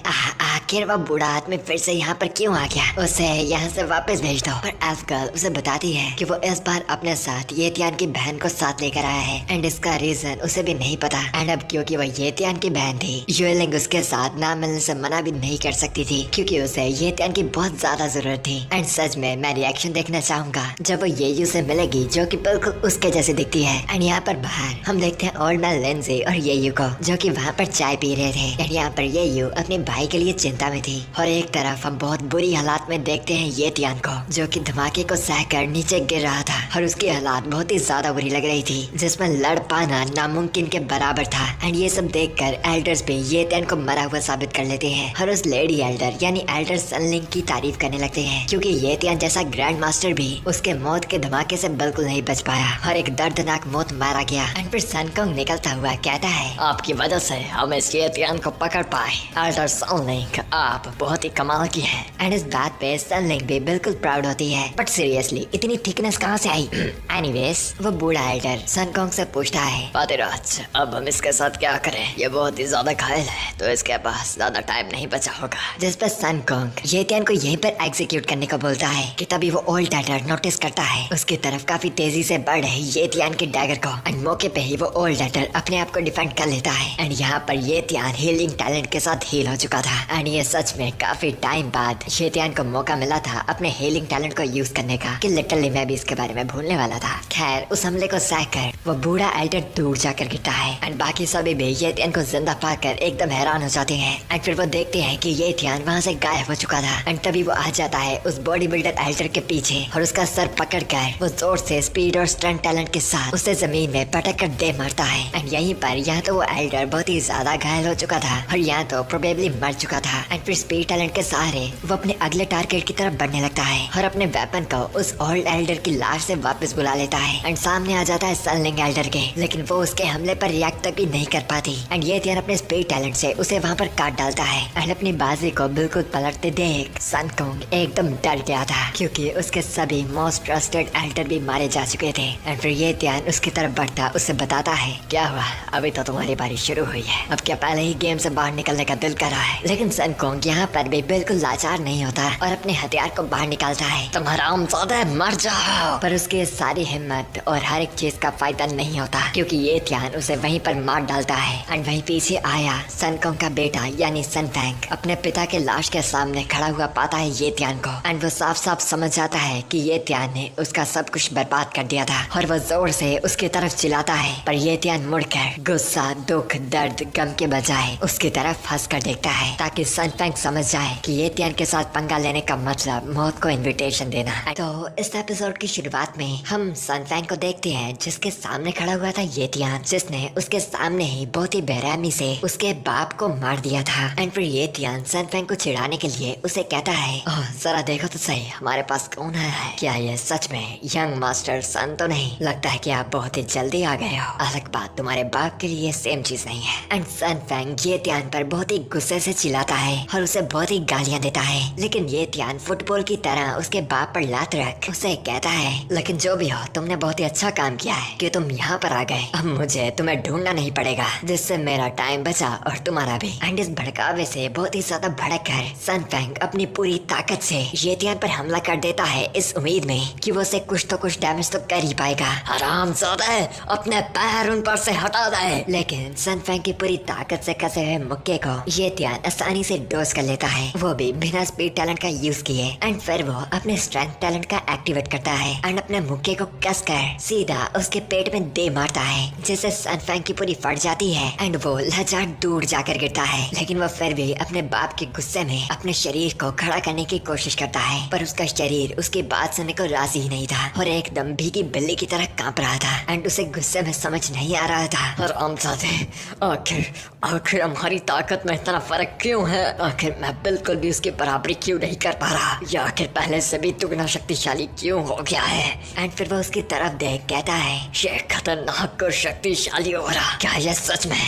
आखिर वो बूढ़ा आदमी फिर से यहाँ पर क्यों आ गया, उसे यहाँ से वापस भेज दो। पर एल्फ गर्ल उसे बताती है कि वो इस बार अपने साथ ये त्यान की बहन को साथ लेकर आया है, एंड इसका रीजन उसे भी नहीं पता। एंड अब क्योंकि वो ये त्यान की बहन थी, यूएलिंग उसके साथ ना मिलने से मना भी नहीं कर सकती थी, क्योंकि उसे ये त्यान की बहुत ज्यादा जरूरत थी। एंड सच में मैं रिएक्शन देखना चाहूंगा जब वो येयू से मिलेगी, जो कि बिल्कुल उसके जैसी दिखती है। एंड यहाँ पर बाहर हम देखते हैं ओल्ड मैन लिंजी और येयू को, जो कि वहाँ पर चाय पी रहे थे। एंड यहाँ पर येयू अपने भाई के लिए चिंता में थी, और एक तरफ हम बहुत बुरी हालात में देखते हैं ये त्यान को, जो कि धमाके को सहकर नीचे गिर रहा था, और उसकी हालात बहुत ही ज्यादा बुरी लग रही थी, जिसमें लड़ पाना नामुमकिन के बराबर था। एंड ये सब देखकर एल्डर्स भी ये त्यान को मरा हुआ साबित कर लेते हैं, और उस लेडी एल्डर यानी एल्डर सनलिंग की तारीफ करने लगते हैं, क्योंकि ये त्यान जैसा ग्रैंड मास्टर भी उसके मौत के धमाके से बिल्कुल नहीं बच पाया और एक दर्दनाक मौत मारा गया। एंड फिर सनकोंग निकलता हुआ कहता है, आपकी वजह से हम इस ये त्यान को पकड़ पाए, एल्डर सनलिंग आप बहुत ही कमाल की है। एंड इस बात पे सनलिंग भी बिल्कुल प्राउड होती है, बट सीरियसली इतनी थिकनेस कहाँ से आई। एनीवेज वो बूढ़ा एल्डर सनकोंग से पूछता है, फातिराज अब हम इसके साथ क्या करें, ये बहुत ही ज्यादा घायल है, तो इसके पास ज्यादा टाइम नहीं बचा होगा। जिस पर सनकोंग ये त्यान को यहीं पर एग्जीक्यूट करने को बोलता है कि तभी वो ओल्ड एल्डर नोटिस करता है उसकी तरफ काफी तेजी से बढ़ रही ये त्यान के डैगर को। एंड मौके पे ही वो ओल्ड एल्डर अपने आप को डिफेंड कर लेता है। एंड यहाँ पर ये त्यान हीलिंग टैलेंट के साथ हील हो चुका था। एंड ये सच में काफी टाइम बाद ये त्यान को मौका मिला था अपने हीलिंग टैलेंट को यूज करने का, कि लिटरली मैं भी इसके बारे में भूलने वाला था। खैर उस हमले को सहकर वो बूढ़ा एल्डर दूर जाकर गिरता है, एंड बाकी सभी भी ये त्यान को जिंदा पाकर एकदम हैरान हो जाते हैं। एंड फिर वो देखते हैं कि ये त्यान वहाँ से गायब हो चुका था। एंड तभी वो आ जाता है उस बॉडी बिल्डर एल्डर के पीछे, और उसका सर पकड़कर वो जोर से स्पीड और स्टंट टैलेंट के साथ उसे जमीन में पटक कर दे मारता है। एंड यहीं पर यहाँ तो वो एल्डर बहुत ही ज्यादा घायल हो चुका था, और यहाँ तो प्रोबेबली मर चुका था। एंड फिर स्पीड टैलेंट के सहारे वो अपने अगले टारगेट की तरफ बढ़ने लगता है, और अपने वेपन को उस ओल्ड एल्डर की लाश से वापस बुला लेता है। एंड सामने आ जाता है सनलिंग एल्डर के, लेकिन वो उसके हमले पर रिएक्ट तक भी नहीं कर पाती। एंड ये त्यान अपने स्पीड टैलेंट से उसे वहाँ पर काट डालता है। एंड अपनी बाजी को बिल्कुल पलटते देख सनकोंग एकदम डर गया था, क्योंकि उसके सभी मोस्ट ट्रस्टेड एल्डर भी मारे जा चुके थे। एंड फिर ये त्यान उसकी तरफ बढ़ता उसे बताता है, क्या हुआ, अभी तो तुम्हारी बारी शुरू हुई है, अब क्या पहले ही गेम से बाहर निकलने का दिल कर रहा है। लेकिन सनकोंग यहाँ पर भी बिल्कुल लाचार नहीं होता और अपने हथियार को बाहर निकालता है। तुम हरामजादे मर जाओ। पर उसकी सारी हिम्मत और हर एक चीज का फायदा नहीं होता, क्योंकि ये त्यान उसे वहीं पर मार डालता है। एंड वहीं पीछे आया सनकोंग का बेटा यानी सनफैंग अपने पिता के लाश के सामने खड़ा हुआ पाता है ये त्यान को। एंड वो साफ साफ समझ जाता है कि ये त्यान ने उसका सब कुछ बर्बाद कर दिया था, और वो जोर से उसकी तरफ चिल्लाता है। पर ये त्यान मुड़कर गुस्सा, दुख, दर्द, गम के बजाय उसकी तरफ हंस कर देखता है, ताकि सनफैंग समझ जाए कि ये त्यान के साथ पंगा लेने का मतलब मौत को इनविटेशन देना है। तो इस एपिसोड की शुरुआत में हम सनफैंग को देखते हैं, जिसके सामने खड़ा हुआ था ये त्यान, जिसने उसके सामने ही बहुत ही बेरहमी से उसके बाप को मार दिया था। एंड फिर ये त्यान सनफैंग को चिढ़ाने के लिए उसे कहता है, ओह जरा देखो तो सही, हमारे पास कौन आया है, क्या ये सच में यंग मास्टर सन तो नहीं, लगता है कि आप बहुत ही जल्दी आ गए हो। अलग बात, तुम्हारे बाप के लिए सेम चीज नहीं है। एंड सनफैंग ये त्यान पर बहुत ही गुस्से से चिल्लाता है और उसे बहुत ही गालियां देता है। लेकिन ये त्यान फुटबॉल की तरह उसके बाप पर लात रख उसे कहता है, लेकिन जो भी हो तुमने बहुत ही अच्छा काम किया है कि तुम यहाँ पर आ गए। अब मुझे तुम्हें ढूंढना नहीं पड़ेगा, जिससे मेरा टाइम बचा और तुम्हारा भी। एंड इस भड़कावे से बहुत ही ज्यादा भड़क कर सनफैंग अपनी पूरी ताकत से ये त्यान पर हमला कर देता है इस उम्मीद में कि वो उसे कुछ डैमेज तो कर ही पाएगा। हरामजादा है, अपने पैर उन पर से हटा दे। लेकिन सन फैंग की पूरी ताकत से कसे हुए मुक्के को ये त्यान आसानी से डोज कर लेता है, वो भी बिना स्पीड टैलेंट का यूज किए। एंड फिर वो अपने स्ट्रेंथ टैलेंट का एक्टिवेट करता है एंड अपने मुक्के को कसकर सीधा उसके पेट में दे मारता है, जिससे सन फैंग की पूरी फट जाती है एंड वो लाचार दूर जाकर गिरता है। लेकिन वो फिर भी अपने बाप के गुस्से में अपने शरीर को खड़ा करने की कोशिश करता है, पर उसका शरीर उसकी बात सुनने को राजी ही नहीं था और एकदम भीगी बिल्ली की तरह कांप रहा था एंड उसे गुस्से में समझ नहीं आ रहा था। हरामजादे, आखिर हमारी ताकत में इतना फर्क क्यों है? आखिर मैं बिल्कुल भी उसकी बराबरी क्यों नहीं कर पा रहा, या आखिर पहले से भी दुगना शक्तिशाली क्यों हो गया है? एंड फिर वो उसकी तरफ देख कहता है, ये खतरनाक और शक्तिशाली हो रहा, क्या ये सच में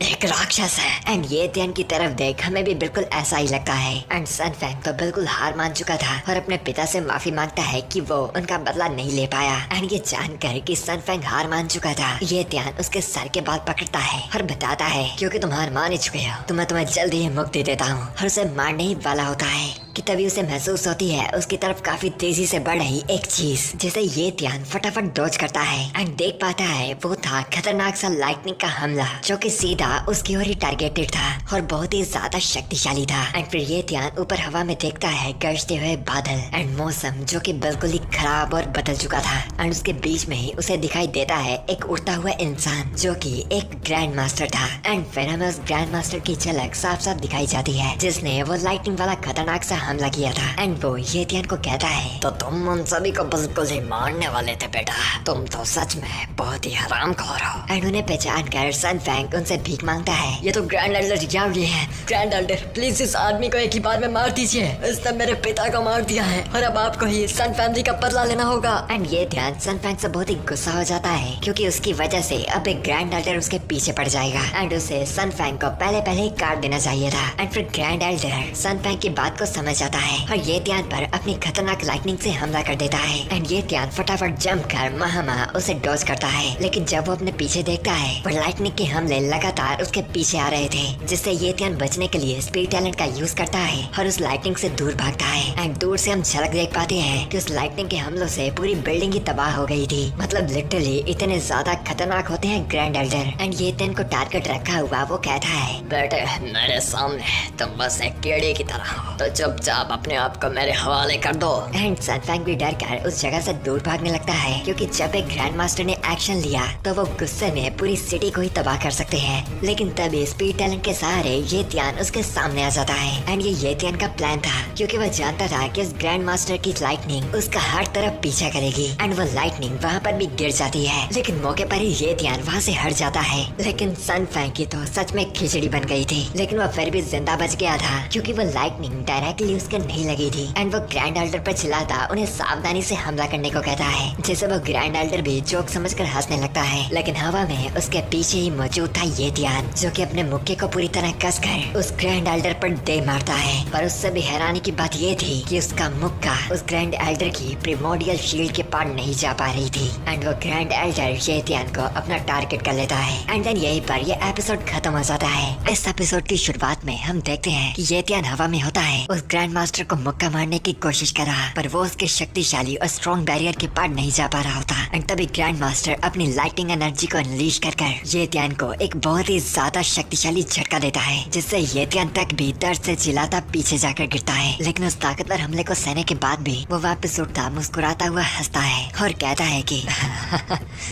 एक राक्षस है? एंड ये त्यान की तरफ देख हमें भी बिल्कुल ऐसा ही लगता है। एंड सन फैंग तो बिल्कुल हार मान चुका था और अपने पिता से माफी मांगता है कि वो उनका बदला नहीं ले पाया। एंड ये जानकर कि सन फैंग हार मान चुका था, ये त्यान उसके सर के बाल पकड़ता है और बताता है, क्योंकि तुम हार मान ही चुके हो तो मैं तुम्हें जल्द ही मुक्ति देता हूँ। और उसे मारने ही वाला होता है कि तभी उसे महसूस होती है उसकी तरफ काफी तेजी से बढ़ रही एक चीज, जिसे ये त्यान फटाफट डॉज करता है एंड देख पाता है वो था खतरनाक सा लाइटनिंग का हमला, जो कि सीधा उसकी ओर ही टारगेटेड था और बहुत ही ज्यादा शक्तिशाली था। एंड फिर ये त्यान ऊपर हवा में देखता है गरजते हुए बादल एंड मौसम जो कि बिल्कुल ही खराब और बदल चुका था। एंड उसके बीच में ही उसे दिखाई देता है एक उड़ता हुआ इंसान जो कि एक ग्रैंड मास्टर था। एंड फिर हमें उस ग्रैंड मास्टर की झलक साफ साफ दिखाई जाती है, जिसने वो लाइटनिंग वाला खतरनाक सा हमला किया था। एंड वो ये त्यान को कहता है, तो तुम उन सभी को बिल्कुल ही मारने वाले थे बेटा, तुम तो सच में बहुत ही हरामखोर हो। एंड उन्हें पहचान कर सन फैंग उनसे भीख मांगता है। ये तो ग्रैंड एल्डर याओली है। ग्रैंड एल्डर, प्लीज इस आदमी को एक ही बार में मार दीजिए, इसने मेरे पिता को मार दिया है और अब आपको ही सन फैमिली का बदला लेना होगा। एंड ये ध्यान सन फैंग से बहुत ही गुस्सा हो जाता है, क्योंकि उसकी वजह से अब एक ग्रैंड एल्डर उसके पीछे पड़ जाएगा एंड उसे सन फैंग को पहले ही काट देना चाहिए था। एंड फिर ग्रैंड एल्डर सन फैंग की बात को समझ जाता है और ये ध्यान पर अपनी खतरनाक लाइटनिंग से हमला कर देता है। एंड ये ध्यान फटाफट जंप कर महामा उसे डॉज करता है, लेकिन जब वो अपने पीछे देखता है वो लाइटनिंग के हमले लगातार उसके पीछे आ रहे थे, जिससे ये ध्यान बचने के लिए स्पीड टैलेंट का यूज करता है और उस लाइटनिंग से दूर भागता है। एंड दूर से हम झलक देख पाते हैं कि उस लाइटनिंग के हमलों से पूरी बिल्डिंग ही तबाह हो गई थी। मतलब लिटरली इतने ज्यादा खतरनाक होते हैं ग्रैंड एल्डर। एंड ये ध्यान को टारगेट रखा हुआ वो कहता है, बेटे मेरे सामने तुम बस एक कीड़े की तरह हो, तो चुपचाप अपने आप को मेरे हवाले कर दो। एंड सन फैंग भी डर कर उस जगह से दूर भागने लगता है, क्योंकि जब एक ग्रैंड मास्टर ने एक्शन लिया तो वो गुस्से में पूरी सिटी को ही तबाह कर सकते हैं। लेकिन तभी स्पीड टैलेंट के सहारे ये त्यान उसके सामने आ जाता है। एंड ये त्यान का प्लान था, क्योंकि वह जानता था कि उस ग्रैंड मास्टर की लाइटनिंग उसका हर तरफ पीछा करेगी एंड वो लाइटनिंग वहाँ पर भी गिर जाती है। लेकिन मौके पर ही ये त्यान वहाँ से हट जाता है। लेकिन सन फैंग की तो सच में खिचड़ी बन गई थी, लेकिन वह फिर भी जिंदा बच गया था, क्योंकि वो लाइटनिंग डायरेक्टली उसके नहीं लगी थी। एंड वो ग्रैंड एल्डर पर चिल्लाता उन्हें सावधानी से हमला करने को कहता है, जिसे वो ग्रैंड एल्डर भी जोक समझकर हंसने लगता है। लेकिन हवा में उसके पीछे ही मौजूद था ये ध्यान, जो कि अपने मुक्के को पूरी तरह कसकर उस ग्रैंड एल्डर पर दे मारता है। पर उससे भी हैरानी की बात ये थी कि उसका मुक्का उस ग्रैंड एल्डर की प्रिमोडियल शील्ड के पार नहीं जा पा रही थी। एंड वो ग्रैंड एल्डर ये ध्यान को अपना टारगेट कर लेता है। एंड देन यहीं पर ये एपिसोड खत्म हो जाता है। इस एपिसोड की शुरुआत में हम देखते हैं कि ये ध्यान हवा में होता है, उस ग्रैंड मास्टर को मुक्का मारने की कोशिश कर रहा, पर वो उसके शक्तिशाली और स्ट्रॉन्ग बैरियर के पार नहीं जा पा रहा होता। एंड तभी ग्रैंड मास्टर अपनी लाइटिंग एनर्जी को अनलीश कर ये ध्यान को एक बहुत ही ज्यादा शक्तिशाली झटका देता है, जिससे ये ध्यान तक भी दर्द से चिल्लाता पीछे जाकर गिरता है। लेकिन उस ताकतवर हमले को सहने के बाद भी वो वापस उठता मुस्कुराता हुआ हंसता है और कहता है कि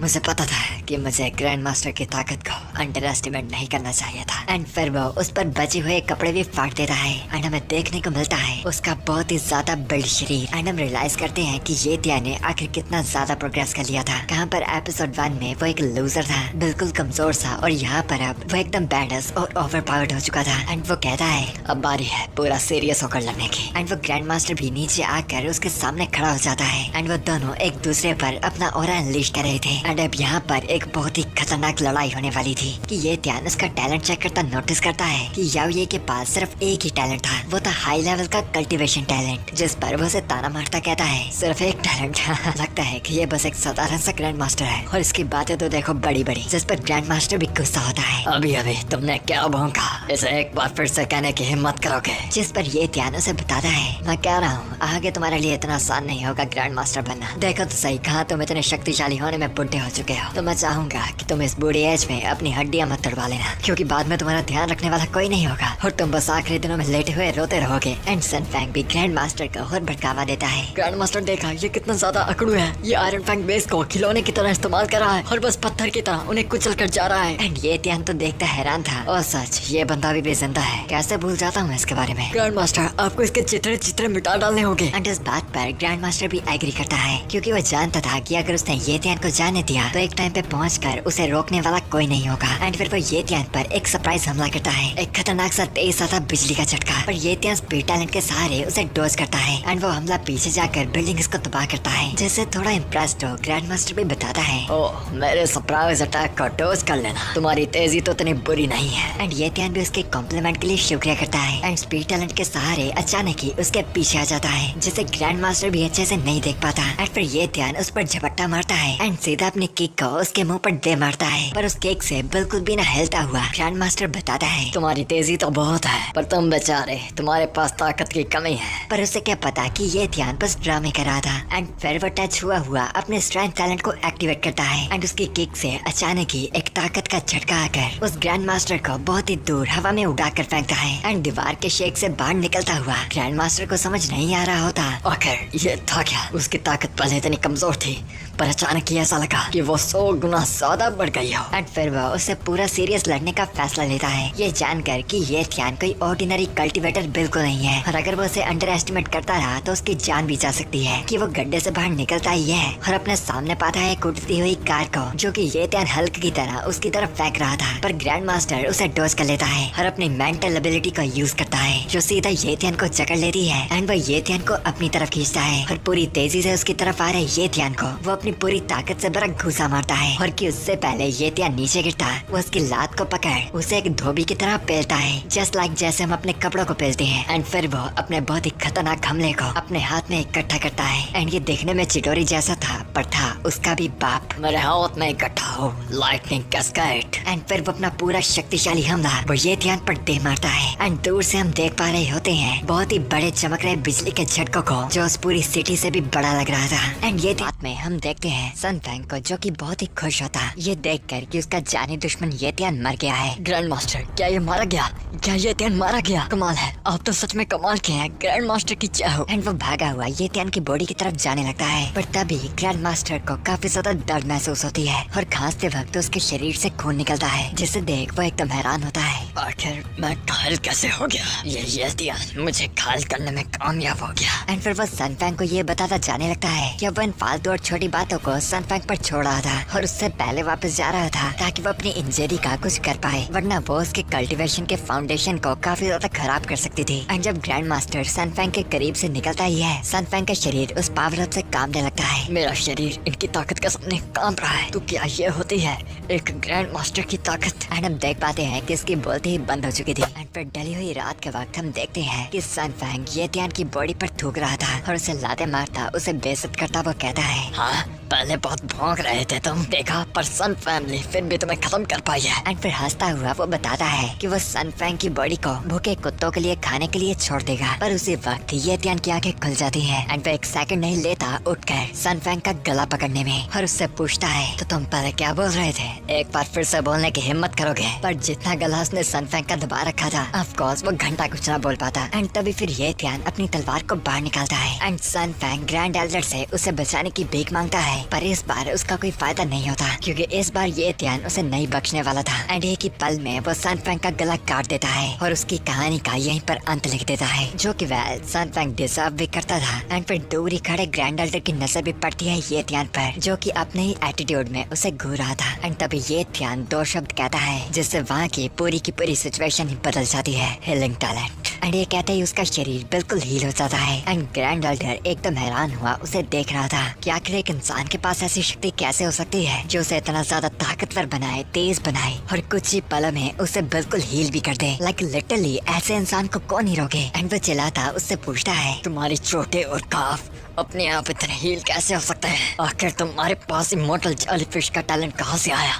मुझे पता था कि मुझे ग्रैंड मास्टर की ताकत को अंडर एस्टिमेट नहीं करना चाहिए था। एंड फिर वो उस पर बचे हुए कपड़े भी फाड़ देता है। एंड हमें देखने को मिलता है उसका बहुत ही ज्यादा बिल्ड शरीर। एंड हम रियलाइज करते हैं कि ये ध्यान ने आखिर कितना ज्यादा प्रोग्रेस कर लिया था। कहाँ पर एपिसोड 1 में वो एक लूजर था, बिल्कुल कमजोर सा, और यहाँ पर अब वो एकदम बैडस और ओवरपावर्ड हो चुका था। एंड वो कहता है अब बारी है पूरा सीरियस होकर लड़ने की। एंड वो ग्रैंड मास्टर भी नीचे आकर उसके सामने खड़ा हो जाता है। एंड वो दोनों एक दूसरे पर अपना ऑरा अनलीश कर रहे थे। एंड अब यहाँ पर एक बहुत ही खतरनाक लड़ाई होने वाली थी कि ये ध्यान उसका टैलेंट चेक करता नोटिस करता है कि याओये के पास सिर्फ एक ही टैलेंट था, वो था हाई लेवल लेवल का कल्टीवेशन टैलेंट, जिस पर वो उसे ताना मारता कहता है सिर्फ एक टैलेंट। लगता है कि ये बस एक साधारण सा ग्रैंड मास्टर है, और इसकी बातें तो देखो बड़ी बड़ी, जिस पर ग्रैंड मास्टर भी गुस्सा होता है। अभी अभी तुमने क्या भौंका, इसे एक बार फिर से कहने की हिम्मत करोगे? जिस पर ये ध्यान उसे बताता है मैं कह रहा हूँ आगे तुम्हारे लिए इतना आसान नहीं होगा ग्रैंड मास्टर बनना। देखो तो सही, कहा तुम इतने शक्तिशाली होने में बुढ़े हो चुके हो, तो मैं चाहूंगा कि तुम इस बूढ़ी एज में अपनी हड्डियां मत तोड़वा लेना, क्योंकि बाद में तुम्हारा ध्यान रखने वाला कोई नहीं होगा और तुम बस आखिरी दिनों में लेटे हुए रोते रहोगे। एंड सन फैंग भी ग्रैंड मास्टर को और भड़कावा देता है। ग्रैंड मास्टर देखा ये कितना ज्यादा अकड़ू है, ये आयरन फैंग बेस को खिलौने की तरह इस्तेमाल कर रहा है और बस पत्थर की तरह उन्हें कुचल कर जा रहा है। एंड ये ध्यान तो देखता हैरान था, और सच ये बंदा भी जिंदा है, कैसे भूल जाता हूँ इसके बारे में। ग्रैंड मास्टर आपको इसके चित्रे चित्रे मिटा डालने होंगे। एंड इस बात पर ग्रैंड मास्टर भी एग्री करता है, क्योंकि वो जानता था कि अगर उसने ये ध्यान को जाने दिया तो एक टाइम पे पहुंचकर उसे रोकने वाला कोई नहीं होगा। एंड फिर वो ये ध्यान पर एक सरप्राइज हमला करता है, एक खतरनाक सा तेज सा बिजली का झटका, और ये ध्यान स्पीड टैलेंट के सहारे उसे डोज करता है। एंड वो हमला पीछे जाकर बिल्डिंग्स को तबाह करता है, जिससे थोड़ा इम्प्रेस्ड हो ग्रैंड मास्टर भी बताता है ओह, मेरे सरप्राइज अटैक को डोज कर लेना, तुम्हारी तेजी तो इतनी बुरी नहीं है। एंड ये ध्यान भी उसके कॉम्प्लीमेंट के लिए शुक्रिया करता है। एंड स्पीड टैलेंट के सहारे अचानक ही उसके पीछे आ जाता है, जिसे ग्रैंड मास्टर भी अच्छे से नहीं देख पाता। एंड फिर ये ध्यान उस पर झपट्टा मारता है एंड सीधा अपनी किक को उसके मुंह पर दे मारता है, पर उस किक से बिल्कुल भी न हिलता हुआ ग्रैंड मास्टर बताता है तुम्हारी तेजी तो बहुत है, पर तुम बेचारे तुम्हारे पास ताकत की कमी है। पर उसे क्या पता कि ये ध्यान बस ड्रामे कर रहा था। एंड फिर वो टच हुआ अपने स्ट्रेंथ टैलेंट को एक्टिवेट करता है, एंड उसकी किक से अचानक ही एक ताकत का झटका आकर उस ग्रैंड मास्टर को बहुत ही दूर हवा में उड़ाकर फेंकता है। एंड दीवार के शेक से बाहर निकलता हुआ ग्रैंड मास्टर को समझ नहीं आ रहा होता आखिर ये था क्या? उसकी ताकत पहले इतनी कमजोर थी, पर अचानक ही ऐसा लगा कि वो 100 गुना ज्यादा बढ़ गई हो। एंड फिर वो उससे पूरा सीरियस लड़ने का फैसला लेता है, ये जानकर कि ये ध्यान कोई ऑर्डिनरी कल्टीवेटर बिल्कुल नहीं है, और अगर वो उसे अंडर एस्टिमेट करता रहा तो उसकी जान भी जा सकती है। कि वो गड्ढे से बाहर निकलता ही है और अपने सामने पाता है एक उड़ती हुई कार को, जो कि ये ध्यान हल्क की तरह उसकी तरफ फेंक रहा था, पर ग्रैंड मास्टर उसे डोज कर लेता है और अपनी मेंटल एबिलिटी का यूज करता है, जो सीधा ये ध्यान को जकड़ लेती है। एंड वो ये ध्यान को अपनी तरफ खींचता है और पूरी तेजी से उसकी तरफ आ रहे ये ध्यान को वो अपनी पूरी ताकत से बड़ा घुसा मारता है, और कि उससे पहले ये ध्यान नीचे गिरता वो उसकी लात को पकड़ उसे एक धोबी की तरह पेलता है, जस्ट लाइक जैसे हम अपने कपड़ों को पेलते हैं। एंड फिर वो अपने बहुत ही खतरनाक हमले को अपने हाथ में इकट्ठा करता है। एंड ये देखने में चिटोरी जैसा था, पर था उसका भी बाप। मेरे हाथ में इकट्ठा हो लाइटनिंग कैस्केड। एंड फिर वो अपना पूरा शक्तिशाली हमला वो ये ध्यान पर दे मारता है। एंड दूर से हम देख पा रहे होते हैं बहुत ही बड़े चमक रहे बिजली के झटकों को, जो उस पूरी सिटी से भी बड़ा लग रहा था। एंड ये बात में हम देखते हैं सन फैंग को, जो कि बहुत ही खुश होता ये देखकर कि उसका जानी दुश्मन ये ध्यान मर गया है। ग्रैंड मास्टर, क्या ये मारा गया? क्या ये ध्यान मारा गया? कमाल है, आप तो सच में कमाल के हैं। ग्रैंड मास्टर की जय हो। एंड वो भागा हुआ ये ध्यान की बॉडी की तरफ जाने लगता है, पर तभी ग्रैंड मास्टर को काफी ज्यादा दर्द महसूस होती है और खांसते वक्त उसके शरीर से खून निकलता है, जिसे देख वो एकदम हैरान होता है। आखिर मैं घायल कैसे हो गया? ये ध्यान मुझे घायल करने में कामयाब हो गया। एंड फिर वो सन फैंग को ये बताता जाने लगता है कि वो इन फालतू और छोटी बातों को सन फैंग पर छोड़ रहा था और उससे पहले वापस जा रहा था, ताकि वो अपनी इंजरी का कुछ कर पाए, वरना वो उसके कल्टीवेशन के फाउंडेशन को काफी ज्यादा खराब कर सकती थी। एंड जब ग्रैंड मास्टर सन फैंग के करीब से निकलता ही है, सन फैंग का शरीर उस पावर अप से कांपने लगता है। मेरा शरीर इनकी ताकत के सामने कांप रहा है, तो क्या ये होती है एक ग्रैंड मास्टर की ताकत? एंड हम देख पाते हैं कि इसकी बोलती ही बंद हो चुकी थी। एंड फिर डली हुई रात के वक्त हम देखते हैं कि सन फैंग ये ध्यान की बॉडी पर थूक रहा था और उसे लाते मारता उसे बेइज्जत करता वो कहता है, हाँ पहले बहुत भौंक रहे थे तुम, देखा, पर सन फैमिली फिर भी तुम्हें खत्म कर पाई है। एंड फिर हंसता हुआ वो बताता है कि वो सन फैंग की बॉडी को भूखे कुत्तों के लिए खाने के लिए छोड़ देगा, पर उसी वक्त ये ध्यान की आंखें खुल जाती हैं। एंड वो एक सेकंड नहीं लेता उठकर सन फैंग का गला पकड़ने में, और उससे पूछता है, तो तुम पहले क्या बोल रहे थे? एक बार फिर से बोलने की हिम्मत करोगे? पर जितना गला उसने सन फैंग का दबा रखा था, ऑफ कोर्स वो घंटा कुछ ना बोल पाता। एंड तभी फिर ये ध्यान अपनी तलवार को बाहर निकालता है and Sun Fang grand elder से उसे बचाने की भीख मांगता है, पर इस बार उसका कोई फायदा नहीं होता, क्योंकि इस बार ये ध्यान उसे नहीं बख्शने वाला था। एंड एक ही पल में वो सन फैंग का गला काट देता है और उसकी कहानी का यहीं पर अंत लिख देता है, जो कि वह सन फैंग डिजर्व भी करता था। एंड फिर दूर ही खड़े ग्रैंड एल्डर की नजर भी पड़ती है ये ध्यान पर, जो कि अपने ही एटीट्यूड में उसे घूर रहा था। एंड तभी ये ध्यान दो शब्द कहता है, जिससे वहाँ की पूरी सिचुएशन ही बदल जाती है। Healing talent. एंड ये कहते ही उसका शरीर बिल्कुल हील हो जाता है। एंड ग्रैंड एल्डर एकदम हैरान हुआ उसे देख रहा था कि आखिर एक इंसान के पास ऐसी शक्ति कैसे हो सकती है जो उसे इतना ज्यादा ताकतवर बनाए, तेज बनाए और कुछ ही पलों में उसे बिल्कुल हील भी कर दे। लाइक लिटरली ऐसे इंसान को कौन ही रोके। एंड वो चिल्लाता उससे पूछता है, तुम्हारी चोटे और काफ अपने आप इतने हील कैसे हो सकते हैं? आखिर तुम्हारे पास इमोर्टल जेलीफिश का टैलेंट कहाँ से आया?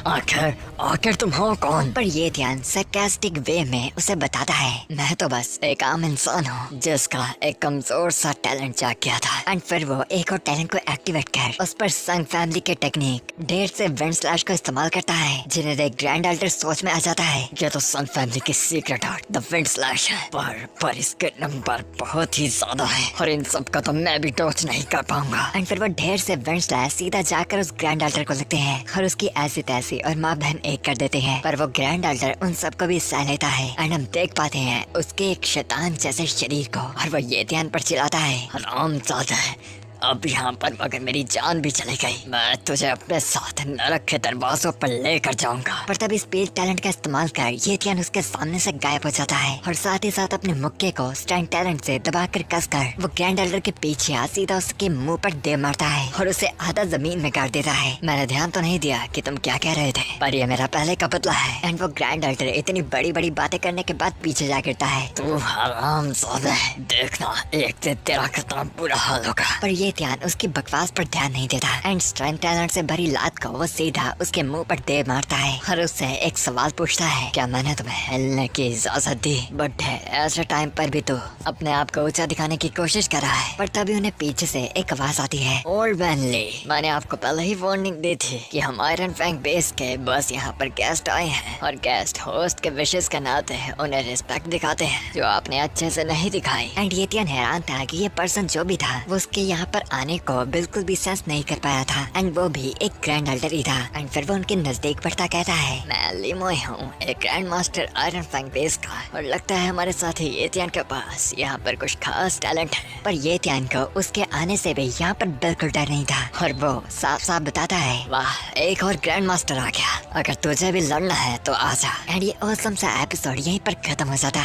आखिर तुम हो कौन? पर ये ध्यान सरकास्टिक वे में उसे बताता है, मैं तो बस एक आम इंसान हूँ जिसका एक कमजोर सा टैलेंट जाग गया था। एंड फिर वो एक और टैलेंट को एक्टिवेट कर उस पर संग फैमिली के टेक्निक ढेर से विंड स्लैश को इस्तेमाल करता है, जिन्हें देख ग्रैंड एल्डर सोच में आ जाता है ये तो सन फैमिली की secret art the wind slash है, पर इसके नंबर बहुत ही ज्यादा है और इन सब का तो मैं भी डॉच नहीं कर पाऊंगा। एंड फिर वो ढेर से विंड स्लैश सीधा जाकर उस ग्रैंड एल्डर को लगते हैं और उसकी ऐसी तैसी और माँ बहन एक कर देते हैं। पर वो ग्रैंड एल्डर उन सबको भी सह लेता है एंड हम देख पाते हैं उसके एक शैतान जैसे शरीर को और वो ये ध्यान पर चिल्लाता है, हरामजादा है, अब यहाँ पर अगर मेरी जान भी चली गई मैं तुझे अपने साथ नरक के दरवाजों पर लेकर जाऊंगा। पर तभी स्पीड टैलेंट का इस्तेमाल कर ये ध्यान उसके सामने से गायब हो जाता है और साथ ही साथ अपने मुक्के को स्टैंड टैलेंट से दबाकर कसकर वो ग्रैंड एल्डर के पीछे सीधा उसके मुंह पर दे मारता है और उसे आधा जमीन में गाड़ देता है। मैंने ध्यान तो नहीं दिया कि तुम क्या कह रहे थे, पर ये मेरा पहले का बदला है। एंड वो ग्रैंड एल्डर इतनी बड़ी बड़ी बातें करने के बाद पीछे जा गिरता है। तू हरामजादा है, देखना एक दिन तेरा कितना बुरा हाल होगा। पर ये ध्यान उसकी बकवास पर ध्यान नहीं देता एंड स्ट्रेंथ टैलेंट से भरी लात को वो सीधा उसके मुंह पर दे मारता है और उससे एक सवाल पूछता है, क्या मैंने तुम्हें हिलने की इजाजत दी? बट ऐसे टाइम पर भी तो अपने आप को ऊंचा दिखाने की कोशिश कर रहा है। पर तभी उन्हें पीछे से एक आवाज आती है, ओल्ड मैन ली, मैंने आपको पहले ही वार्निंग दी थी कि हम आयरन फैंग बेस के बस यहाँ पर गेस्ट आए हैं और गेस्ट होस्ट के विशेष के नाते उन्हें रिस्पेक्ट दिखाते हैं जो आपने अच्छे से नहीं दिखाई। एंड ये ध्यान हैरान था कि ये पर्सन जो भी था वो उसके यहाँ पर आने को बिल्कुल भी सेंस नहीं कर पाया था एंड वो भी एक ग्रैंड एल्डर ही था। एंड फिर वो उनके नजदीक बढ़ता कहता है, मैं लिमोय हूँ, एक grand master Iron Fang base का, और लगता है हमारे साथ ही एतियन के पास यहाँ पर कुछ खास टैलेंट है। पर ये ध्यान को उसके आने से भी यहाँ पर बिल्कुल डर नहीं था और वो साफ साफ बताता है, वाह एक और ग्रैंड मास्टर आ गया, अगर तुझे भी लड़ना है तो आजा। एंड ये ऑसम सा एपिसोड यहीं पर खत्म हो जाता है।